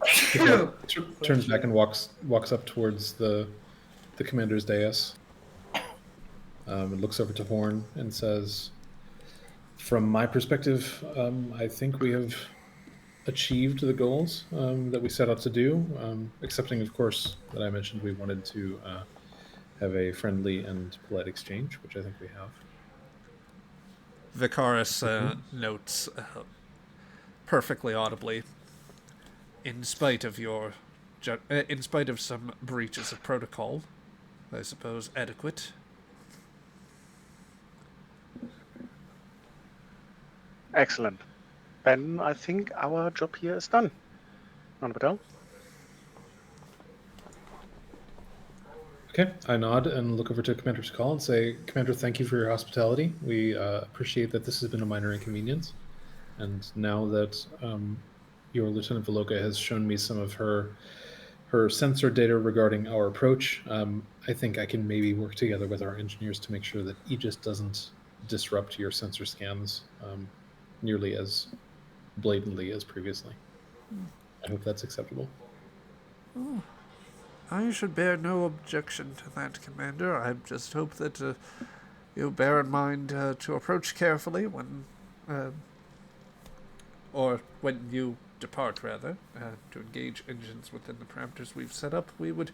turns back and walks up towards the commander's dais. And looks over to Horn and says, From my perspective, I think we have achieved the goals that we set out to do, excepting, of course, that I mentioned we wanted to have a friendly and polite exchange, which I think we have. Vicaris notes perfectly audibly, in spite of in spite of some breaches of protocol, I suppose adequate. Excellent. Then I think our job here is done. Patel? Okay, I nod and look over to Commander Call and say, Commander, thank you for your hospitality. We appreciate that this has been a minor inconvenience. And now that your Lieutenant Veloka has shown me some of her sensor data regarding our approach, I think I can maybe work together with our engineers to make sure that Aegis doesn't disrupt your sensor scans nearly as blatantly as previously. I hope that's acceptable. Oh, I should bear no objection to that, Commander. I just hope that you bear in mind to approach carefully when you depart, rather, to engage engines within the parameters we've set up. We would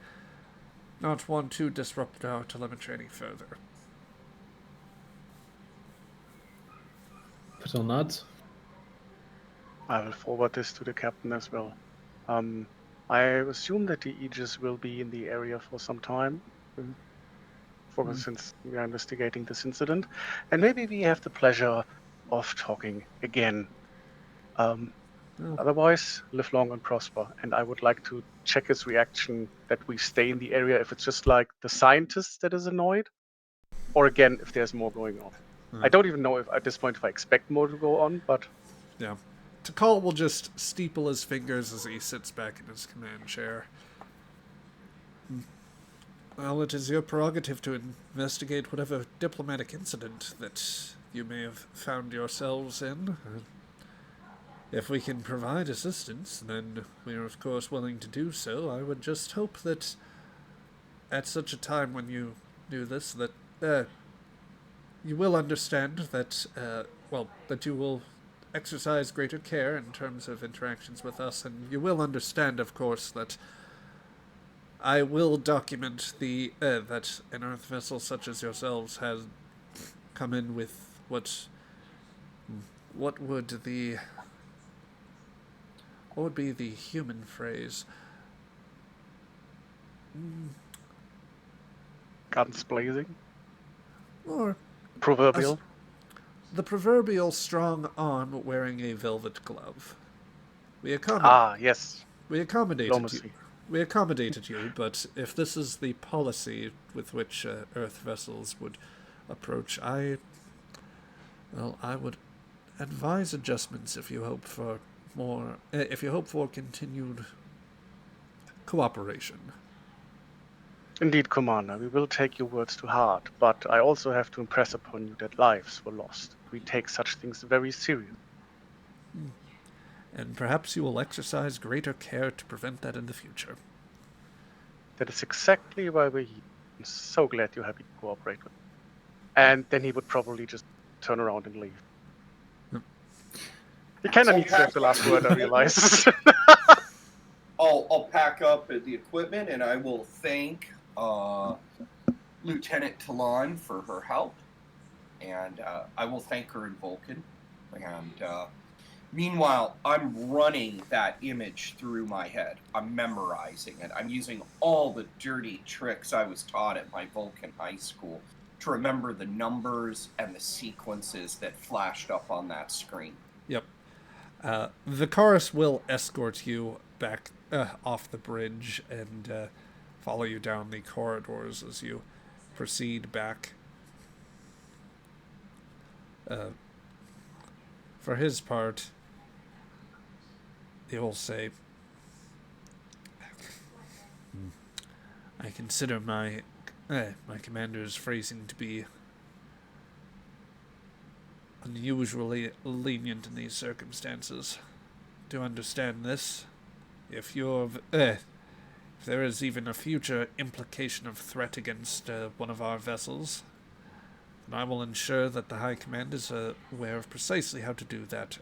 not want to disrupt our telemetry any further. Patel nods. I will forward this to the captain as well. I assume that the Aegis will be in the area for some time, since we are investigating this incident, and maybe we have the pleasure of talking again. Otherwise, live long and prosper. And I would like to check his reaction that we stay in the area, if it's just like the scientist that is annoyed, or again, if there's more going on. I don't even know if at this point if I expect more to go on, but... Yeah. Takal will just steeple his fingers as he sits back in his command chair. Well, it is your prerogative to investigate whatever diplomatic incident that you may have found yourselves in. If we can provide assistance, then we are of course willing to do so. I would just hope that at such a time when you do this, that you will understand that, that you will exercise greater care in terms of interactions with us, and you will understand, of course, that I will document that an Earth vessel such as yourselves has come in with what would be the human phrase? Guns blazing? Or proverbial? The proverbial strong arm wearing a velvet glove. Yes. We accommodated you. We accommodated you, but if this is the policy with which Earth vessels would approach, I would advise adjustments if you hope for continued cooperation. Indeed, Commander, we will take your words to heart, but I also have to impress upon you that lives were lost. We take such things very seriously. And perhaps you will exercise greater care to prevent that in the future. That is exactly why we're here. I'm so glad you're happy to cooperate with me. And then he would probably just turn around and leave. He kind of needs to have the last word, I realize. I'll pack up the equipment, and I will thank Lieutenant Talon for her help, and I will thank her in Vulcan. And meanwhile, I'm running that image through my head. I'm memorizing it. I'm using all the dirty tricks I was taught at my Vulcan high school to remember the numbers and the sequences that flashed up on that screen. Yep. Vicaris will escort you back off the bridge and follow you down the corridors as you proceed back. For his part, he will say, I consider my commander's phrasing to be unusually lenient in these circumstances. To understand this, if there is even a future implication of threat against one of our vessels, And I will ensure that the High Command is aware of precisely how to do that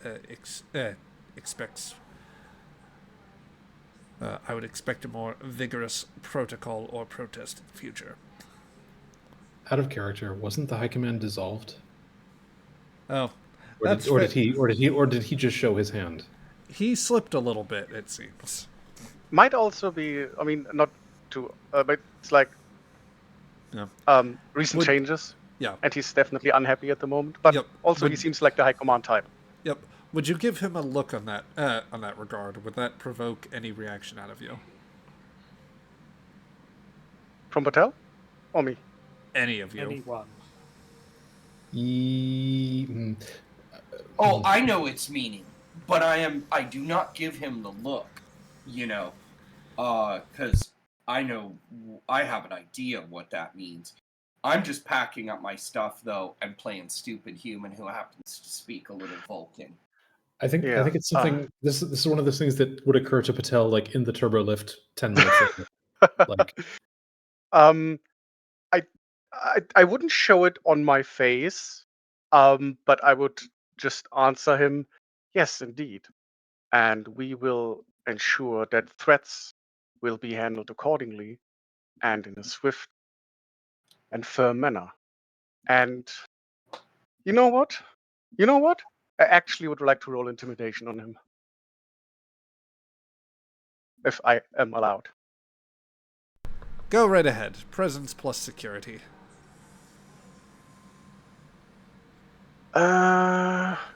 and expects. I would expect a more vigorous protocol or protest in the future. Out of character, wasn't the High Command dissolved? Oh, Or did he just show his hand? He slipped a little bit, it seems. Might also be. I mean, not to, but it's like Yeah. recent changes. Yeah. And he's definitely unhappy at the moment. But Yep. also, he seems like the high command type. Yep. Would you give him a look on that regard? Would that provoke any reaction out of you? From Patel? Or me? Any of you? Anyone. Oh, I know its meaning, but I do not give him the look, because I know I have an idea of what that means. I'm just packing up my stuff though and playing stupid human who happens to speak a little Vulcan. I think it's something. This is one of those things that would occur to Patel like in the turbo lift 10 minutes later. Like, I wouldn't show it on my face, but I would just answer him, yes, indeed, and we will ensure that threats will be handled accordingly, and in a swift and firm manner. And you know what? I actually would like to roll intimidation on him, if I am allowed. Go right ahead. Presence plus security.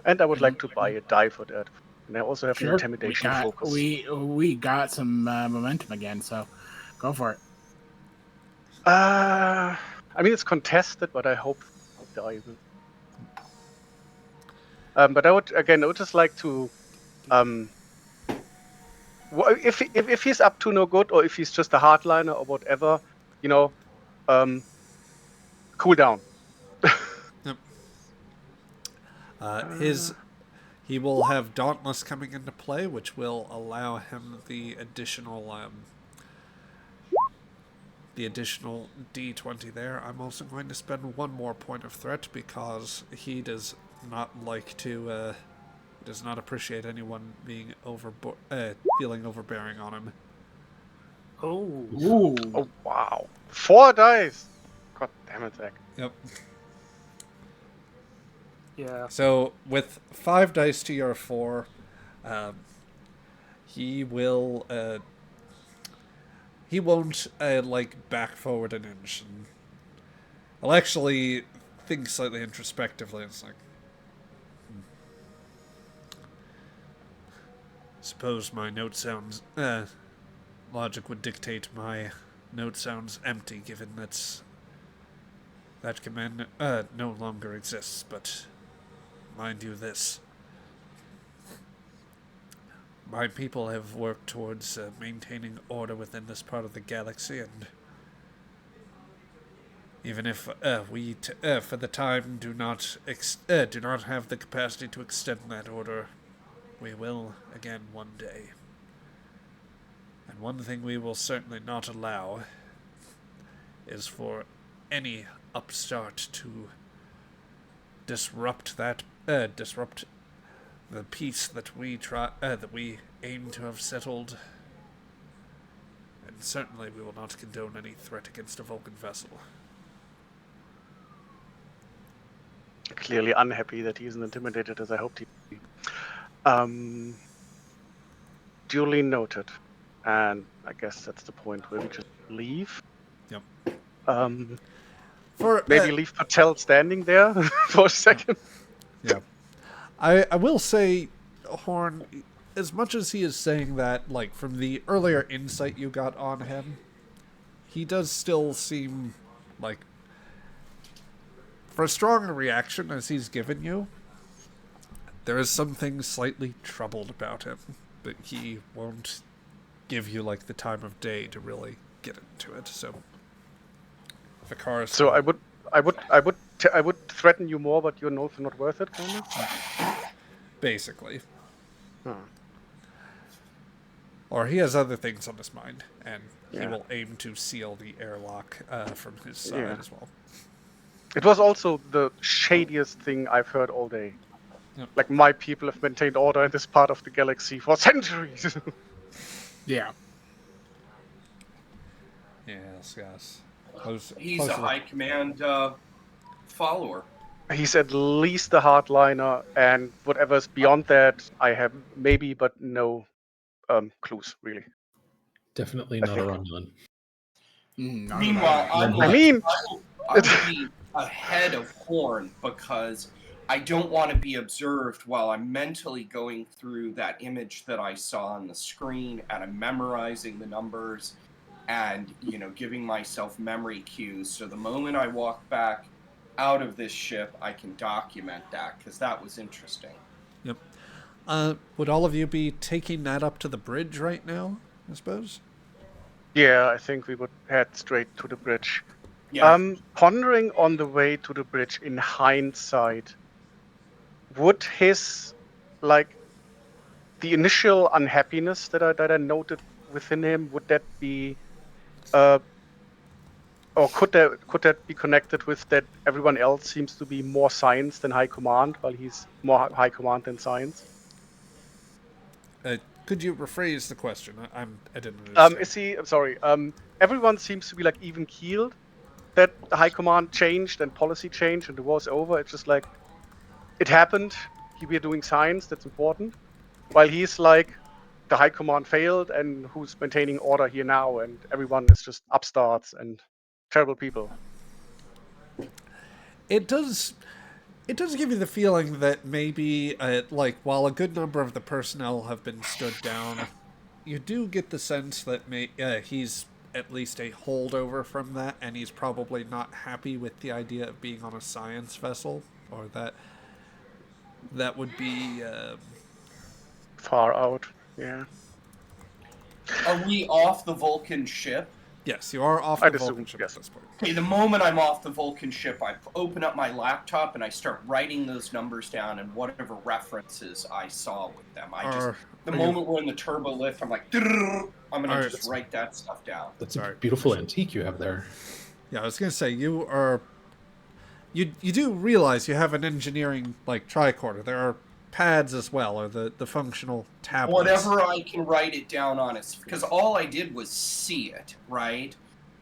And I would like to buy a die for that. And I also have an intimidation focus. We got some momentum again, so go for it. I mean, it's contested, but I hope die will. But I would just like to, if he's up to no good, or if he's just a hardliner or whatever, cool down. Yep. He will have Dauntless coming into play, which will allow him the additional D20 there. I'm also going to spend one more point of threat because he does not like to, does not appreciate anyone being feeling overbearing on him. Oh. Ooh. Oh, wow. 4 dice. God damn it, Zach. Yep. Yeah. So with 5 dice to your 4, he will. He won't back forward an inch. And I'll actually think slightly introspectively. It's like, suppose my note sounds. Logic would dictate my note sounds empty, given that command no longer exists. But mind you, this. My people have worked towards maintaining order within this part of the galaxy, and even if we, for the time, do not have the capacity to extend that order, we will again one day. And one thing we will certainly not allow is for any upstart to disrupt the peace that we aim to have settled, and certainly we will not condone any threat against a Vulcan vessel. Clearly unhappy that he isn't intimidated as I hoped he'd be. Duly noted. And I guess that's the point where we just leave. Yep. Maybe leave Patel standing there for a second. Yeah. I will say, Horn, as much as he is saying that, from the earlier insight you got on him, he does still seem for a stronger reaction as he's given you, there is something slightly troubled about him, but he won't give you the time of day to really get into it. So, Vicaris. So I would threaten you more, but you're also not worth it, kind of. Basically. Or he has other things on his mind, and he will aim to seal the airlock from his side as well. It was also the shadiest thing I've heard all day. Yep. Like, my people have maintained order in this part of the galaxy for centuries. Yeah. Yes. He's a high command follower. He's at least a hardliner, and whatever's beyond that, I have maybe, but no clues, really. Definitely I not a think. Romulan. Not Meanwhile, really. I'm I like, mean, I will be ahead of Horn because I don't want to be observed while I'm mentally going through that image that I saw on the screen, and I'm memorizing the numbers and, giving myself memory cues. So the moment I walk back out of this ship, I can document that, because that was interesting. Yep. Would all of you be taking that up to the bridge right now, I suppose? yeah, I think we would head straight to the bridge. Yeah. Pondering on the way to the bridge in hindsight, would his, like, the initial unhappiness that I noted within him, would that be, or could that be connected with that everyone else seems to be more science than high command, while he's more high command than science? Could you rephrase the question? I didn't understand. Is he? I'm sorry. Everyone seems to be like even keeled. That the high command changed and policy changed and the war's over. It's just like it happened. We are doing science. That's important. While he's like, the high command failed, and who's maintaining order here now? And everyone is just upstarts and terrible people. It does give you the feeling that maybe, while a good number of the personnel have been stood down, you do get the sense that he's at least a holdover from that, and he's probably not happy with the idea of being on a science vessel, or that would be. Far out. Yeah. Are we off the Vulcan ship? Yes, you are off I'd the Vulcan assume, ship yes. at this point. Okay, the moment I'm off the Vulcan ship, I open up my laptop and I start writing those numbers down and whatever references I saw with them. The moment we're in the turbo lift, I'm like, I'm gonna just write that stuff down. That's a beautiful antique you have there. Yeah, I was gonna say you are. You do realize you have an engineering tricorder. There are pads as well, or the functional tablets. Whatever I can write it down on it, because all I did was see it, right?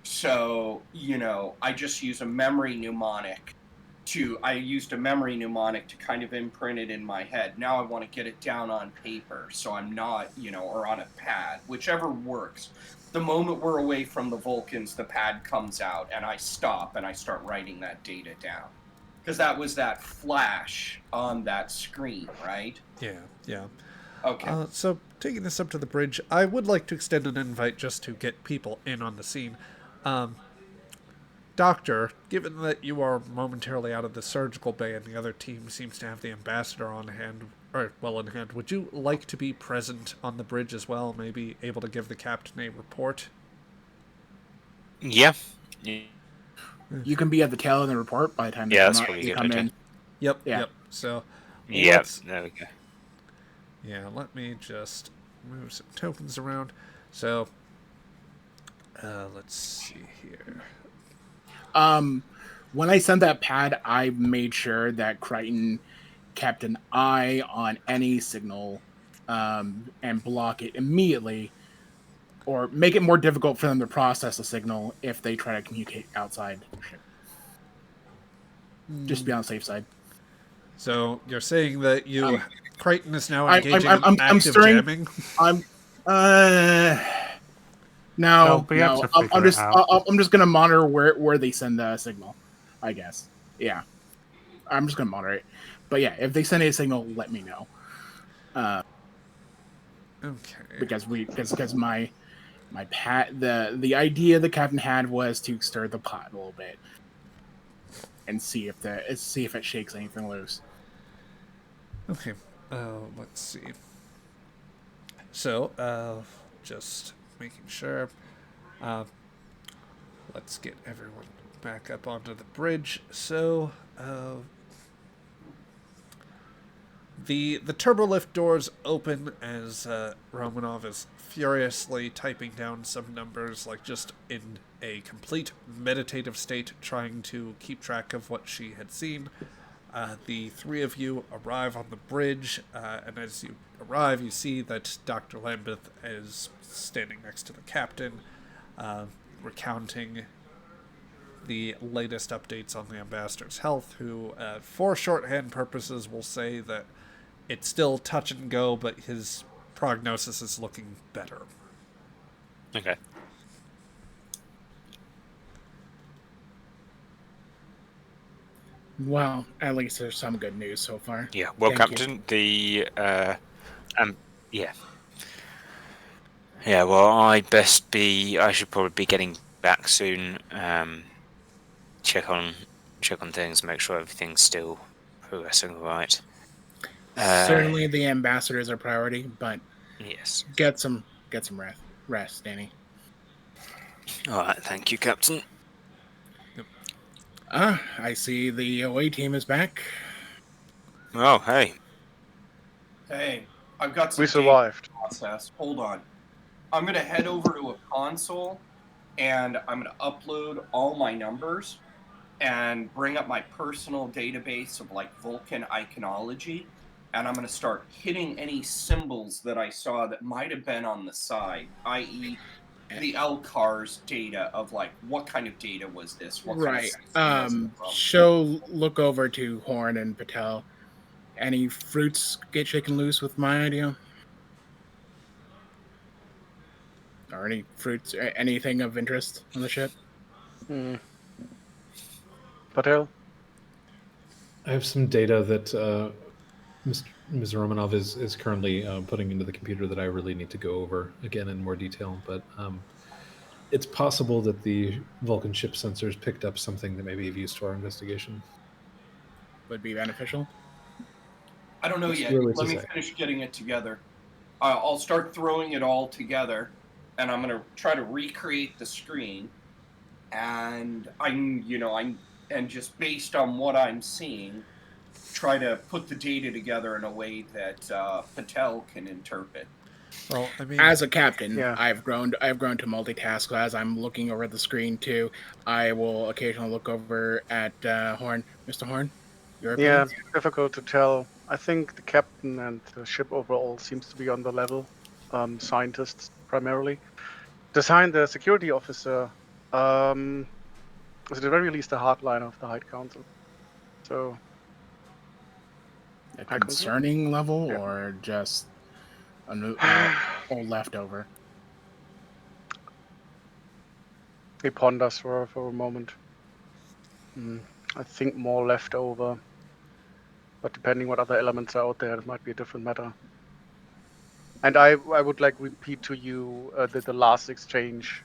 So, I just use a memory mnemonic to kind of imprint it in my head. Now I want to get it down on paper, so I'm not, or on a pad, whichever works. The moment we're away from the Vulcans, the pad comes out, and I stop and I start writing that data down. Because that was that flash on that screen, right? Yeah. Okay. So, taking this up to the bridge, I would like to extend an invite just to get people in on the scene. Doctor, given that you are momentarily out of the surgical bay and the other team seems to have the ambassador in hand, would you like to be present on the bridge as well? Maybe able to give the captain a report? Yeah. You can be at the tail of the report by the time Yeah, they that's come, probably you good come idea. in. Yep. So, Yeah, there we go. Yeah, let me just move some tokens around. So, let's see here. When I sent that pad, I made sure that Crichton kept an eye on any signal, and block it immediately, or make it more difficult for them to process a signal if they try to communicate outside the ship. Just be on the safe side. So you're saying that Crichton is now I'm engaging in active jamming? No. we have to I'm figure it out. I'm just gonna monitor where they send the signal, I guess. Yeah, I'm just gonna monitor it. But yeah, if they send a signal, let me know. Okay. Because my the idea the captain had was to stir the pot a little bit and see if it shakes anything loose. Okay. Let's see. So, just making sure. Let's get everyone back up onto the bridge. So, The turbolift doors open as Romanov is furiously typing down some numbers, like just in a complete meditative state, trying to keep track of what she had seen. The three of you arrive on the bridge, and as you arrive, you see that Dr. Lambeth is standing next to the captain, recounting the latest updates on the ambassador's health, who, for shorthand purposes, will say that it's still touch and go, but his prognosis is looking better. Okay. Well, at least there's some good news so far. Yeah. Well, Thank you. Captain, yeah. Yeah. Well, I should probably be getting back soon. Check on things, make sure everything's still progressing all right. Certainly, the ambassadors are priority, but Yes. get some rest, Danny. All right. Thank you, Captain. I see the away team is back. Oh, hey. Hey, I've got some We data survived. process. Hold on. I'm going to head over to a console, and I'm going to upload all my numbers and bring up my personal database of, like, Vulcan iconology, and I'm going to start hitting any symbols that I saw that might have been on the side, i.e., the LCARS data of, like, what kind of data was this? What kind of system was it from? Look over to Horn and Patel. Any fruits get shaken loose with my idea? Or any fruits, anything of interest on the ship? Patel? I have some data that Ms. Romanov is currently putting into the computer that I really need to go over again in more detail. But it's possible that the Vulcan ship sensors picked up something that may be of use to our investigation. Would be beneficial. I don't know It's yet. really Let me to say. finish getting it together. I'll start throwing it all together, and I'm gonna try to recreate the screen. And and just based on what I'm seeing, try to put the data together in a way that Patel can interpret. Well, I mean, As a captain, Yeah. I've grown to multitask. So as I'm looking over the screen too, I will occasionally look over at Horn. Mr. Horn, your Yeah, opinion? difficult to tell. I think the captain and the ship overall seems to be on the level. Scientists primarily. The security officer is at the very least a hardliner of the High Council. So A I concur. concerning level, Yeah. or just an old leftover? He ponders for a moment. I think more left over. But depending what other elements are out there, it might be a different matter. And I would like repeat to you the last exchange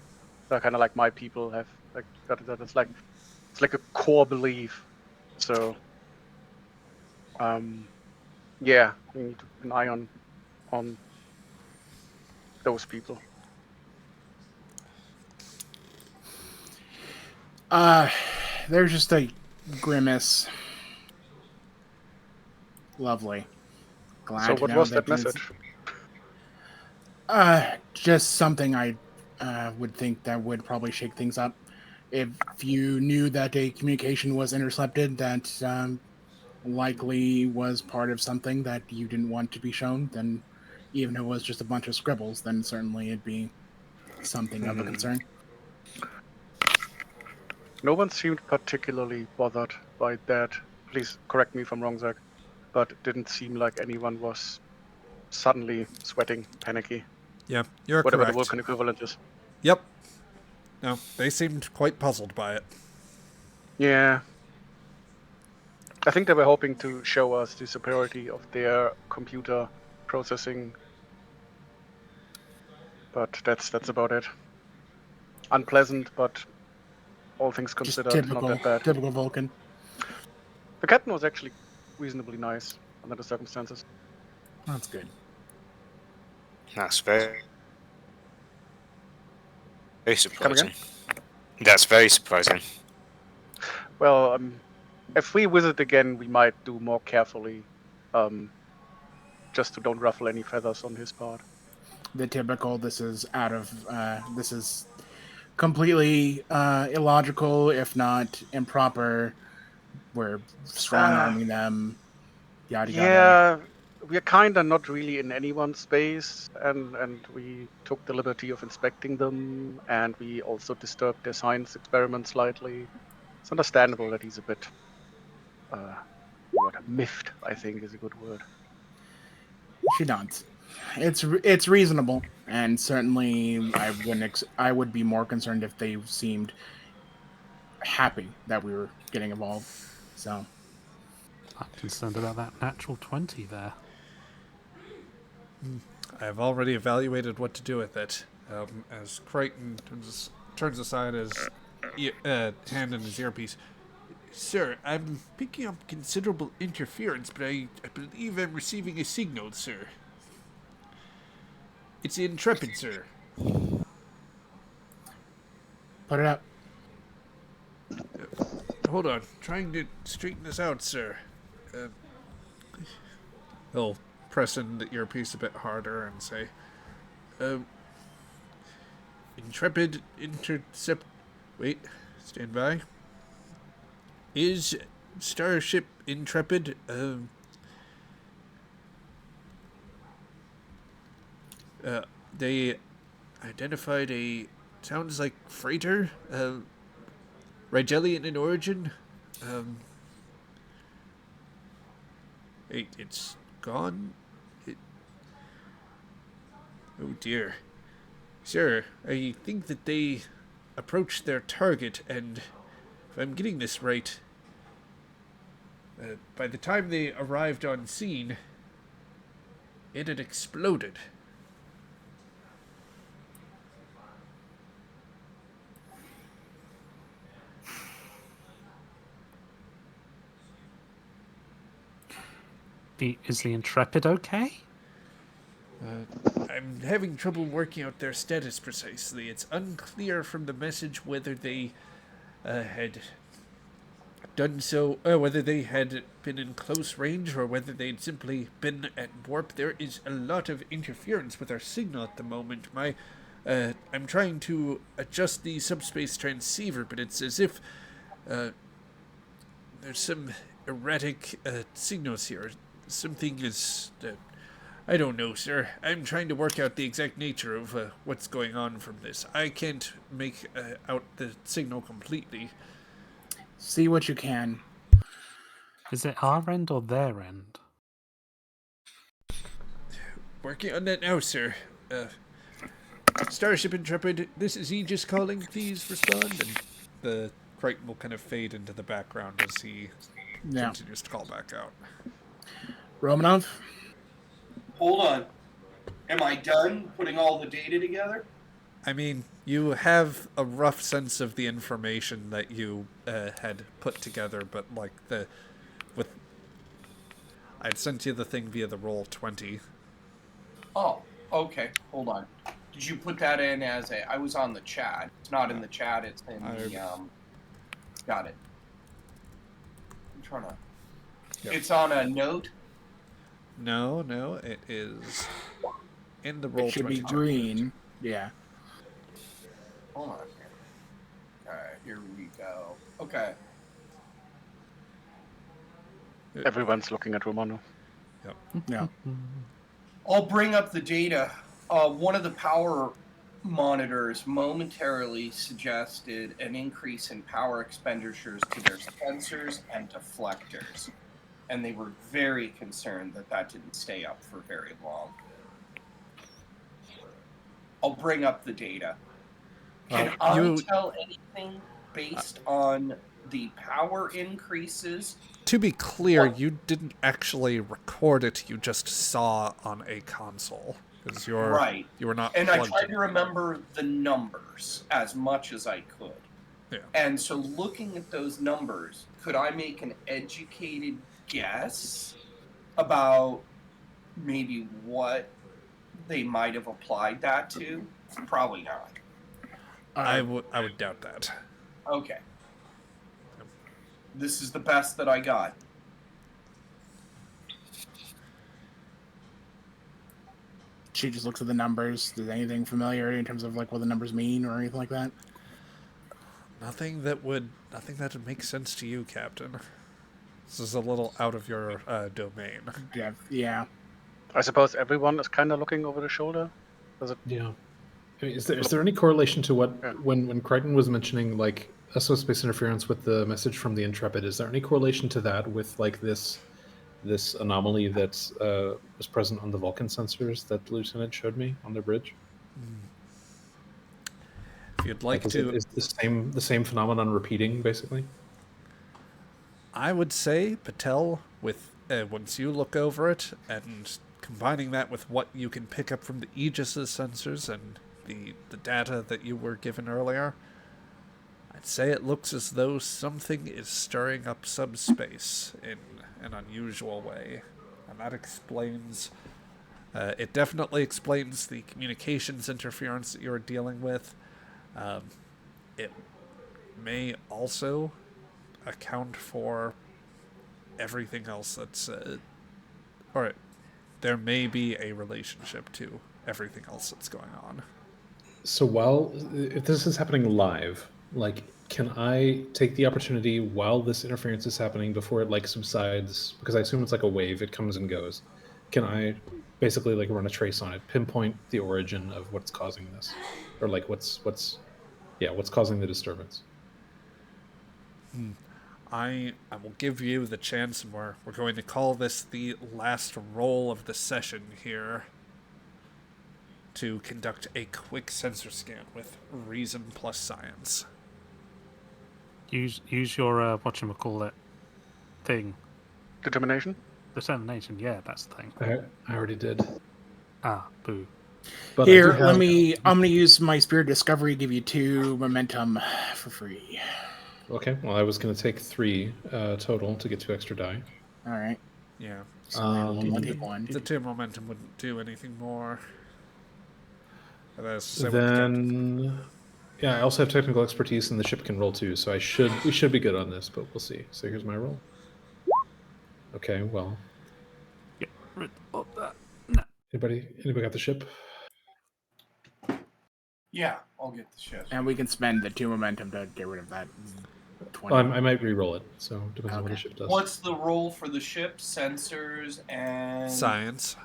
that kind of like my people have like that it's like a core belief. So yeah, we need to keep an eye on those people. There's just a grimace. Lovely. Glad So to what know was that there's- message? Just something I would think that would probably shake things up. If you knew that a communication was intercepted that likely was part of something that you didn't want to be shown, then even if it was just a bunch of scribbles, then certainly it'd be something of a concern. No one seemed particularly bothered by that. Please correct me if I'm wrong, Zach. But it didn't seem like anyone was suddenly sweating, panicky, yeah, you're whatever correct. the Vulcan equivalent is. Yep. No, they seemed quite puzzled by it. Yeah. I think they were hoping to show us the superiority of their computer processing. But that's about it. Unpleasant, but all things Just considered, not that bad. typical Vulcan. The captain was actually reasonably nice under the circumstances. That's good. That's very Come again? surprising. That's very surprising. Well, if we visit again, we might do more carefully just to don't ruffle any feathers on his part. The typical, this is completely illogical, if not improper. We're strong arming them, yada yada. Yeah, we're kind of not really in anyone's space, and we took the liberty of inspecting them, and we also disturbed their science experiment slightly. It's understandable that he's a bit, miffed, I think is a good word. She nods. It's reasonable, and certainly I would be more concerned if they seemed happy that we were getting involved. So I'm concerned about that natural 20 there. I've already evaluated what to do with it. As Crichton turns aside his hand in his earpiece. Sir, I'm picking up considerable interference, but I believe I'm receiving a signal, sir. It's Intrepid, sir. put it up. Hold on. Trying to straighten this out, sir. He'll press in the earpiece a bit harder and say, Intrepid intercept... Wait, stand by. Is Starship Intrepid, they identified a... sounds like freighter, Rigelian in origin. It's gone? Oh dear. Sir, I think that they approached their target, and if I'm getting this right, by the time they arrived on scene, it had exploded. Is the Intrepid okay? I'm having trouble working out their status precisely. It's unclear from the message whether they had done so, whether they had been in close range or whether they'd simply been at warp. There is a lot of interference with our signal at the moment. I'm trying to adjust the subspace transceiver, but it's as if there's some erratic signals here. Something is... I don't know, sir. I'm trying to work out the exact nature of what's going on from this. I can't make out the signal completely. See what you can. Is it our end or their end? Working on that now, sir. Starship Intrepid, this is Aegis calling. Please respond. And the Crichton will kind of fade into the background as he continues to call back out. Romanov? Hold on. Am I done putting all the data together? I mean, you have a rough sense of the information that you had put together, but like I'd sent you the thing via the Roll20. Oh, okay. Hold on. Did you put that in as I was on the chat. It's not in the chat, it's in the, got it. I'm trying to... Yep. It's on a note? No, it is in the Roll20. It should be green. Yeah. Hold on. Alright, here we go. Okay. Everyone's looking at Romano. Yep. Yeah. I'll bring up the data. One of the power monitors momentarily suggested an increase in power expenditures to their sensors and deflectors. And they were very concerned that that didn't stay up for very long. I'll bring up the data. Can I tell anything based on the power increases? To be clear, you didn't actually record it, you just saw on a console. Because you were not and I plugged tried in. to remember the numbers as much as I could. Yeah. And so looking at those numbers, could I make an educated guess about maybe what they might have applied that to? Probably not. I would doubt that. Okay. This is the best that I got. she just looks at the numbers. Does anything familiar in terms of like what the numbers mean or anything like that? Nothing that would make sense to you, Captain. This is a little out of your domain. Yeah. I suppose everyone is kind of looking over the shoulder. Does it? Yeah. I mean, is there any correlation to what Yeah. when Crichton was mentioning like SO space interference with the message from the Intrepid? Is there any correlation to that with like this anomaly that was present on the Vulcan sensors that the Lieutenant showed me on the bridge? If you'd like is to, is the same phenomenon repeating basically? I would say Patel, with once you look over it and combining that with what you can pick up from the Aegis's sensors and the data that you were given earlier, I'd say it looks as though something is stirring up subspace in an unusual way, and that explains. It definitely explains the communications interference that you're dealing with. It may also account for everything else that's or there may be a relationship to everything else that's going on. So if this is happening live, like, can I take the opportunity while this interference is happening before it like subsides? Because I assume it's like a wave; it comes and goes. Can I basically like run a trace on it, pinpoint the origin of what's causing this, or like what's causing the disturbance? I will give you the chance, and we're going to call this the last roll of the session here, to conduct a quick sensor scan with reason plus science. Use your whatchamacallit thing. Determination? Determination, yeah, that's the thing. I already did. Ah, boo. But Here, I'm gonna use my spirit discovery, give you 2 momentum for free. Okay, well, I was going to take 3 total to get 2 extra die. All right. Yeah. So I'll take 1. The 2 momentum wouldn't do anything more. Then, yeah, I also have technical expertise, and the ship can roll too, so we should be good on this, but we'll see. So here's my roll. Okay, well. Get rid of that. No. Anybody got the ship? Yeah, I'll get the ship. And we can spend the 2 momentum to get rid of that 20. Well, I might re-roll it, so it depends on what the ship does. What's the roll for the ship? Sensors and... Science.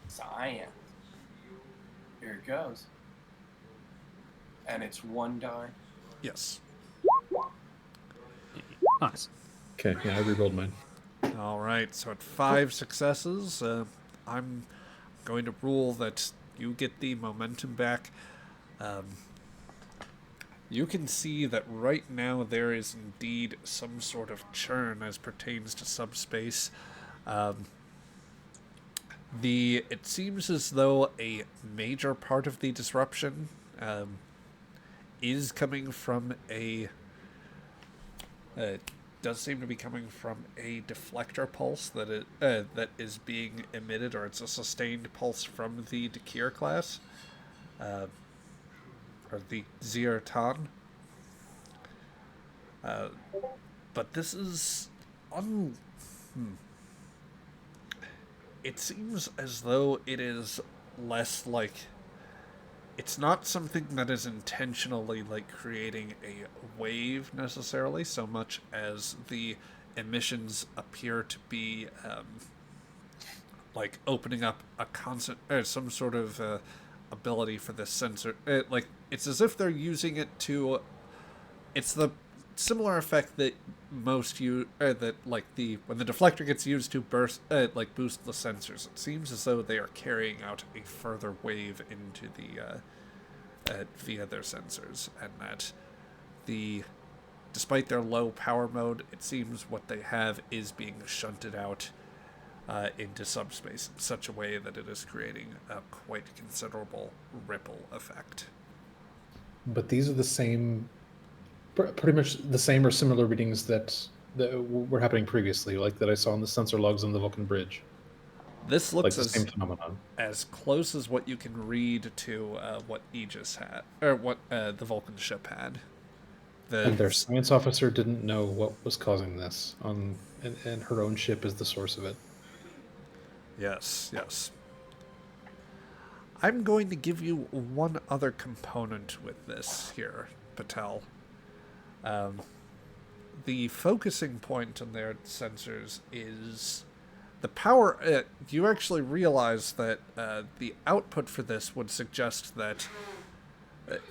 Science. Here it goes. And it's 1 die. Yes. Nice. Okay, yeah, I re-rolled mine. All right, so at 5 successes, I'm going to rule that you get the momentum back. You can see that right now there is indeed some sort of churn as pertains to subspace. It seems as though a major part of the disruption is coming from does seem to be coming from a deflector pulse that is being emitted, or it's a sustained pulse from the Dakir class, or the Ziertan. But this is It seems as though it is less like... It's not something that is intentionally like creating a wave necessarily, so much as the emissions appear to be like opening up a constant some sort of ability for this sensor. Like it's as if they're using it to. It's the similar effect that most that like when the deflector gets used to boost the sensors. It seems as though they are carrying out a further wave into the via their sensors, and that despite their low power mode, it seems what they have is being shunted out into subspace in such a way that it is creating a quite considerable ripple effect. But these are the same, pretty much the same or similar readings that were happening previously, like that I saw in the sensor logs on the Vulcan bridge. This looks like the same phenomenon. As close as what you can read to what Aegis had, or what the Vulcan ship had. And their science officer didn't know what was causing this, and her own ship is the source of it. Yes, yes. I'm going to give you one other component with this here, Patel. The focusing point on their sensors is the power. You actually realize that the output for this would suggest that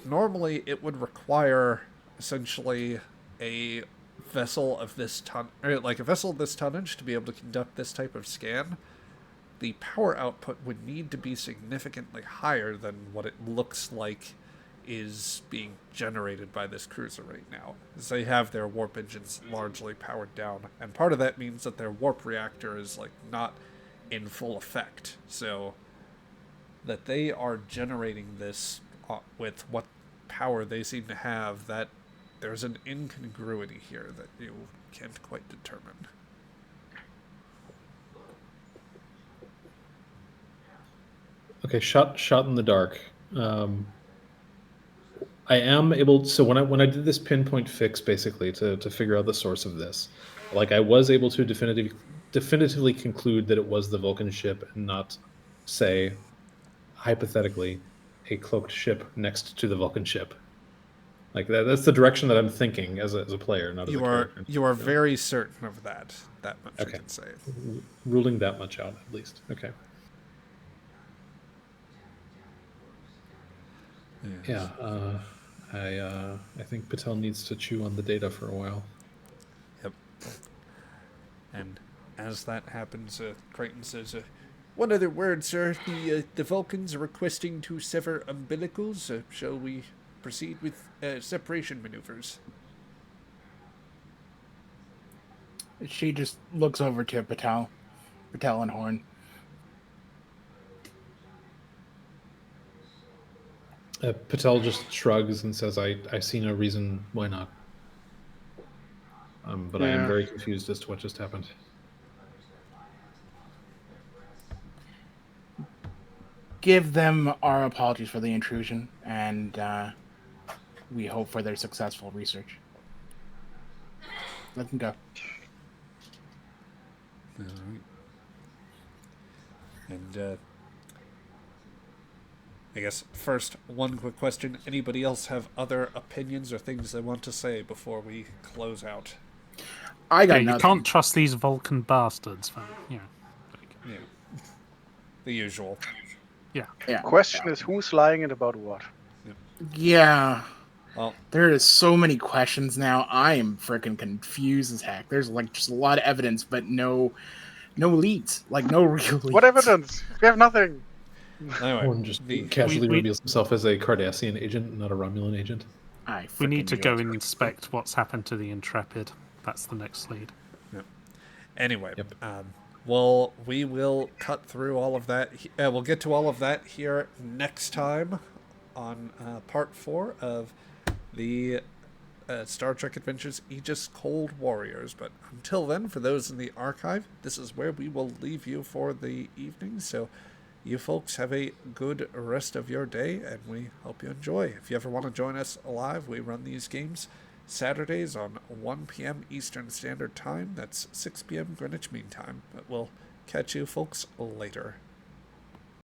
normally it would require essentially a vessel of this like a vessel of this tonnage to be able to conduct this type of scan. The power output would need to be significantly higher than what it looks like is being generated by this cruiser right now, as they have their warp engines largely powered down, and part of that means that their warp reactor is like not in full effect, so that they are generating this with what power they seem to have, that there's an incongruity here that you can't quite determine. Okay, shot in the dark. I am able. So when I did this pinpoint fix, basically to figure out the source of this, like I was able to definitively conclude that it was the Vulcan ship and not, say, hypothetically, a cloaked ship next to the Vulcan ship. Like that's the direction that I'm thinking as a player, not as a character. You are very certain of that. That much Okay. I can say. Ruling that much out, at least. Okay. Yes. Yeah. I think Patel needs to chew on the data for a while. Yep. And as that happens, Crichton says, "One other word, sir. The Vulcans are requesting to sever umbilicals. Shall we proceed with separation maneuvers?" She just looks over to Patel and Horn. Patel just shrugs and says, I see no reason why not. But I am very confused as to what just happened. Give them our apologies for the intrusion, and we hope for their successful research. Let them go. All right. And I guess first, one quick question. Anybody else have other opinions or things they want to say before we close out? I got You nothing. can't trust these Vulcan bastards. Yeah. The usual. Yeah. Question is, who's lying and about what? Yeah. Well, there is so many questions now. I am freaking confused as heck. There's like just a lot of evidence, but no leads. Like no real leads. What evidence? We have nothing. anyway, Horn just casually reveals himself as a Cardassian agent, not a Romulan agent. We need to go and inspect what's happened to the Intrepid. That's the next lead. Yep. Anyway, Yep. well, we will cut through all of that. We'll get to all of that here next time on part 4 of the Star Trek Adventures Aegis Cold Warriors. But until then, for those in the archive, this is where we will leave you for the evening. So you folks have a good rest of your day, and we hope you enjoy. If you ever want to join us live, we run these games Saturdays on 1 p.m. Eastern Standard Time. That's 6 p.m. Greenwich Mean Time. But we'll catch you folks later.